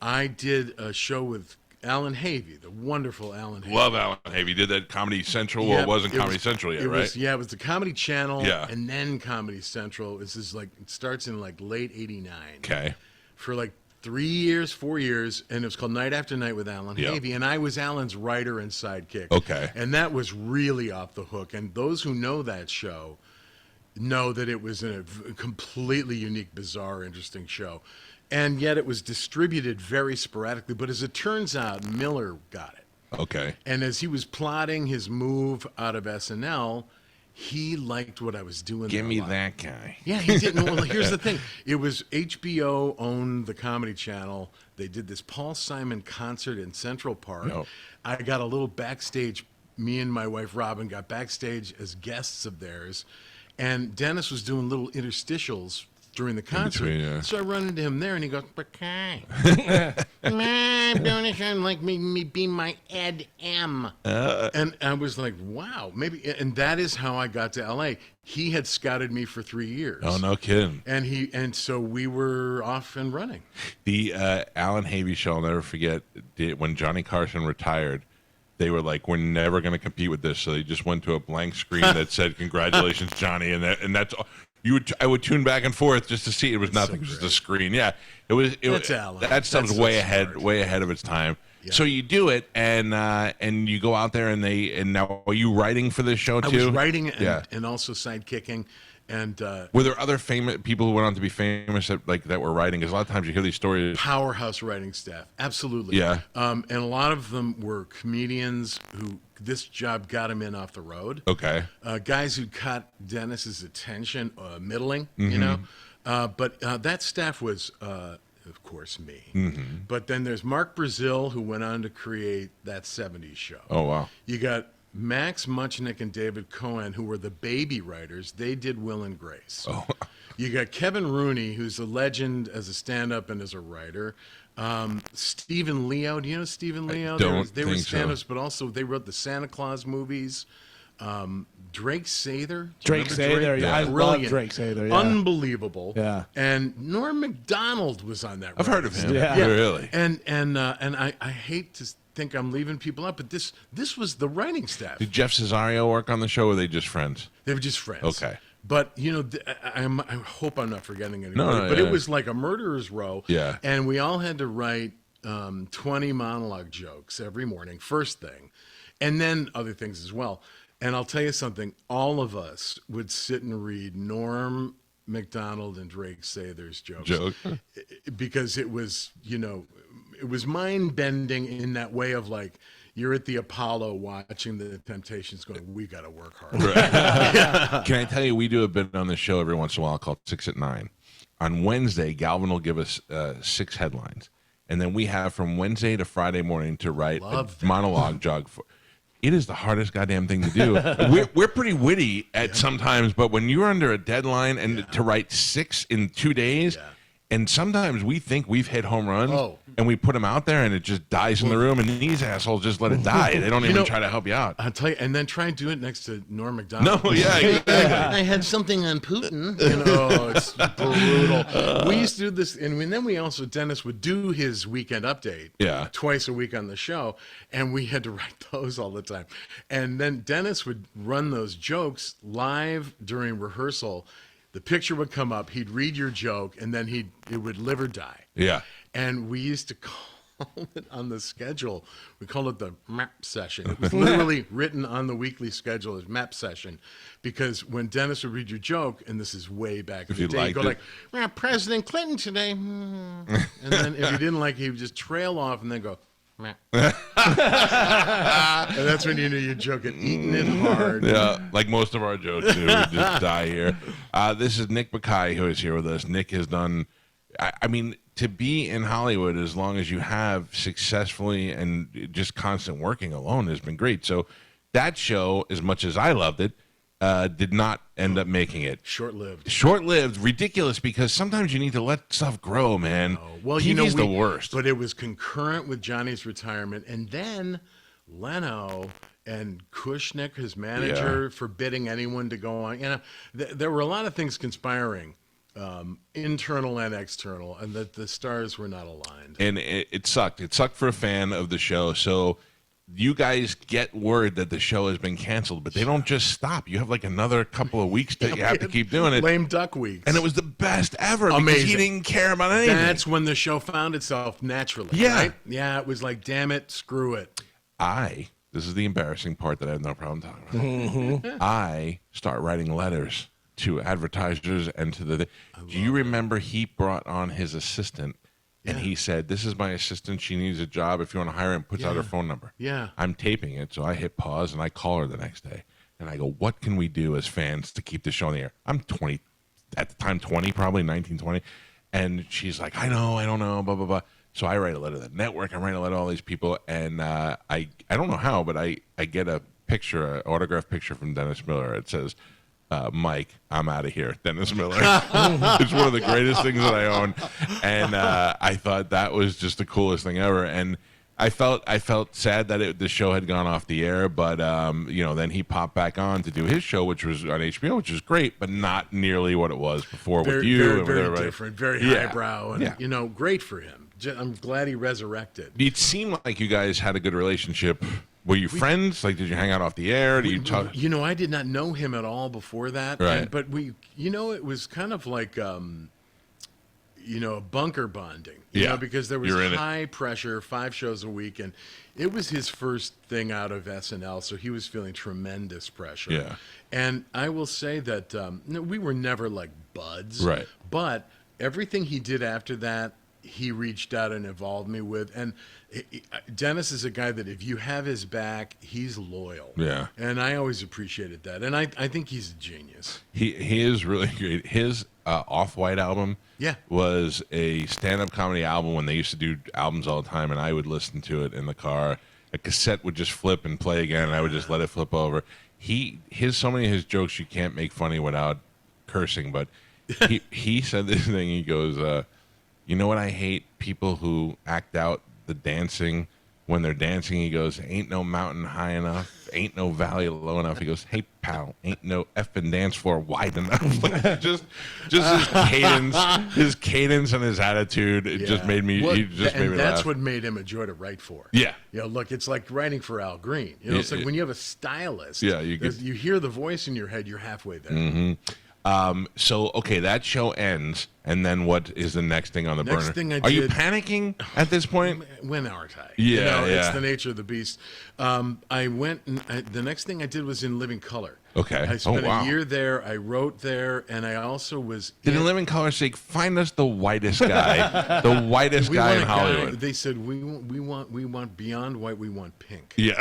I did a show with Alan Havey, the wonderful Alan Havey. Love Alan Havey. Did that Comedy Central? Well, it wasn't Comedy Central yet, right? It was the Comedy Channel, Yeah. and then Comedy Central. This is like it starts in like late '89. Okay. For like 3 years, 4 years, and it was called Night After Night with Alan Havey, and I was Alan's writer and sidekick. Okay. And that was really off the hook. And those who know that show know that it was a completely unique, bizarre, interesting show. And yet it was distributed very sporadically. But as it turns out, Miller got it. Okay. And as he was plotting his move out of SNL, he liked what I was doing. Give me that guy. Yeah, he didn't. Well, here's the thing. It was HBO owned the Comedy Channel. They did this Paul Simon concert in Central Park. Yep. I got a little backstage. Me and my wife, Robin, got backstage as guests of theirs. And Dennis was doing little interstitials during the concert. between, yeah. So I run into him there, and he goes, Bakay. I'm doing a show like me be my Ed M. And I was like, wow, maybe. And that is how I got to L.A. He had scouted me for 3 years. Oh, no kidding. And so we were off and running. The Alan Havey show, I'll never forget, when Johnny Carson retired, they were like, we're never going to compete with this. So they just went to a blank screen that said, congratulations, Johnny. And that's all. I would tune back and forth just to see. It was nothing, just a screen. Yeah, it was. That stuff's way ahead of its time. Yeah. So you do it, and you go out there, and now are you writing for this show too? I was writing and also sidekicking. And were there other famous people who went on to be famous that were writing? Because a lot of times you hear these stories. Powerhouse writing staff, absolutely. Yeah. And a lot of them were comedians who this job got them in off the road. Okay. Guys who caught Dennis's attention, middling, you know. But that staff was, of course, me. Mm-hmm. But then there's Mark Brazil, who went on to create that 70s show. Oh, wow. You got Max Muchnick and David Cohen, who were the baby writers. They did Will and Grace. Oh. You got Kevin Rooney, who's a legend as a stand-up and as a writer. Stephen Leo. Do you know Stephen Leo? They were stand-ups, but also they wrote the Santa Claus movies. Drake Sather. Drake Sather, yeah. I love Drake Sather. Yeah. Unbelievable. Yeah. And Norm Macdonald was on that. I've heard of him. Yeah. Really. And I hate to think I'm leaving people out, but this was the writing staff. Did Jeff Cesario work on the show, or were they just friends? They were just friends. Okay. But, you know, I hope I'm not forgetting anybody. But it was like a murderer's row. Yeah. And we all had to write 20 monologue jokes every morning, first thing, and then other things as well. And I'll tell you something. All of us would sit and read Norm Macdonald and Drake Sather's jokes. Because it was, you know, it was mind-bending in that way of like, you're at the Apollo watching the Temptations going, we got to work hard. Right. Can I tell you, we do a bit on this show every once in a while called 6 at 9. On Wednesday, Galvin will give us 6 headlines. And then we have from Wednesday to Friday morning to write a monologue jog. It is the hardest goddamn thing to do. We're pretty witty at sometimes, but when you're under a deadline and to write 6 in 2 days, and sometimes we think we've hit home runs, and we put them out there, and it just dies in the room, and these assholes just let it die. They don't even try to help you out. I'll tell you, and then try and do it next to Norm Macdonald. No, yeah, exactly. I had something on Putin. You know, it's brutal. We used to do this, and then we also, Dennis would do his weekend update twice a week on the show, and we had to write those all the time. And then Dennis would run those jokes live during rehearsal. The picture would come up, he'd read your joke, and then it would live or die. Yeah. And we used to call called it on the schedule. We called it the map session. It was literally written on the weekly schedule as map session, because when Dennis would read your joke, and this is way back in the day, he'd go like, President Clinton today. And then if he didn't like it, he would just trail off and then go, and that's when you knew your joke had eaten it hard. Yeah, like most of our jokes do. We just die here. This is Nick Bakay who is here with us. Nick has done, I mean, to be in Hollywood as long as you have successfully and just constant working alone has been great. So that show, as much as I loved it, did not end up making it. Short-lived, ridiculous, because sometimes you need to let stuff grow, man. Well, TV's the worst. But it was concurrent with Johnny's retirement, and then Leno and Kushnick, his manager, forbidding anyone to go on. You know, there were a lot of things conspiring, internal and external, and that the stars were not aligned. And it sucked. It sucked for a fan of the show. So you guys get word that the show has been canceled, but they don't just stop. You have like another couple of weeks that you have to keep doing it. Lame duck weeks. And it was the best ever. Amazing. Because he didn't care about anything. That's when the show found itself naturally. Yeah. Right? Yeah, it was like, damn it, screw it. This is the embarrassing part that I have no problem talking about. I start writing letters to advertisers and to the... Do you remember he brought on his assistant? And he said, this is my assistant. She needs a job. If you want to hire her, and puts out her phone number. Yeah. I'm taping it, so I hit pause, and I call her the next day. And I go, what can we do as fans to keep the show on the air? I'm 20, at the time 20, probably 19, 20. And she's like, I don't know, blah, blah, blah. So I write a letter to the network. I write a letter to all these people. And I don't know how, but I get a picture, an autographed picture from Dennis Miller. It says, Mike, I'm out of here. Dennis Miller. It's one of the greatest things that I own. And I thought that was just the coolest thing ever. And I felt sad that the show had gone off the air, but then he popped back on to do his show, which was on HBO, which was great, but not nearly what it was before with you. Very, and very with different, very highbrow, and great for him. I'm glad he resurrected. It seemed like you guys had a good relationship. Were you friends? Like, did you hang out off the air? Did you talk? I did not know him at all before that. Right. But it was kind of like, bunker bonding. Because there was high pressure, 5 shows a week, and it was his first thing out of SNL, so he was feeling tremendous pressure. Yeah. And I will say that we were never like buds. Right. But everything he did after that, he reached out and involved me with. And Dennis is a guy that if you have his back, he's loyal. Yeah. And I always appreciated that. And I think he's a genius. He is really great. His Off-White album was a stand-up comedy album when they used to do albums all the time, and I would listen to it in the car. A cassette would just flip and play again, and I would just let it flip over. So many of his jokes you can't make funny without cursing, but he said this thing. He goes, you know what I hate? People who act out the dancing when they're dancing. He goes, ain't no mountain high enough, ain't no valley low enough. He goes, hey pal, ain't no effing dance floor wide enough. just his cadence and his attitude. It just made me. He just made me that's laugh. what made him a joy to write for. Yeah. Look, it's like writing for Al Green. It's like when you have a stylist. Yeah, you hear the voice in your head. You're halfway there. Mm-hmm. That show ends, and then what is the next thing on the burner? Are you panicking at this point? When aren't I? Yeah, It's the nature of the beast. I went, and the next thing I did was in Living Color. Okay. I spent a year there. I wrote there, and I also was. Did in Living Color say, find us the whitest guy, the whitest guy in Hollywood? They said we want beyond white. We want pink. Yeah.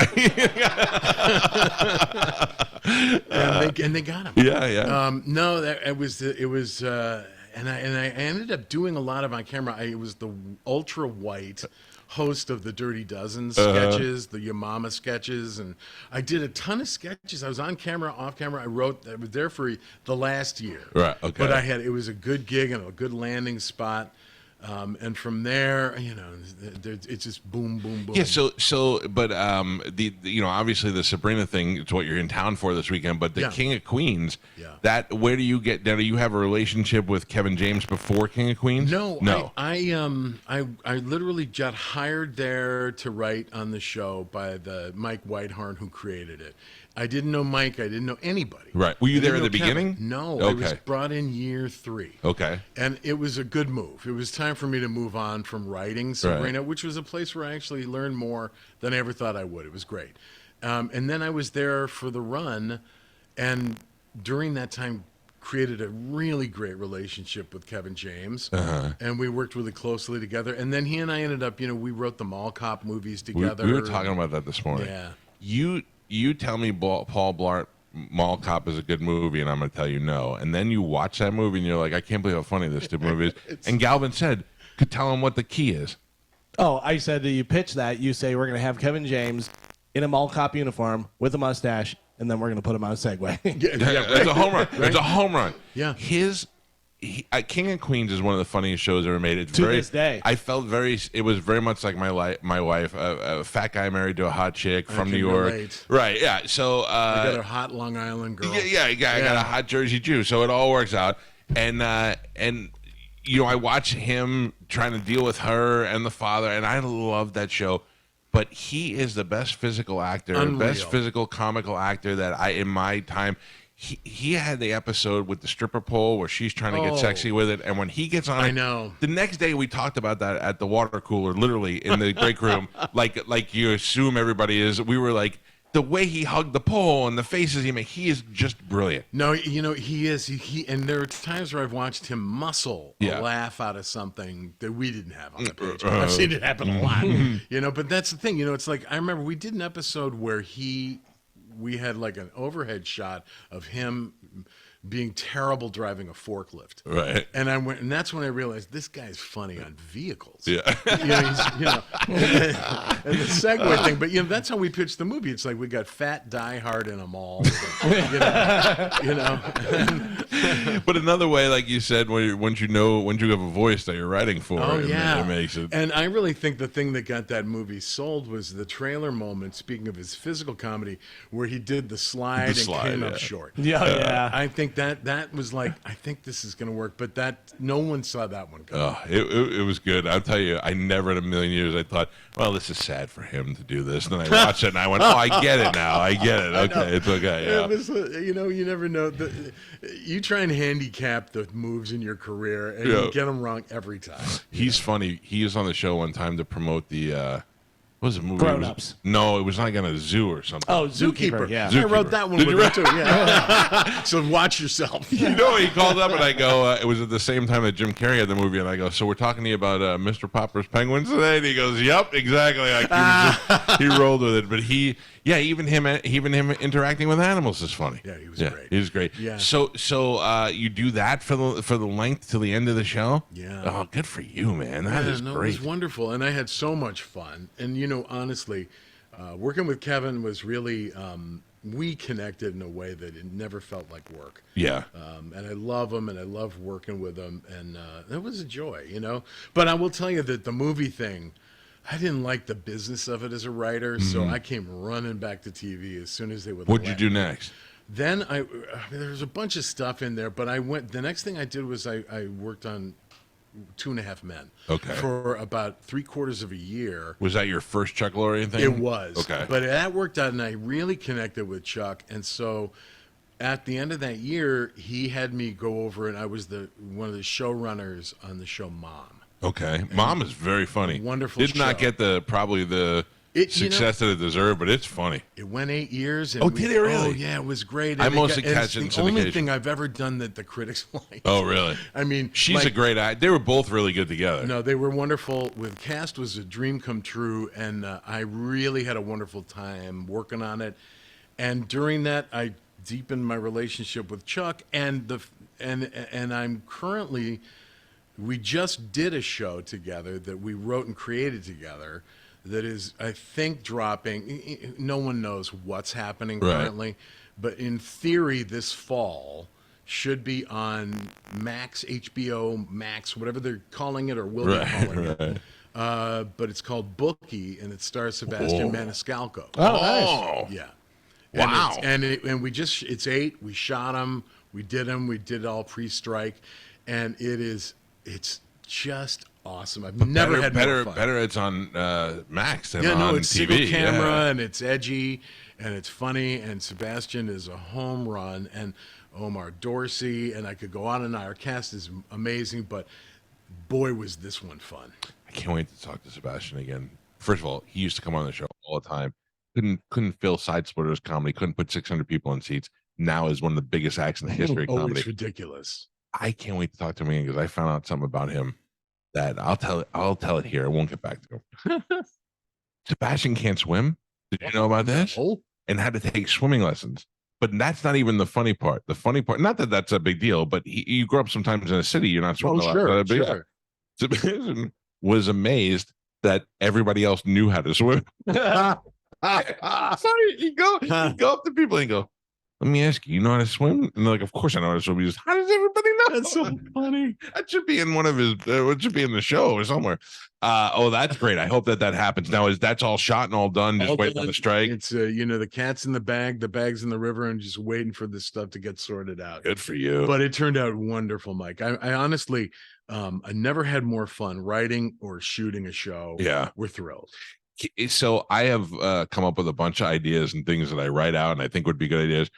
and they got him. Yeah. It was, and I ended up doing a lot of on camera. I was the ultra white host of the Dirty Dozen sketches, the Your Mama sketches, and I did a ton of sketches. I was on camera, off camera. I was there for the last year. Right. Okay. But it was a good gig and a good landing spot. And from there, it's just boom, boom, boom. Yeah. But obviously the Sabrina thing is what you're in town for this weekend. But the King of Queens, where do you get? Now, do you have a relationship with Kevin James before King of Queens? No. I literally got hired there to write on the show by the Mike Whitehorn who created it, I didn't know Mike. I didn't know anybody. Right. Were you there at the Kevin. beginning? No. Okay. I was brought in year 3. Okay. And it was a good move. It was time for me to move on from writing Sabrina, which was a place where I actually learned more than I ever thought I would. It was great. And then I was there for the run, and during that time created a really great relationship with Kevin James, and we worked really closely together. And then he and I ended up, we wrote the Mall Cop movies together. We were talking about that this morning. Yeah. You tell me Paul Blart Mall Cop is a good movie, and I'm going to tell you no. And then you watch that movie, and you're like, I can't believe how funny this stupid movie is. And Galvin said, could tell him what the key is. Oh, I said that you pitch that. You say we're going to have Kevin James in a Mall Cop uniform with a mustache, and then we're going to put him on a Segway. It's a home run. Right? It's a home run. Yeah. King of Queens is one of the funniest shows ever made. It's to this day. I felt it was very much like my wife, a fat guy married to a hot chick from New York. Relate. Right, yeah. So I got a hot Long Island girl. I got a hot Jersey Jew. So it all works out. And I watch him trying to deal with her and the father, and I love that show. But he is the best physical actor, best physical comical actor that in my time. He had the episode with the stripper pole where she's trying to get sexy with it, and when he gets on, I know. The next day we talked about that at the water cooler, literally in the break room, like you assume everybody is. We were like, the way he hugged the pole and the faces he made, he is just brilliant. No, he is. And there are times where I've watched him muscle a laugh out of something that we didn't have on the page. I've seen it happen a lot. But that's the thing. It's like I remember we did an episode where we had like an overhead shot of him being terrible driving a forklift. Right. And and that's when I realized this guy's funny on vehicles. Yeah. And the Segway thing. But that's how we pitched the movie. It's like we got fat Die Hard in a mall. But another way, like you said, once you have a voice that you're writing for, it makes it. And I really think the thing that got that movie sold was the trailer moment, speaking of his physical comedy, where he did the slide and came up short. Yeah. I think that was like, I think this is going to work, but no one saw that one coming. It was good. I'll tell you, I never in a million years I thought, well, this is sad for him to do this. And then I watched it and I went, I get it now. I get it. Okay, it's okay. Yeah. It was, you never know. You try and handicap the moves in your career, and you get them wrong every time. He's funny. He was on the show one time to promote the. What was the movie? Grown Ups. No, it was like on a zoo or something. Oh, Zookeeper. Yeah. I wrote that one with him too. Yeah. So watch yourself. He called up and I go, it was at the same time that Jim Carrey had the movie, and I go, so we're talking to you about Mr. Popper's Penguins today? And he goes, yep, exactly. He rolled with it. But even him interacting with animals is funny. Yeah, he was great. He was great. Yeah. So you do that for the length till the end of the show? Yeah. Oh, good for you, man. That is great. It was wonderful, and I had so much fun. And honestly, working with Kevin was really we connected in a way that it never felt like work. Yeah. And I love him, and I love working with him, and it was a joy, But I will tell you that the movie thing, I didn't like the business of it as a writer, so I came running back to TV as soon as they would. What'd you do next? Then there was a bunch of stuff in there, but the next thing I did was I worked on 2.5 Men. Okay. For about 3/4 of a year. Was that your first Chuck Lorre thing? It was. Okay. But that worked out, and I really connected with Chuck, and so at the end of that year, he had me go over, and I was one of the showrunners on the show Mom. Okay. Mom is very funny. Wonderful Did not get probably the success that it deserved, but it's funny. It went 8 years. And did it really? Oh, yeah, it was great. I mostly catch it in syndication. It's the only thing I've ever done that the critics liked. Oh, really? I mean, she's a great actor. They were both really good together. No, they were wonderful. With cast was a dream come true, and I really had a wonderful time working on it. And during that, I deepened my relationship with Chuck, and I'm currently. We just did a show together that we wrote and created together that is, I think, dropping. No one knows what's happening currently, but in theory, this fall should be on Max, HBO Max, whatever they're calling it or will be calling it. But it's called Bookie, and it stars Sebastian Maniscalco. Oh, nice. Yeah. Wow. And we just, it's 8. We shot them. We did them. We did it all pre-strike. And it's just awesome. I've never had more fun. Better it's on Max than on it's TV. single camera, and it's edgy, and it's funny, and Sebastian is a home run, and Omar Dorsey, and I could go on and on. Our cast is amazing, but boy, was this one fun. I can't wait to talk to Sebastian again. First of all, he used to come on the show all the time. Couldn't fill side splitters comedy. Couldn't put 600 people in seats. Now is one of the biggest acts in the history of comedy. It's ridiculous. I can't wait to talk to him again because I found out something about him that I'll tell it here. I won't get back to him. Sebastian can't swim. Did you know about this? No. And had to take swimming lessons. But that's not even the funny part. The funny part, not that that's a big deal, but you grow up sometimes in a city, you're not swimming a lot. Sure. Sebastian was amazed that everybody else knew how to swim. Sorry, you go up to people and go, let me ask you, you know how to swim? And they're like, of course I know how to swim. He goes, how does everybody know? That's so funny. That should be in one of his, it should be in the show or somewhere. That's great. I hope that happens. Now, that's all shot and all done, just waiting on the strike? It's, the cat's in the bag, the bag's in the river, and just waiting for this stuff to get sorted out. Good for you. But it turned out wonderful, Mike. I honestly, I never had more fun writing or shooting a show. Yeah. We're thrilled. So I have come up with a bunch of ideas and things that I write out and I think would be good ideas.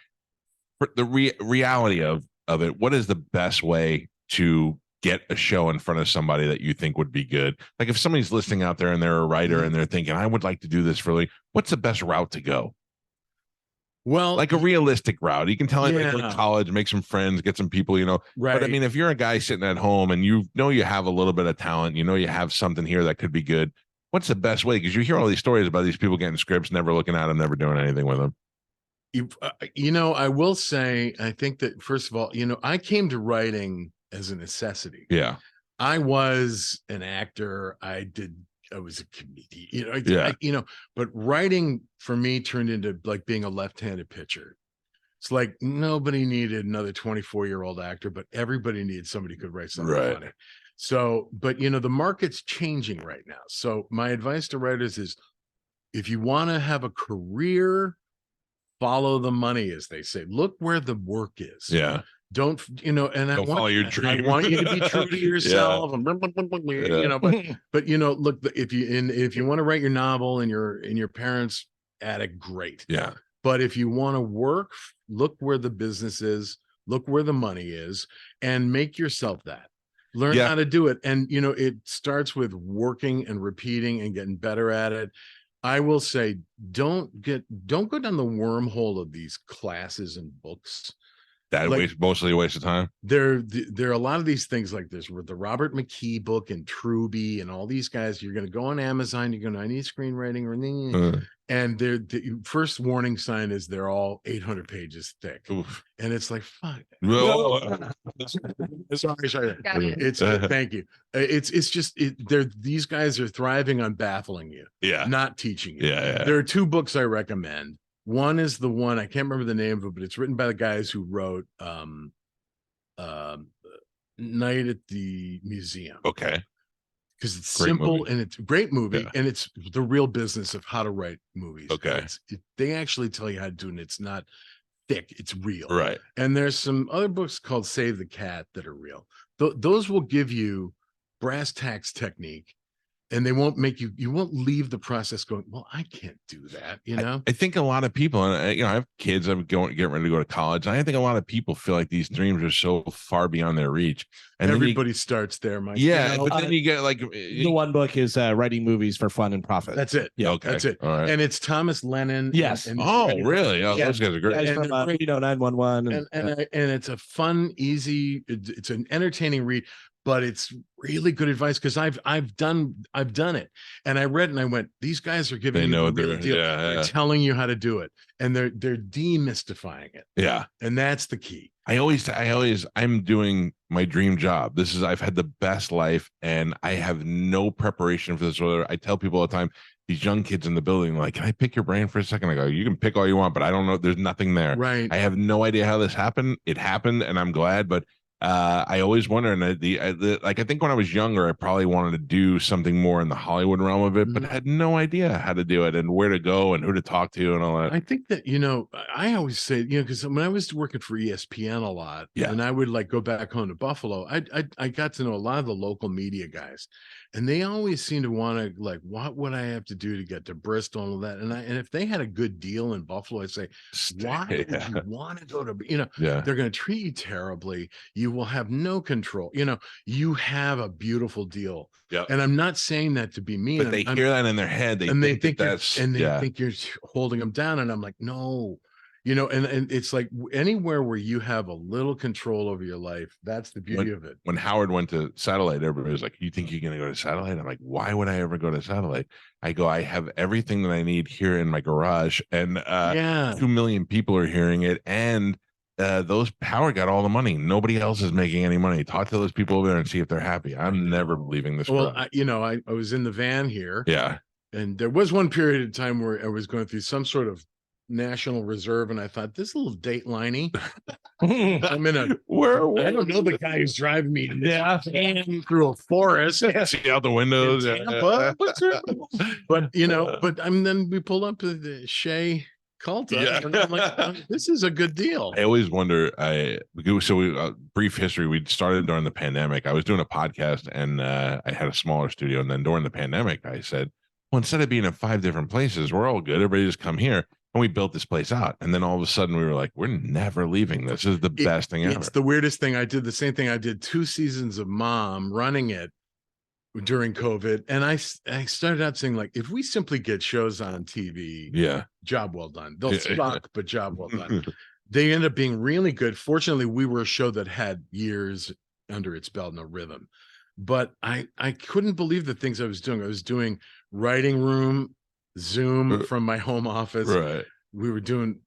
For the reality of it, what is the best way to get a show in front of somebody that you think would be good? Like if somebody's listening out there and they're a writer and they're thinking, I would like to do this for what's the best route to go? Well, like a realistic route. You can tell him go to college, make some friends, get some people, Right. But I mean, if you're a guy sitting at home and you have a little bit of talent, you have something here that could be good, what's the best way? Because you hear all these stories about these people getting scripts, never looking at them, never doing anything with them. I will say, I think that first of all, I came to writing as a necessity. Yeah. I was an actor. I was a comedian, but writing for me turned into like being a left-handed pitcher. It's like nobody needed another 24-year-old actor, but everybody needed somebody who could write something funny. So, but the market's changing right now. So my advice to writers is if you want to have a career, follow the money, as they say. Look where the work is. Yeah. Don't don't follow your dream. I want you to be true to yourself. But look, if you want to write your novel in your parents' attic, great. Yeah. But if you want to work, look where the business is, look where the money is, and make yourself that. Learn how to do it. And it starts with working and repeating and getting better at it. I will say, don't go down the wormhole of these classes and books. That mostly a waste of time. There are a lot of these things like this with the Robert McKee book and Truby and all these guys. You're going to go on Amazon. You're going to, I need screenwriting and the first warning sign is they're all 800 pages thick. Oof. And it's like, fuck. Sorry. It's thank you. It's just these guys are thriving on baffling you, not teaching you. There are two books I recommend. One is the one, I can't remember the name of it, but it's written by the guys who wrote Night at the Museum. Okay. Because it's simple and it's a great movie, and it's the real business of how to write movies. Okay. They actually tell you how to do it, and it's not thick, it's real. Right. And there's some other books called Save the Cat that are real. Those will give you brass tacks technique. And they won't make you won't leave the process going, well, I can't do that, I think a lot of people, and I have kids, I'm getting ready to go to college. And I think a lot of people feel like these dreams are so far beyond their reach. And everybody starts there, Mike. Yeah, but then you get like the one book is writing movies for fun and profit. That's it. Yeah, okay. That's it. All right. And it's Thomas Lennon. Yes. Really? Oh, those guys are great. Guys from 911. And it's a fun, easy. It's an entertaining read. But it's really good advice because I've done it, and I read and I went, these guys are giving you the real deal. They're telling you how to do it, and they're demystifying it. Yeah, and that's the key. I'm doing my dream job. I've had the best life, and I have no preparation for this. I tell people all the time, these young kids in the building, like, can I pick your brain for a second? I go, you can pick all you want, but I don't know. There's nothing there. Right. I have no idea how this happened. It happened, and I'm glad, but I always wonder, and like I think when I was younger, I probably wanted to do something more in the Hollywood realm of it, but had no idea how to do it and where to go and who to talk to and all that. I think that, I always say, because when I was working for ESPN a lot, Yeah. and I would like go back home to Buffalo, I got to know a lot of the local media guys, and they always seem to want to like, what would I have to do to get to Bristol and all that? And if they had a good deal in Buffalo, I'd say, why would you want to go to, they're going to treat you terribly. You will have no control. You have a beautiful deal. Yeah. And I'm not saying that to be mean, but they hear that in their head. They think you're holding them down. And I'm like, no, and it's like anywhere where you have a little control over your life, that's the beauty of it. When Howard went to satellite, everybody was like, you think you're going to go to satellite? I'm like, why would I ever go to satellite? I go, I have everything that I need here in my garage, and 2 million people are hearing it. And those Howard got all the money. Nobody else is making any money. Talk to those people over there and see if they're happy. I'm never leaving this. Well, I was in the van here. Yeah. And there was one period of time where I was going through some sort of national reserve, and I thought, this little Dateliney. I'm in I don't know the guy who's driving me through a forest. See out the windows. But then we pulled up to the Shea Calta, and I'm like, this is a good deal. I always wonder. Brief history. We started during the pandemic. I was doing a podcast, and I had a smaller studio. And then during the pandemic, I said, well, instead of being in 5 different places, we're all good. Everybody just come here. And we built this place out. And then all of a sudden we were like, we're never leaving. This is the best thing ever. It's the weirdest thing. I did the same thing. I did 2 seasons of Mom, running it during COVID. And I started out saying, like, if we simply get shows on TV, job well done. They'll suck, but job well done. They end up being really good. Fortunately, we were a show that had years under its belt and a rhythm. But I couldn't believe the things I was doing. I was doing writing room, Zoom from my home office. Right. We were doing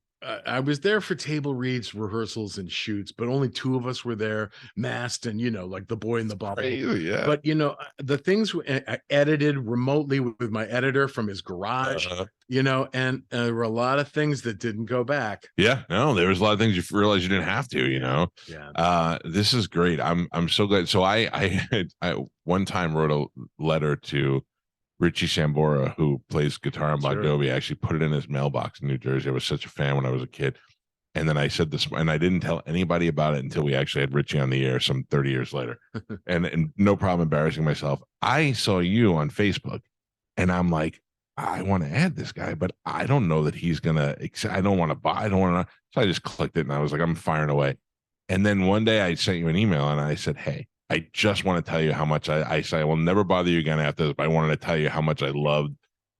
I was there for table reads, rehearsals, and shoots, but only 2 of us were there, masked, and like the boy in the bubble. Crazy, yeah. But the things I edited remotely with my editor from his garage. And there were a lot of things that didn't go back. Yeah, no, there was a lot of things you realized you didn't have to. Yeah. This is great. I'm so glad. So I one time wrote a letter to Richie Sambora, who plays guitar on Bon Jovi. I actually put it in his mailbox in New Jersey. I was such a fan when I was a kid. And then I said this, and I didn't tell anybody about it until we actually had Richie on the air some 30 years later. and no problem embarrassing myself. I saw you on Facebook, and I'm like, I want to add this guy, but I don't know that he's going to, I don't want to buy, I don't want to. So I just clicked it, and I was like, I'm firing away. And then one day I sent you an email, and I said, hey, I just want to tell you how much I say I will never bother you again after this, but I wanted to tell you how much I loved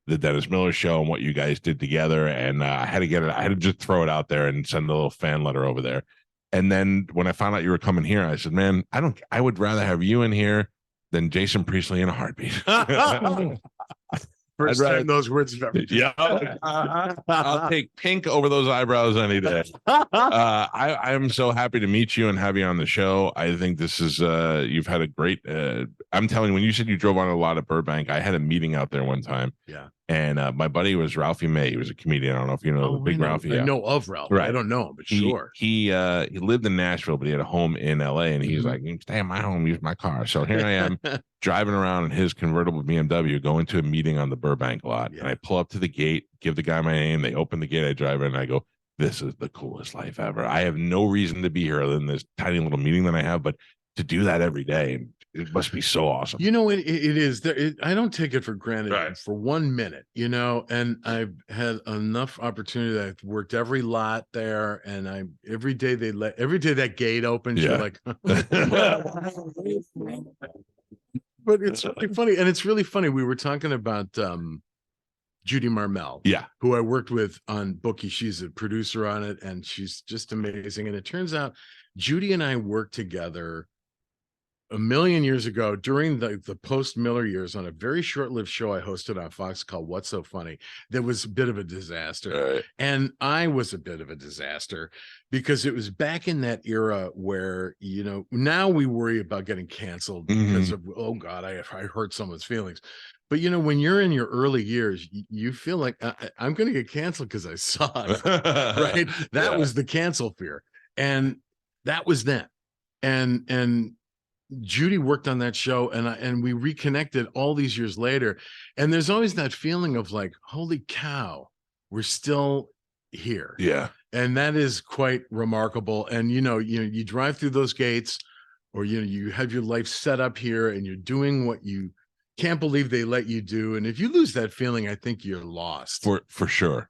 the Dennis Miller Show and what you guys did together. And I had to get it. I had to just throw it out there and send a little fan letter over there. And then when I found out you were coming here, I said, man, I would rather have you in here than Jason Priestley in a heartbeat. First time those words have ever. Yeah, I'll take pink over those eyebrows any day. I'm so happy to meet you and have you on the show. I think this is you've had a great. I'm telling you, when you said you drove on a lot of Burbank, I had a meeting out there one time. Yeah. And my buddy was Ralphie May. He was a comedian. I don't know if you know Big Ralphie. I know of Ralph. Right. I don't know him, but sure. He lived in Nashville, but he had a home in LA. And he's like, you stay in my home, use my car. So here I am driving around in his convertible BMW, going to a meeting on the Burbank lot. Yeah. And I pull up to the gate, give the guy my name. They open the gate. I drive in and I go, this is the coolest life ever. I have no reason to be here other than this tiny little meeting that I have, but to do that every day, it must be so awesome. It is. I don't take it for granted for 1 minute, and I've had enough opportunity. I've worked every lot there, and every day that gate opens, you're like, but it's really funny. And it's really funny. We were talking about Judy Marmel, who I worked with on Bookie. She's a producer on it, and she's just amazing. And it turns out Judy and I worked together a million years ago during the post-Miller years on a very short-lived show I hosted on Fox called What's So Funny. That was a bit of a disaster. Right. And I was a bit of a disaster because it was back in that era where, now we worry about getting canceled because of, oh God, I hurt someone's feelings. But, when you're in your early years, you feel like I'm going to get canceled because I suck, right? That was the cancel fear. And that was then. and Judy worked on that show, and we reconnected all these years later. And there's always that feeling of like, holy cow, we're still here. Yeah. And that is quite remarkable. And you drive through those gates, or you have your life set up here, and you're doing what you can't believe they let you do. And if you lose that feeling, I think you're lost. For sure.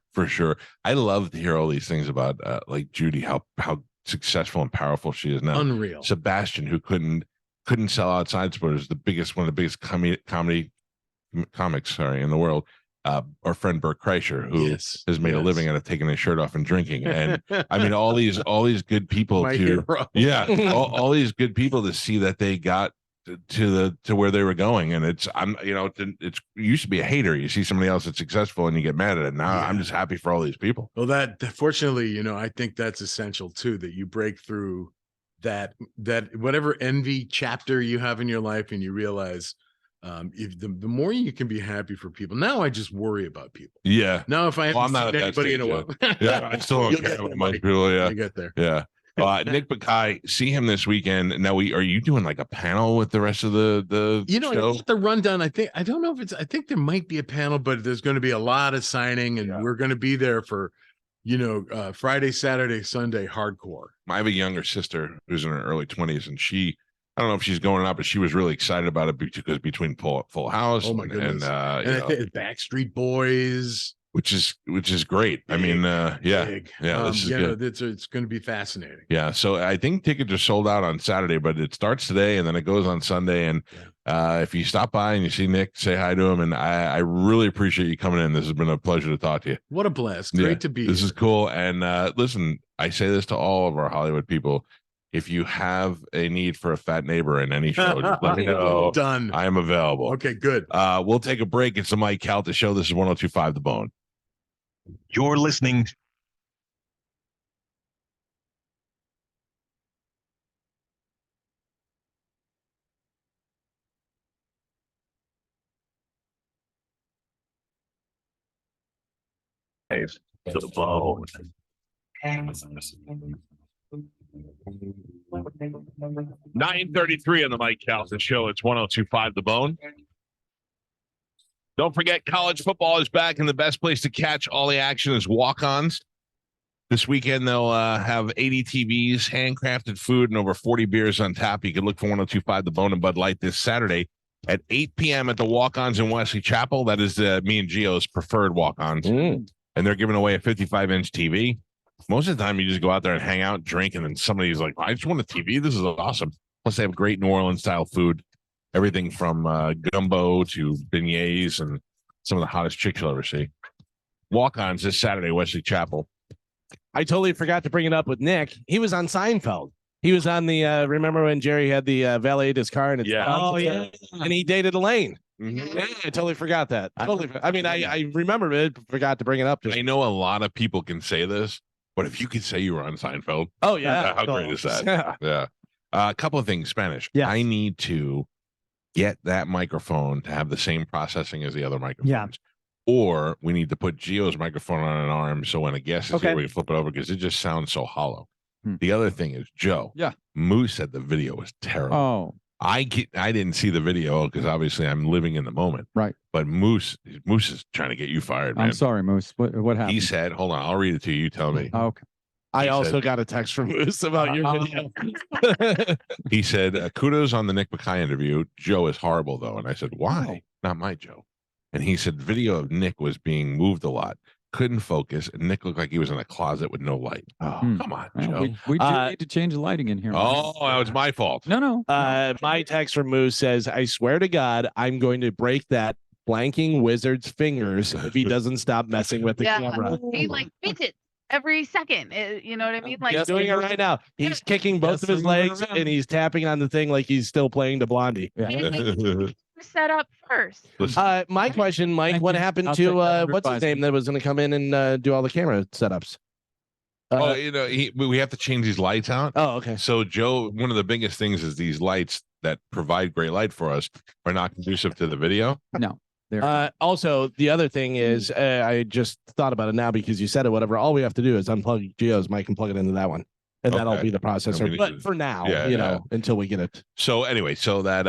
I love to hear all these things about like Judy, how successful and powerful she is now. Unreal. Sebastian, who couldn't sell outside sports, one of the biggest comedy comics in the world. Our friend Bert Kreischer, who has made a living out of taking his shirt off and drinking. And I mean, all these good people My hero. all these good people to see that they got to where they were going. And it's you used to be a hater. You see somebody else that's successful and you get mad at it. Now I'm just happy for all these people. Well, that fortunately, I think that's essential too, that you break through that whatever envy chapter you have in your life, and you realize if the more you can be happy for people. Now I just worry about people. Yeah. Now if I haven't I'm not seen at that anybody stage in a while. Yeah, I still don't care about most people. Yeah. You get there. Yeah. Nick Bakay, see him this weekend. Now, are you doing like a panel with the rest of the show? I got the rundown. I don't know if I think there might be a panel, but there's going to be a lot of signing, and we're going to be there for, Friday, Saturday, Sunday, hardcore. I have a younger sister who's in her early 20s, and I don't know if she's going or not, but she was really excited about it because between Full House and I think Backstreet Boys, which is great. Big, I mean, this is good. It's going to be fascinating. Yeah, so I think tickets are sold out on Saturday, but it starts today and then it goes on Sunday. And if you stop by and you see Nick, say hi to him. And I really appreciate you coming in. This has been a pleasure to talk to you. What a blast! Great to be here. This is cool. And listen, I say this to all of our Hollywood people. If you have a need for a fat neighbor in any show, just let me know. Done. I am available. Okay, good. We'll take a break. It's the Mike Calta Show. This is 102.5 The Bone. You're listening. To the bone. 9:33 on the Mike Calta Show. It's 102.5 The Bone. Don't forget, college football is back, and the best place to catch all the action is walk-ons. This weekend, they'll have 80 TVs, handcrafted food, and over 40 beers on tap. You can look for 102.5 The Bone and Bud Light this Saturday at 8 p.m. at the walk-ons in Wesley Chapel. That is me and Gio's preferred walk-ons. And they're giving away a 55-inch TV. Most of the time, you just go out there and hang out, drink, and then somebody's like, I just want a TV. This is awesome. Plus, they have great New Orleans-style food. Everything from gumbo to beignets and some of the hottest chicks you'll ever see. Walk-ons this Saturday, Wesley Chapel. I totally forgot to bring it up with Nick. He was on Seinfeld. He was on the, remember when Jerry had the valeted his car? And and he dated Elaine. Mm-hmm. Yeah, I totally forgot that. I remember it, forgot to bring it up. I know a lot of people can say this, but if you could say you were on Seinfeld. Oh, yeah. How great is that? Yeah. A couple of things, Spanish. Yeah. I need to get that microphone to have the same processing as the other microphones. Yeah. Or we need to put Gio's microphone on an arm so when a guest is here, we can flip it over because it just sounds so hollow. The other thing is, Joe. Yeah. Moose said the video was terrible. Oh. I didn't see the video because obviously I'm living in the moment. Right. But Moose is trying to get you fired, man. I'm sorry, Moose. What happened? He said, hold on, I'll read it to you. You tell me. Okay. I also got a text from Moose about your video. He said, kudos on the Nick Bakay interview. Joe is horrible, though. And I said, why? Not my Joe. And he said, video of Nick was being moved a lot. Couldn't focus. And Nick looked like he was in a closet with no light. Oh, come on, Joe. We do need to change the lighting in here. Oh, that was my fault. No. My text from Moose says, I swear to God, I'm going to break that blanking wizard's fingers if he doesn't stop messing with the camera. He beats it every second. You know what I mean? Like he's doing it right now. He's kicking both of his legs and he's tapping on the thing like he's still playing the Blondie. Yeah. Set up first. My question, Mike, what happened to what's his name that was going to come in and do all the camera setups? We have to change these lights out. Oh, okay. So Joe, one of the biggest things is these lights that provide great light for us are not conducive to the video. No. Also, the other thing is, I just thought about it now because you said it. Whatever. All we have to do is unplug Gio's mic and plug it into that one, and that'll be the processor. But for now, until we get it. So anyway, so that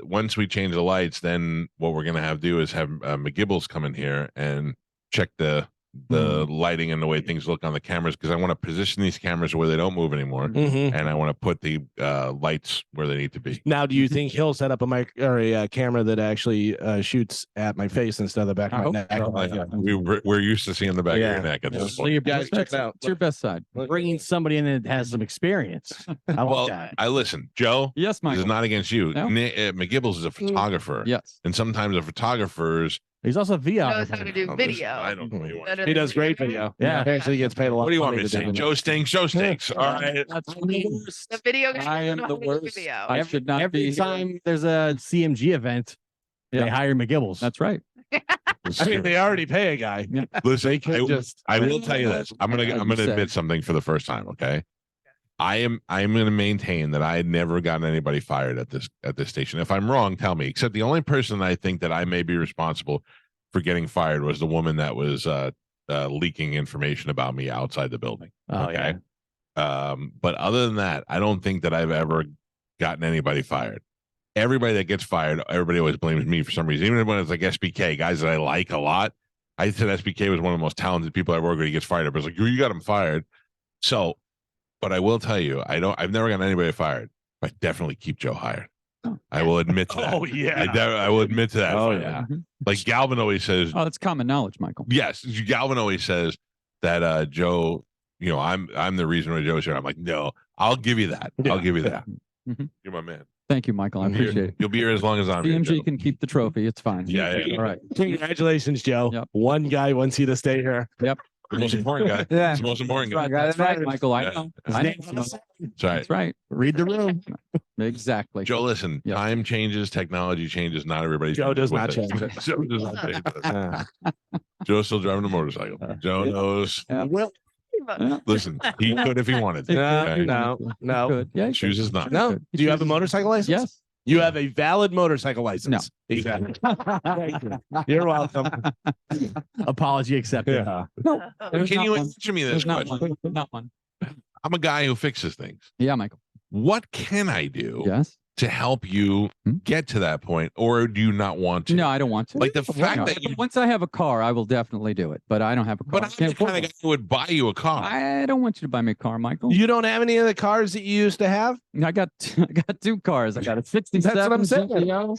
once we change the lights, then what we're gonna do is have McGibbles come in here and check the lighting and the way things look on the cameras, because I want to position these cameras where they don't move anymore, and I want to put the lights where they need to be. Now, do you think he'll set up a mic or a camera that actually shoots at my face instead of the back of my neck? We're used to seeing the back of your neck at this point. You guys check it out. It's your best side. Bringing somebody in that has some experience. I like that. I listen, Joe. Yes, Michael. This is not against you. No. McGibbles is a photographer. Yes, and sometimes the photographers. He's also video. Knows how to do video. I don't know. He does great video. Yeah, actually gets paid a lot. What do you want me to say? Joe stinks. Joe stinks. All right. That's the worst. The video guy. I am the worst. I should not Every be time here. there's a CMG event, they hire McGibbles. That's right. I mean, they already pay a guy. Listen, I will tell you this. I'm gonna admit something for the first time. Okay. I'm going to maintain that I had never gotten anybody fired at this station. If I'm wrong, tell me. Except the only person I think that I may be responsible for getting fired was the woman that was leaking information about me outside the building. Okay. But other than that, I don't think that I've ever gotten anybody fired. Everybody that gets fired, everybody always blames me for some reason. Even when it's like SBK, guys that I like a lot. I said SBK was one of the most talented people I ever worked with. He gets fired. I was like, you got him fired. So. But I will tell you, I've never gotten anybody fired. I definitely keep Joe hired. I will admit to that. Oh yeah, I will admit to that. Oh yeah. Like Galvin always says. Oh, it's common knowledge, Michael. Yes, Galvin always says that Joe. You know, I'm the reason why Joe's here. I'm like, no, I'll give you that. Yeah. I'll give you that. Mm-hmm. You're my man. Thank you, Michael. I appreciate it. You'll be here as long as I'm here. BMG can keep the trophy. It's fine. Yeah. All right. Congratulations, Joe. Yep. One guy wants you to stay here. Yep. The most important guy. Yeah. It's the most important guy. That's right, Michael. I know. That's right. That's right. Read the room. Exactly. Joe, listen, time changes, technology changes. Not everybody. Joe does not change. Joe does not change this. Joe's still driving a motorcycle. Joe knows. Well, listen, he could if he wanted to. Okay? No. Yeah, chooses not. No. Do you have a motorcycle license? Yes. You have a valid motorcycle license. No. Exactly. Thank you. You're welcome. Apology accepted. Yeah. No. Can you answer me this Not question? one. Not one. I'm a guy who fixes things. Yeah, Michael. What can I do Yes. to help you get to that point, or do you not want to? No, I don't want to. Like the fact No. that you. Once I have a car, I will definitely do it. But I don't have a car. But I'm the kind of guy who would buy you a car. I don't want you to buy me a car, Michael. You don't have any of the cars that you used to have? I got two cars. I got a 67 That's what I'm saying. GTO,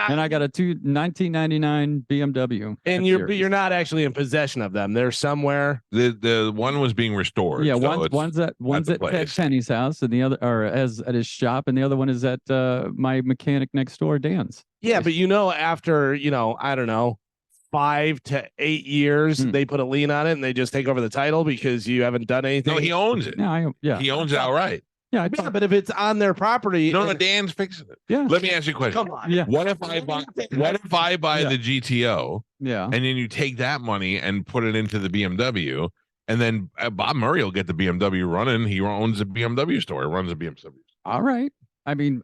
and I got a 1999 BMW. And F-Series. you're not actually in possession of them. They're somewhere. The one was being restored. Yeah, so one's at the Ted place. Penny's house, and the other, or as at his shop, and the other one is at my mechanic next door, Dan's. Yeah, but after I don't know, 5 to 8 years, they put a lien on it and they just take over the title because you haven't done anything. No, he owns it. No, He owns it outright. Yeah, but if it's on their property, No, Dan's fixing it. Yeah. Let me ask you a question. Come on. Yeah. What if I buy the GTO, Yeah. and then you take that money and put it into the BMW, and then Bob Murray will get the BMW running. He owns a BMW store. Runs a BMW. All right. I mean,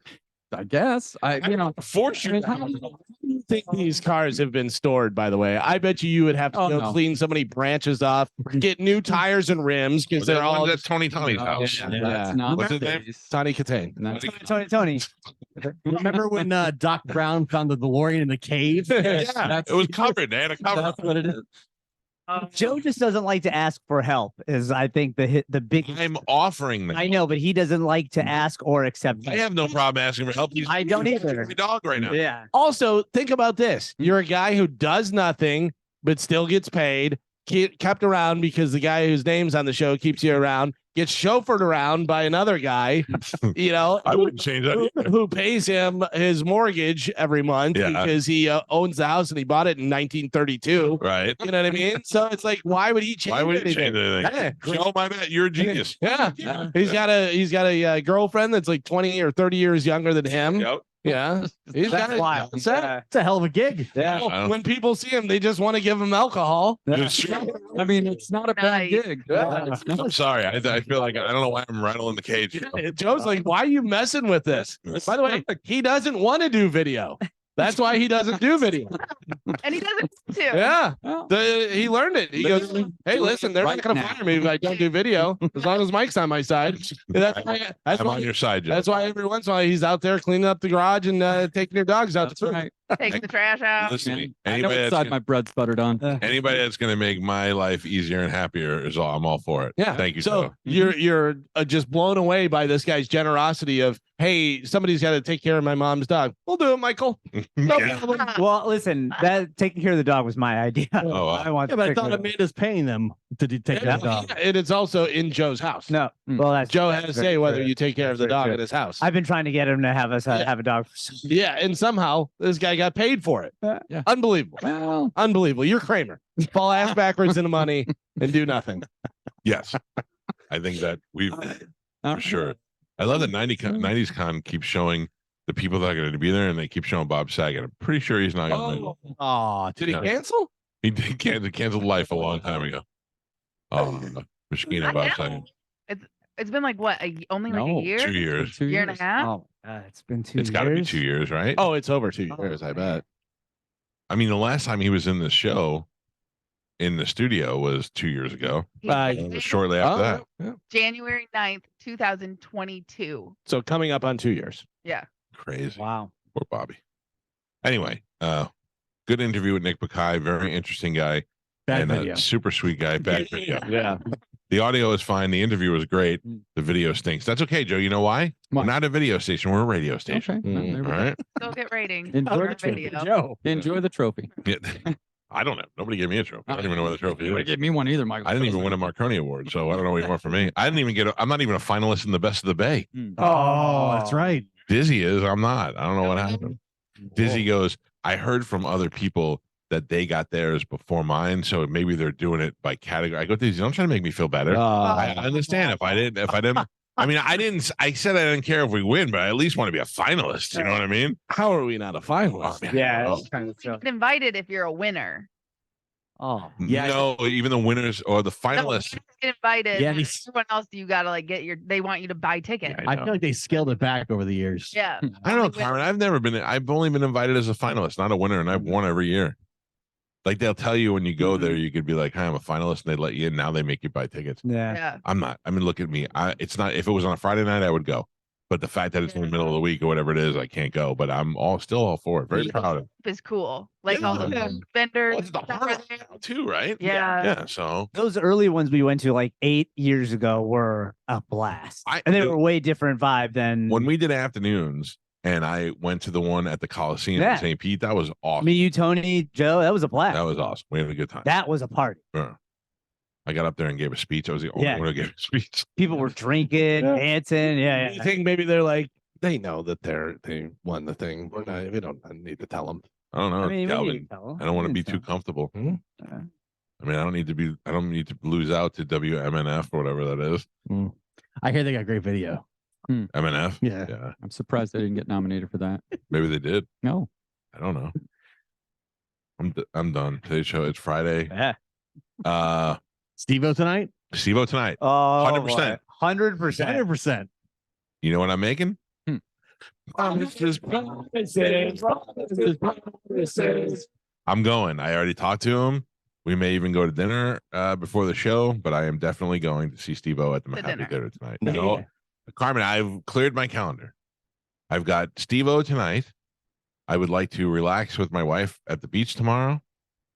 I guess Force you. How do you think these cars have been stored, by the way? I bet you would have to clean so many branches off, get new tires and rims because they're all. That's Tony's house. That's not What's his name? Tony Katane. Tony. Remember when Doc Brown found the DeLorean in the cave? Yeah, it was covered. They had a cover. That's what it is. Joe just doesn't like to ask for help. Is I think the big. I'm offering them. I know, but he doesn't like to ask or accept. I have no problem asking for help. I don't either. My dog right now. Yeah. Also, think about this: you're a guy who does nothing but still gets paid, kept around because the guy whose name's on the show keeps you around. Gets chauffeured around by another guy, I wouldn't change that either. who pays him his mortgage every month because he owns the house and he bought it in 1932. Right. You know what I mean? So it's like, why would he change? Why would he change anything? anything? Joe, my man, you're a genius. Yeah. He's got a girlfriend that's like 20 or 30 years younger than him. Yep. Yeah. He's That's got wild. It's a hell of a gig. Yeah. When people see him, they just want to give him alcohol. I mean, it's not a bad gig. I'm sorry. I feel like I don't know why I'm rattling the cage. Joe's like, why are you messing with this? By the way, he doesn't want to do video. That's why he doesn't do video. And he doesn't too. Yeah. He learned it. He goes, hey, listen, they're not going to fire me if I don't do video, as long as Mike's on my side. I'm on your side, Joe. That's why every once in a while he's out there cleaning up the garage and taking your dogs out. That's right. Take the trash out. Listen, I know what side my bread's buttered on. Anybody that's going to make my life easier and happier is all. I'm all for it. Yeah. Thank you. So Joe. you're just blown away by this guy's generosity of, hey, somebody's got to take care of my mom's dog. We'll do it, Michael. No problem. Well, listen, that taking care of the dog was my idea. Oh, I want. Yeah, but I thought Amanda's paying them to take that dog. And it's also in Joe's house. No, well, that's Joe has to say whether you take care of the dog at his house. I've been trying to get him to have us have a dog. Yeah, and somehow this guy got paid for it. Yeah. Unbelievable. Well, Unbelievable. You're Kramer. Fall ass backwards into money and do nothing. Yes, I think that we've for sure. I love that 90s Con keeps showing the people that are going to be there, and they keep showing Bob Saget. I'm pretty sure he's not going to. Oh, did he cancel? He did cancel life a long time ago. Oh, Machina Bob Saget. It's been like what? Only like a year? 2 years. Year and a half? Oh, it's been 2 years. It's got to be 2 years, right? Oh, it's over 2 years, I bet. I mean, the last time he was in the show, in the studio, was 2 years ago. Shortly after that. Yeah. January 9th, 2022. So coming up on 2 years. Yeah. Crazy. Wow. Poor Bobby. Anyway, good interview with Nick Bakay. Very interesting guy. Bad and video. A super sweet guy. Bad video. Yeah. The audio is fine. The interview was great. The video stinks. That's okay, Joe. You know why? We're not a video station. We're a radio station. Okay. All right. Go get ratings. Enjoy on the video. trophy, Joe. Enjoy the trophy. Yeah. I don't know. Nobody gave me a trophy. I don't even know what the trophy You is. gave me one either, Michael. I didn't even win a Marconi Award, so I don't know what you want from me. I didn't even get. I'm not even a finalist in the Best of the Bay. Oh, that's right. Dizzy is. I'm not. I don't know what happened. Dizzy goes, I heard from other people that they got theirs before mine, so maybe they're doing it by category. I go, Dizzy, don't try to make me feel better. I understand if I didn't. I mean, I said I didn't care if we win, but I at least want to be a finalist. You know what I mean? How are we not a finalist? Yeah. You get invited if you're a winner. Oh, yeah. No, even the winners or the finalists. Get invited. Yeah, everyone else, you gotta like get your. They want you to buy tickets. I feel like they scaled it back over the years. Yeah. I don't know, Carmen. I've only been invited as a finalist, not a winner, and I've won every year. Like they'll tell you when you go there, you could be like, "Hi, I'm a finalist," and they let you in. Now they make you buy tickets. Yeah. I'm not. I mean, look at me. It's not. If it was on a Friday night, I would go. But the fact that it's in the middle of the week or whatever it is, I can't go. But I'm still all for it. Very proud of it. Is cool. Like all the vendors. Well, it's the hard too, right? Yeah. Yeah. So Those early ones we went to like 8 years ago were a blast. And they were way different vibe than when we did afternoons and I went to the one at the Coliseum in St. Pete. That was awesome. Me, you, Tony, Joe. That was a blast. That was awesome. We had a good time. That was a party. Yeah. I got up there and gave a speech. I was the only one who gave a speech. People were drinking, dancing. Yeah. You think maybe they're like, they know that they won the thing. We don't need to tell them. I don't know, I mean, we Calvin. didn't tell 'em. I don't want to We be didn't too comfortable. Yeah. I mean, I don't need to lose out to WMNF or whatever that is. I hear they got great video. MNF. Yeah. I'm surprised they didn't get nominated for that. Maybe they did. No. I don't know. I'm done. Today's show. It's Friday. Yeah. Steve-O tonight? Steve-O tonight. Oh, 100%. 100%. 100%. You know what I'm making? Promises. I'm going. I already talked to him. We may even go to dinner before the show, but I am definitely going to see Steve-O at the Happy Dinner tonight. No, Carmen, I've cleared my calendar. I've got Steve-O tonight. I would like to relax with my wife at the beach tomorrow.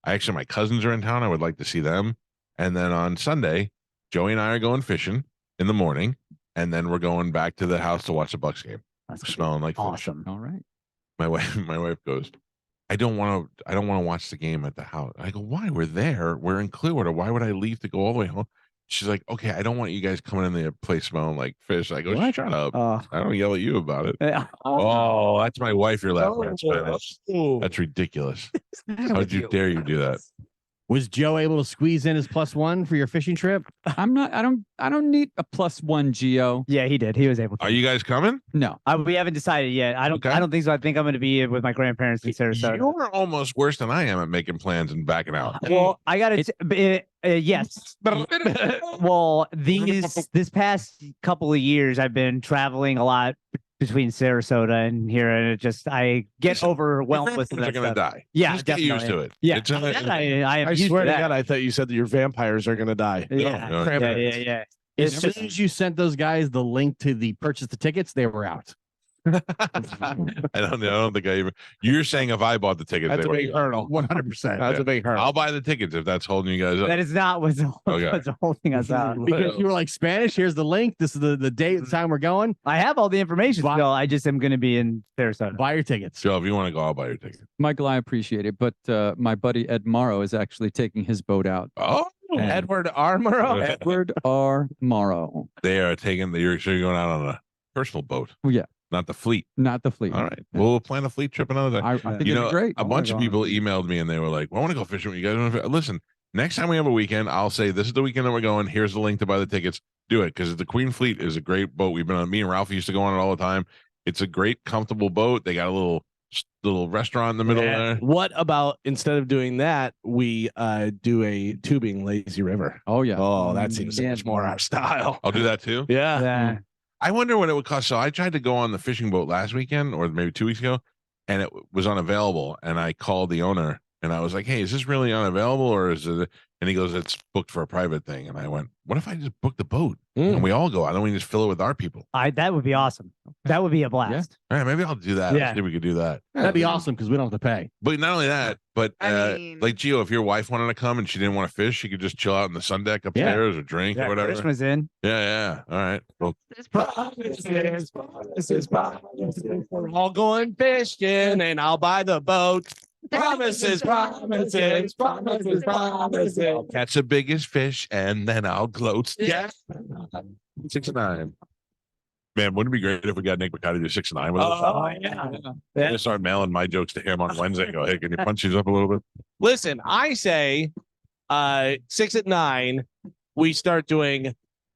My cousins are in town. I would like to see them. And then on Sunday, Joey and I are going fishing in the morning, and then we're going back to the house to watch the Bucks game. That's smelling like awesome. fish. All right. My wife goes, I don't want to watch the game at the house. I go, why? We're there. We're in Clearwater. Why would I leave to go all the way home? She's like, okay, I don't want you guys coming in the place smelling like fish. I go, What? shut up. Oh. I don't yell at you about it. Oh, that's my wife you're laughing at, Spanish. That's ridiculous. How dare you do that? Was Joe able to squeeze in his +1 for your fishing trip? I don't need a +1, Geo. Yeah, he did. He was able to. Are you guys coming? No. We haven't decided yet. I don't think so. I think I'm going to be with my grandparents in Sarasota. You're almost worse than I am at making plans and backing out. Well, I got to yes. Well, this past couple of years I've been traveling a lot between Sarasota and here, and it just I get overwhelmed with that They're going to stuff. die. Yeah, Just get definitely. used to it. Yeah, It's not, I swear to God, I thought you said that your vampires are going to die. Yeah, yeah. As soon as you sent those guys the link to the purchase the tickets, they were out. I don't think I even. You're saying if I bought the tickets, That's a big hurdle. 100%. That's a big hurdle. I'll buy the tickets if that's holding you guys up. That is not what's holding us up. Because you were like, Spanish, here's the link. This is the date, the time we're going. I have all the information. So I just am going to be in Sarasota. Buy your tickets. Joe, if you want to go, I'll buy your ticket. Michael, I appreciate it, but my buddy Ed Morrow is actually taking his boat out. Oh, Edward R. Morrow. Edward R. Morrow. They are taking you're going out on a personal boat. Well, yeah. Not the fleet. Not the fleet. All right. We'll plan a fleet trip another time. I think it'd be great. A bunch of people emailed me and they were like, well, I want to go fishing with you guys. Listen, next time we have a weekend, I'll say this is the weekend that we're going. Here's the link to buy the tickets. Do it, because the Queen Fleet is a great boat. We've been on. Me and Ralph used to go on it all the time. It's a great, comfortable boat. They got a little restaurant in the middle there. What about instead of doing that, we do a tubing lazy river? Oh yeah. Oh, that seems so much more our style. I'll do that too. Yeah. I wonder what it would cost. So I tried to go on the fishing boat last weekend, or maybe 2 weeks ago, and it was unavailable. And I called the owner and I was like, hey, is this really unavailable, or is it? And he goes, it's booked for a private thing. And I went, what if I just book the boat and we all go? I don't want to just fill it with our people. That would be awesome. That would be a blast. All right, maybe I'll do that. Yeah. See if we could do that. That'd be awesome because we don't have to pay. But not only that, but I mean, like Gio, if your wife wanted to come and she didn't want to fish, she could just chill out in the sun deck upstairs or drink or whatever. Christmas in. Yeah. All right. Well, Promises. We're all going fishing, and I'll buy the boat. Promises. catch the biggest fish and then I'll gloat. Yeah. 6 and 9. Man, wouldn't it be great if we got Nick Bakay to do 6 and 9 with us? Yeah. I'm gonna start mailing my jokes to him on Wednesday. Go, hey, can you punch these up a little bit? Listen, I say 6 at 9, we start doing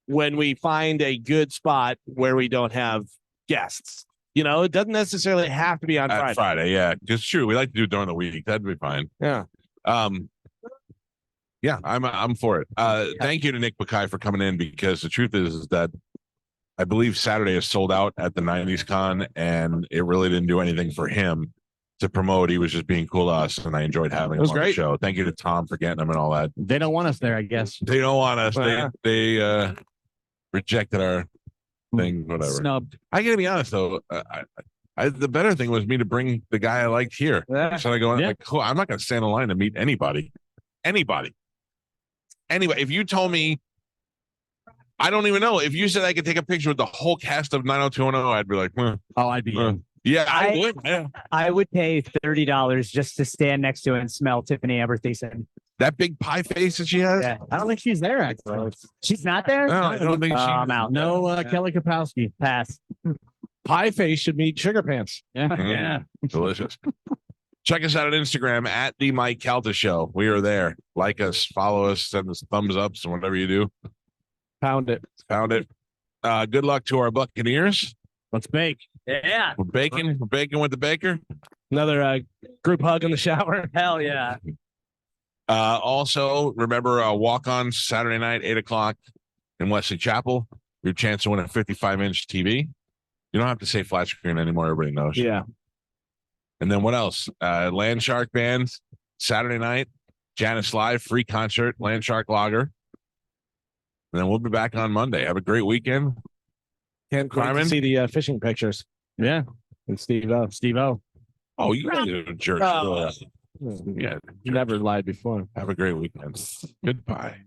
when we find a good spot where we don't have guests. You know, it doesn't necessarily have to be on Friday. Friday, yeah. It's true. We like to do it during the week. That'd be fine. Yeah. Yeah, I'm for it. Thank you to Nick Bakay for coming in, because the truth is that I believe Saturday is sold out at the 90s Con, and it really didn't do anything for him to promote. He was just being cool to us, and I enjoyed having him on the show. Thank you to Tom for getting him and all that. They don't want us there, I guess. They don't want us. They rejected our thing, whatever. Snubbed. I gotta be honest though. The better thing was me to bring the guy I liked here. So I go, like, cool, I'm not gonna stand in line to meet anybody. Anyway, if you told me, I don't even know. If you said I could take a picture with the whole cast of 90210, I'd be like, I'd be in. Yeah, I would. Yeah. I would pay $30 just to stand next to and smell Tiffany Amber Thiessen. That big pie face that she has? Yeah. I don't think she's there, actually. She's not there? No, I don't think she's I'm out. No, Kelly Kapowski. Pass. Pie face should meet sugar pants. Yeah. Delicious. Check us out on Instagram at the Mike Calta Show. We are there. Like us, follow us, send us thumbs ups, and whatever you do. Pound it. Good luck to our Buccaneers. Let's bake. Yeah. We're baking with the baker. Another group hug in the shower. Hell yeah. Also, remember walk-on Saturday night, 8:00 in Wesley Chapel. Your chance to win a 55-inch TV. You don't have to say flat screen anymore. Everybody knows. Yeah. And then what else? Land Shark Band, Saturday night. Janice Live, free concert, Land Shark Lager. And then we'll be back on Monday. Have a great weekend. Can't wait to see the fishing pictures. Yeah. And Steve O. Oh, you guys are a jerk. Oh. Yeah. Never lied before. Have a great weekend. Goodbye.